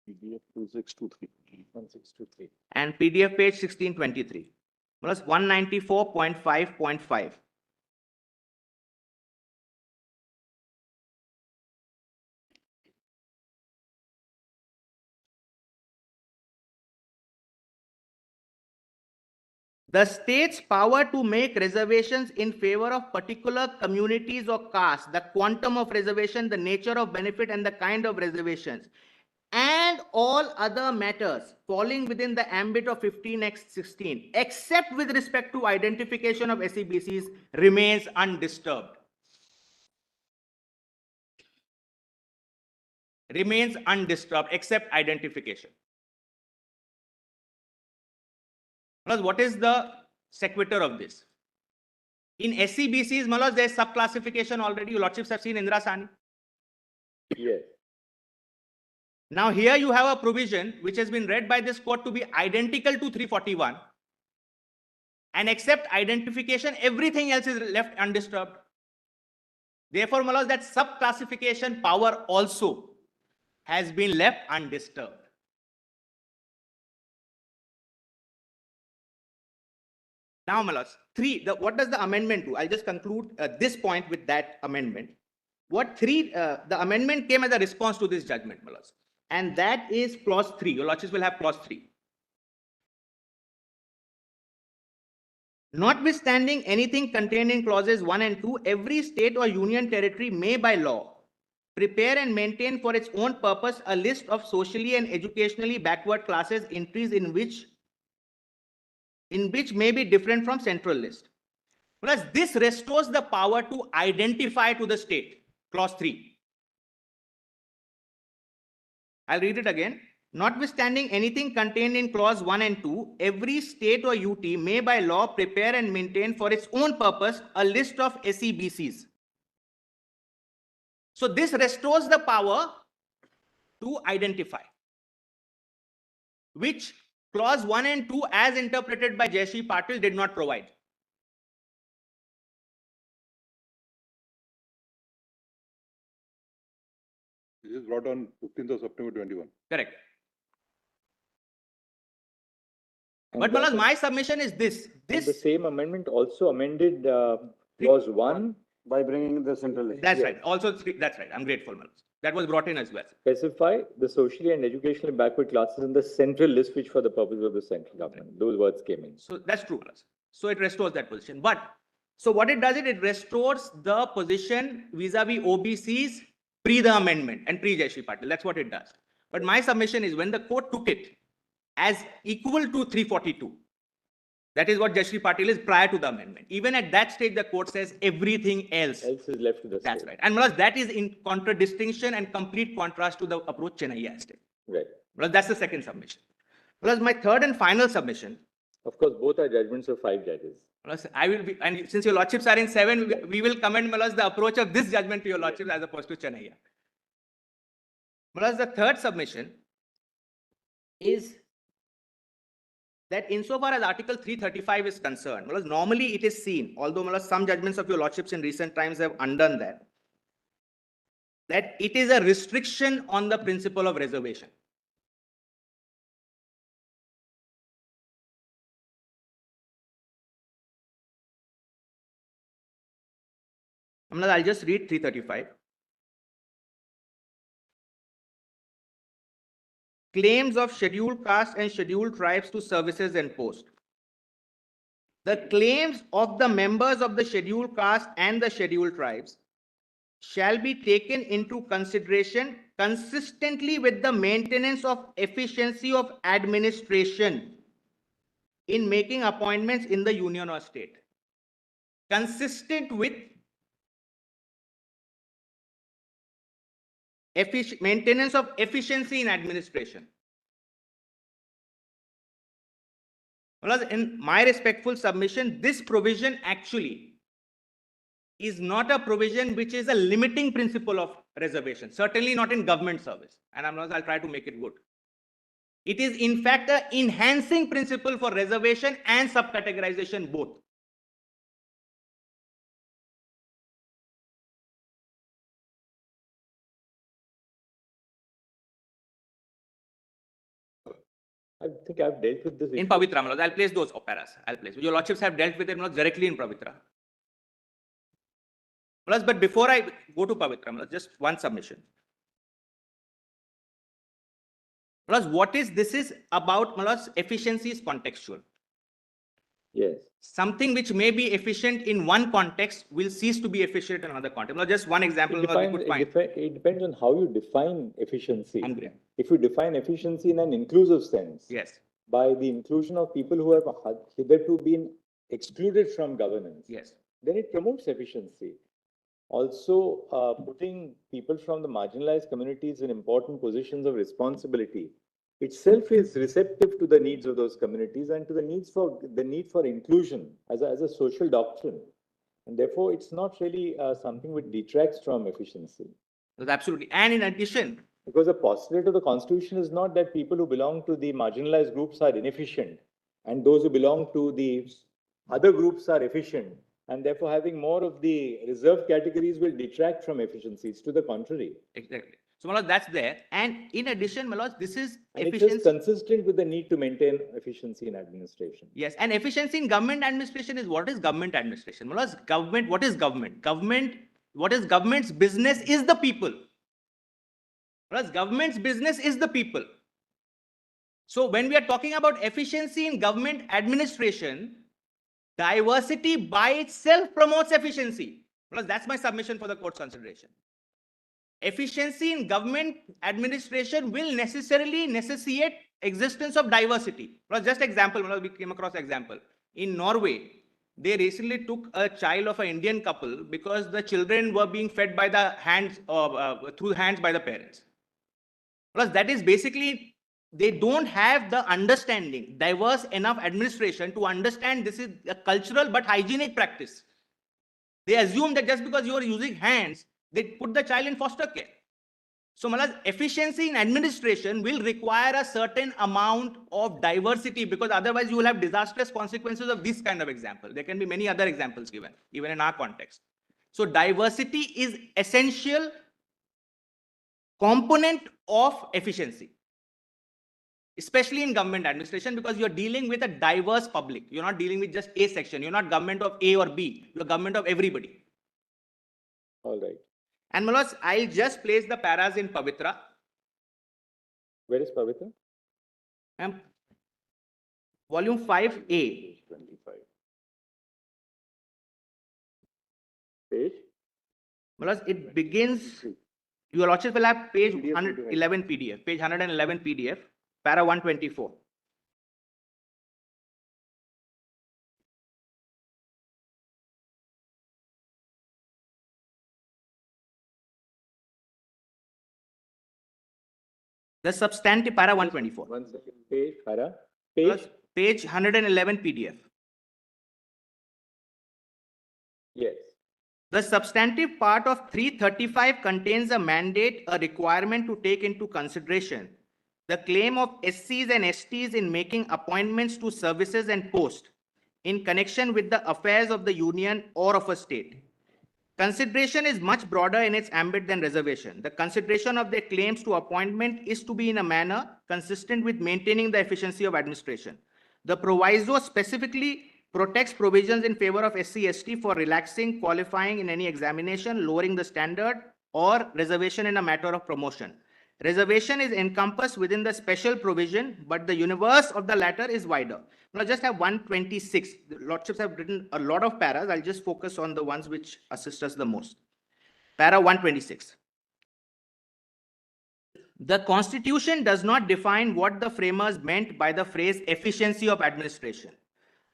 PDF 1623. And PDF page 1623. Plus 194.5.5. The state's power to make reservations in favor of particular communities or castes, the quantum of reservation, the nature of benefit, and the kind of reservations, and all other matters falling within the ambit of 15x16, except with respect to identification of SEBCs, remains undisturbed. Remains undisturbed, except identification. Malas, what is the sequitur of this? In SEBCs, Malas, there is subclassification already. Your lordships have seen Indira Sahni. Yes. Now here you have a provision which has been read by this court to be identical to 341. And except identification, everything else is left undisturbed. Therefore, Malas, that subclassification power also has been left undisturbed. Now, Malas, what does the amendment do? I'll just conclude this point with that amendment. The amendment came as a response to this judgment, Malas. And that is clause 3. Your lordships will have clause 3. Notwithstanding anything contained in clauses 1 and 2, every state or union territory may by law prepare and maintain for its own purpose a list of socially and educationally backward classes entries in which may be different from central list. Plus, this restores the power to identify to the state. Clause 3. I'll read it again. Notwithstanding anything contained in clause 1 and 2, every state or UT may by law prepare and maintain for its own purpose a list of SEBCs. So this restores the power to identify, which clause 1 and 2 as interpreted by Jayashree Patil did not provide. This is brought on 15th of September 21. Correct. But Malas, my submission is this. The same amendment also amended clause 1 by bringing the central list. That's right. Also, that's right. I'm grateful, Malas. That was brought in as well. Specify the socially and educationally backward classes in the central list, which for the purpose of the central government. Those words came in. So that's true, Malas. So it restores that position. But so what it does, it restores the position vis-a-vis OBCs pre the amendment and pre Jayashree Patil. That's what it does. But my submission is when the court took it as equal to 342, That is what Jayashree Patil is prior to the amendment. Even at that stage, the court says everything else. Else is left to the That's state. right. And Malaz, that is in contradistinction and complete contrast to the approach Chennai has taken. Right. Malaz, that's the second submission. Malaz, my third and final submission. Of course, both are judgments of 5 judges. Malaz, I will be, and since your lordships are in 7, we will commend Malaz the approach of this judgment to your lordships as opposed to Chennai. Malaz, the third submission is that insofar as Article 335 is concerned, Malaz, normally it is seen, although Malaz, some judgments of your lordships in recent times have undone that it is a restriction on the principle of reservation. Malaz, I'll just read 335. Claims of scheduled caste and scheduled tribes to services and post. The claims of the members of the scheduled caste and the scheduled tribes shall be taken into consideration consistently with the maintenance of efficiency of administration in making appointments in the union or state. Consistent with maintenance of efficiency in administration. In my respectful submission, this provision actually is not a provision which is a limiting principle of reservation, certainly not in government service. And I'll try to make it good. It is in fact an enhancing principle for reservation and subcategorization both. I think I've dealt with this In issue. Pavitra, Malaz, I'll place those paras. I'll place. Your lordships have dealt with it Malaz, directly in Pavitra. Malaz, but before I go to Pavitra, Malaz, just one submission. Malaz, what is this is about Malaz, efficiency is contextual. Yes. Something which may be efficient in one context will cease to be efficient in another context. Malaz, just one example Malaz, we could find. It depends on how you define efficiency. Hungry. If you define efficiency in an inclusive sense, Yes. by the inclusion of people who have hitherto been excluded from governance, Yes. then it promotes efficiency. Also, putting people from the marginalized communities in important positions of responsibility itself is receptive to the needs of those communities and to the need for inclusion as a social doctrine. And therefore, it's not really something which detracts from efficiency. That's absolutely. And in addition, because the postulate of the Constitution is not that people who belong to the marginalized groups are inefficient and those who belong to the other groups are efficient. And therefore, having more of the reserved categories will detract from efficiency. It's to the contrary. Exactly. So, Malaz, that's there. And in addition, Malaz, this is And efficiency. it is consistent with the need to maintain efficiency in administration. Yes, and efficiency in government administration is what is government administration? Malaz, government, what is government? What is government's business is the people. Malaz, government's business is the people. So when we are talking about efficiency in government administration, diversity by itself promotes efficiency. Malaz, that's my submission for the court's consideration. Efficiency in government administration will necessarily necessitate existence of diversity. Malaz, just example, Malaz, we came across example. In Norway, they recently took a child of an Indian couple because the children were being fed by the hands, through hands by the parents. Plus, that is basically, they don't have the understanding, diverse enough administration to understand this is a cultural but hygienic practice. They assume that just because you are using hands, they put the child in foster care. So, Malaz, efficiency in administration will require a certain amount of diversity because otherwise you will have disastrous consequences of this kind of example. There can be many other examples given, even in our context. So, diversity is essential component of efficiency, especially in government administration because you're dealing with a diverse public. You're not dealing with just a section. You're not government of A or B. You're government of everybody. All right. And Malaz, I'll just place the paras in Pavitra. Where is Pavitra? Volume 5A. 25. Page? Malaz, it begins, your lordship will have page 111 PDF, page 111 PDF, para 124. The substantive, para 124. 1 second, page, para, page, Page 111 PDF. yes. The substantive part of 335 contains a mandate, a requirement to take into consideration the claim of SCs and STs in making appointments to services and posts in connection with the affairs of the union or of a state. Consideration is much broader in its ambit than reservation. The consideration of their claims to appointment is to be in a manner consistent with maintaining the efficiency of administration. The proviso specifically protects provisions in favor of SC/ST for relaxing, qualifying in any examination, lowering the standard, or reservation in a matter of promotion. Reservation is encompassed within the special provision, but the universe of the latter is wider. Now, I just have 126. The Lordships have written a lot of paras. I'll just focus on the ones which assist us the most. Para 126. The Constitution does not define what the framers meant by the phrase efficiency of administration.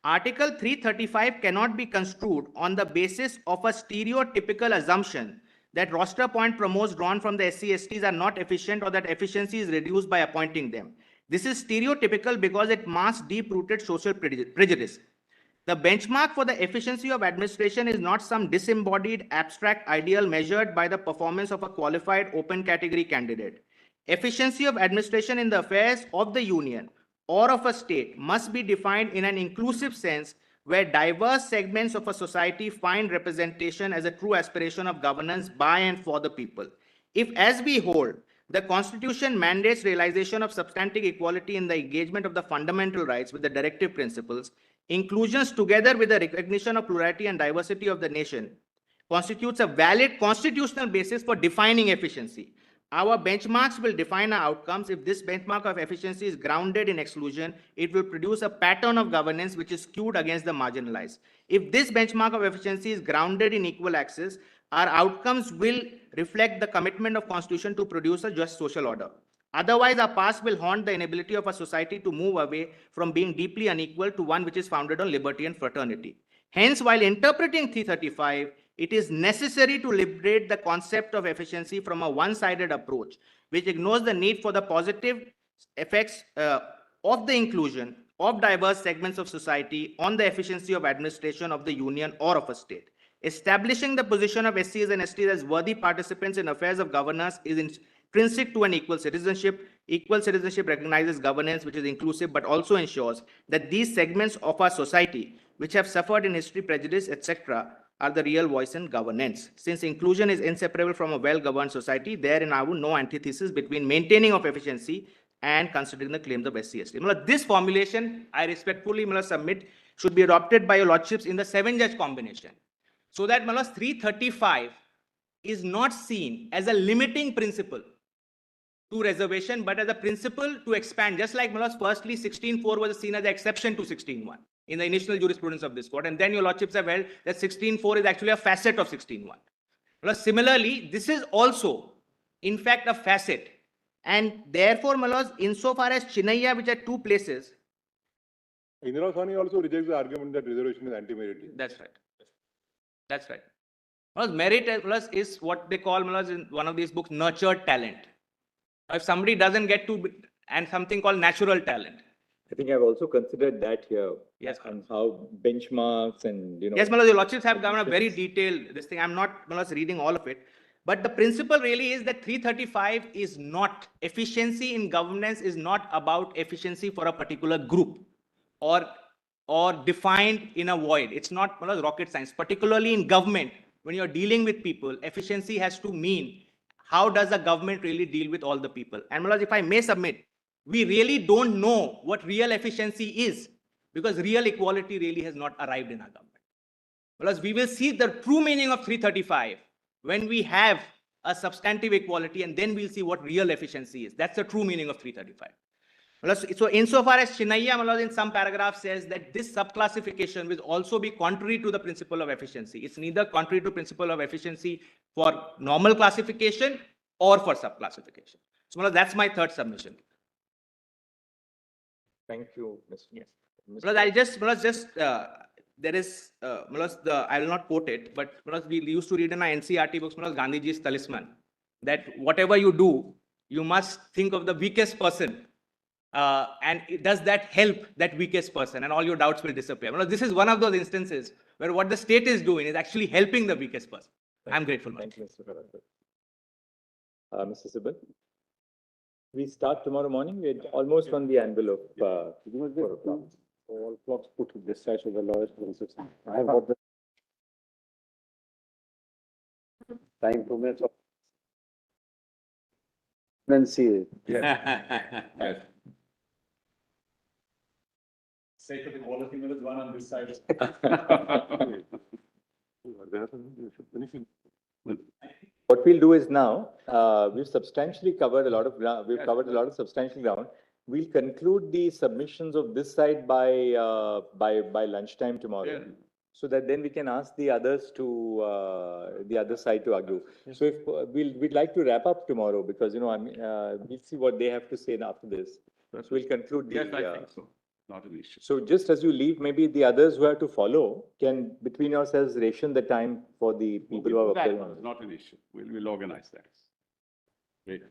Article 335 cannot be construed on the basis of a stereotypical assumption that roster point promos drawn from the SC/STs are not efficient or that efficiency is reduced by appointing them. This is stereotypical because it masks deep-rooted social prejudice. The benchmark for the efficiency of administration is not some disembodied abstract ideal measured by the performance of a qualified open category candidate. Efficiency of administration in the affairs of the union or of a state must be defined in an inclusive sense where diverse segments of a society find representation as a true aspiration of governance by and for the people. If, as we hold, the Constitution mandates realization of substantive equality in the engagement of the fundamental rights with the directive principles, inclusions together with the recognition of plurality and diversity of the nation constitutes a valid constitutional basis for defining efficiency. Our benchmarks will define our outcomes. If this benchmark of efficiency is grounded in exclusion, it will produce a pattern of governance which is skewed against the marginalized. If this benchmark of efficiency is grounded in equal access, our outcomes will reflect the commitment of Constitution to produce a just social order. Otherwise, our past will haunt the inability of a society to move away from being deeply unequal to one which is founded on liberty and fraternity. Hence, while interpreting 335, it is necessary to liberate the concept of efficiency from a one-sided approach, which ignores the need for the positive effects of the inclusion of diverse segments of society on the efficiency of administration of the union or of a state. Establishing the position of SCs and STs as worthy participants in affairs of governance is intrinsic to an equal citizenship. Equal citizenship recognizes governance which is inclusive, but also ensures that these segments of our society, which have suffered in history, prejudice, etc., are the real voice in governance. Since inclusion is inseparable from a well-governed society, there in our no antithesis between maintaining of efficiency and considering the claims of SC/ST. This formulation, I respectfully submit, should be adopted by your lordships in the 7-judge combination, so that 335 is not seen as a limiting principle to reservation, but as a principle to expand, just like firstly 16.4 was seen as an exception to 16.1 in the initial jurisprudence of this court, and then your lordships have held that 16.4 is actually a facet of 16.1. Similarly, this is also, in fact, a facet, and therefore, insofar as Chinaya, which are two places. Indira Sawhney also rejects the argument that reservation is anti-merit. That's right. That's right. Merit is what they call in one of these books nurtured talent. If somebody doesn't get to, and something called natural talent. I think I've also considered that here. Yes. And how benchmarks and, Yes, your lordships have given a very detailed this thing. I'm not reading all of it. But the principle really is that 335 is not, efficiency in governance is not about efficiency for a particular group or defined in a void. It's not rocket science, particularly in government. When you're dealing with people, efficiency has to mean how does a government really deal with all the people? And if I may submit, we really don't know what real efficiency is because real equality really has not arrived in our government. We will see the true meaning of 335 when we have a substantive equality, and then we'll see what real efficiency is. That's the true meaning of 335. So insofar as Chinaya in some paragraph says that this subclassification will also be contrary to the principle of efficiency. It's neither contrary to principle of efficiency for normal classification or for subclassification. So that's my third submission. Thank you, Mr. Yes. There is, I will not quote it, but we used to read in our NCERT books, Gandhiji's talisman, that whatever you do, you must think of the weakest person. Does that help that weakest person, and all your doubts will disappear. Well, this is one of those instances where what the state is doing is actually helping the weakest person. I'm grateful. Thank you, Mr. Farasat. Mr. Sibal? We start tomorrow morning. We're almost on the envelope. 4 o'clock. All clocks put to this side of the lawyers. I have got the time 2 minutes of. Then see it. Say to the quality minutes, one on this side. What we'll do is now, we've substantially covered a lot of ground. We've covered a lot of substantial ground. We'll conclude the submissions of this side by lunchtime tomorrow. So that then we can ask the others to, the other side to argue. So if, we'd like to wrap up tomorrow because, we'll see what they have to say after this. So we'll conclude the. Yes, I think so. Not an issue. So just as you leave, maybe the others who have to follow can, between yourselves, ration the time for the people who are. Not an issue. We'll organize that. Great.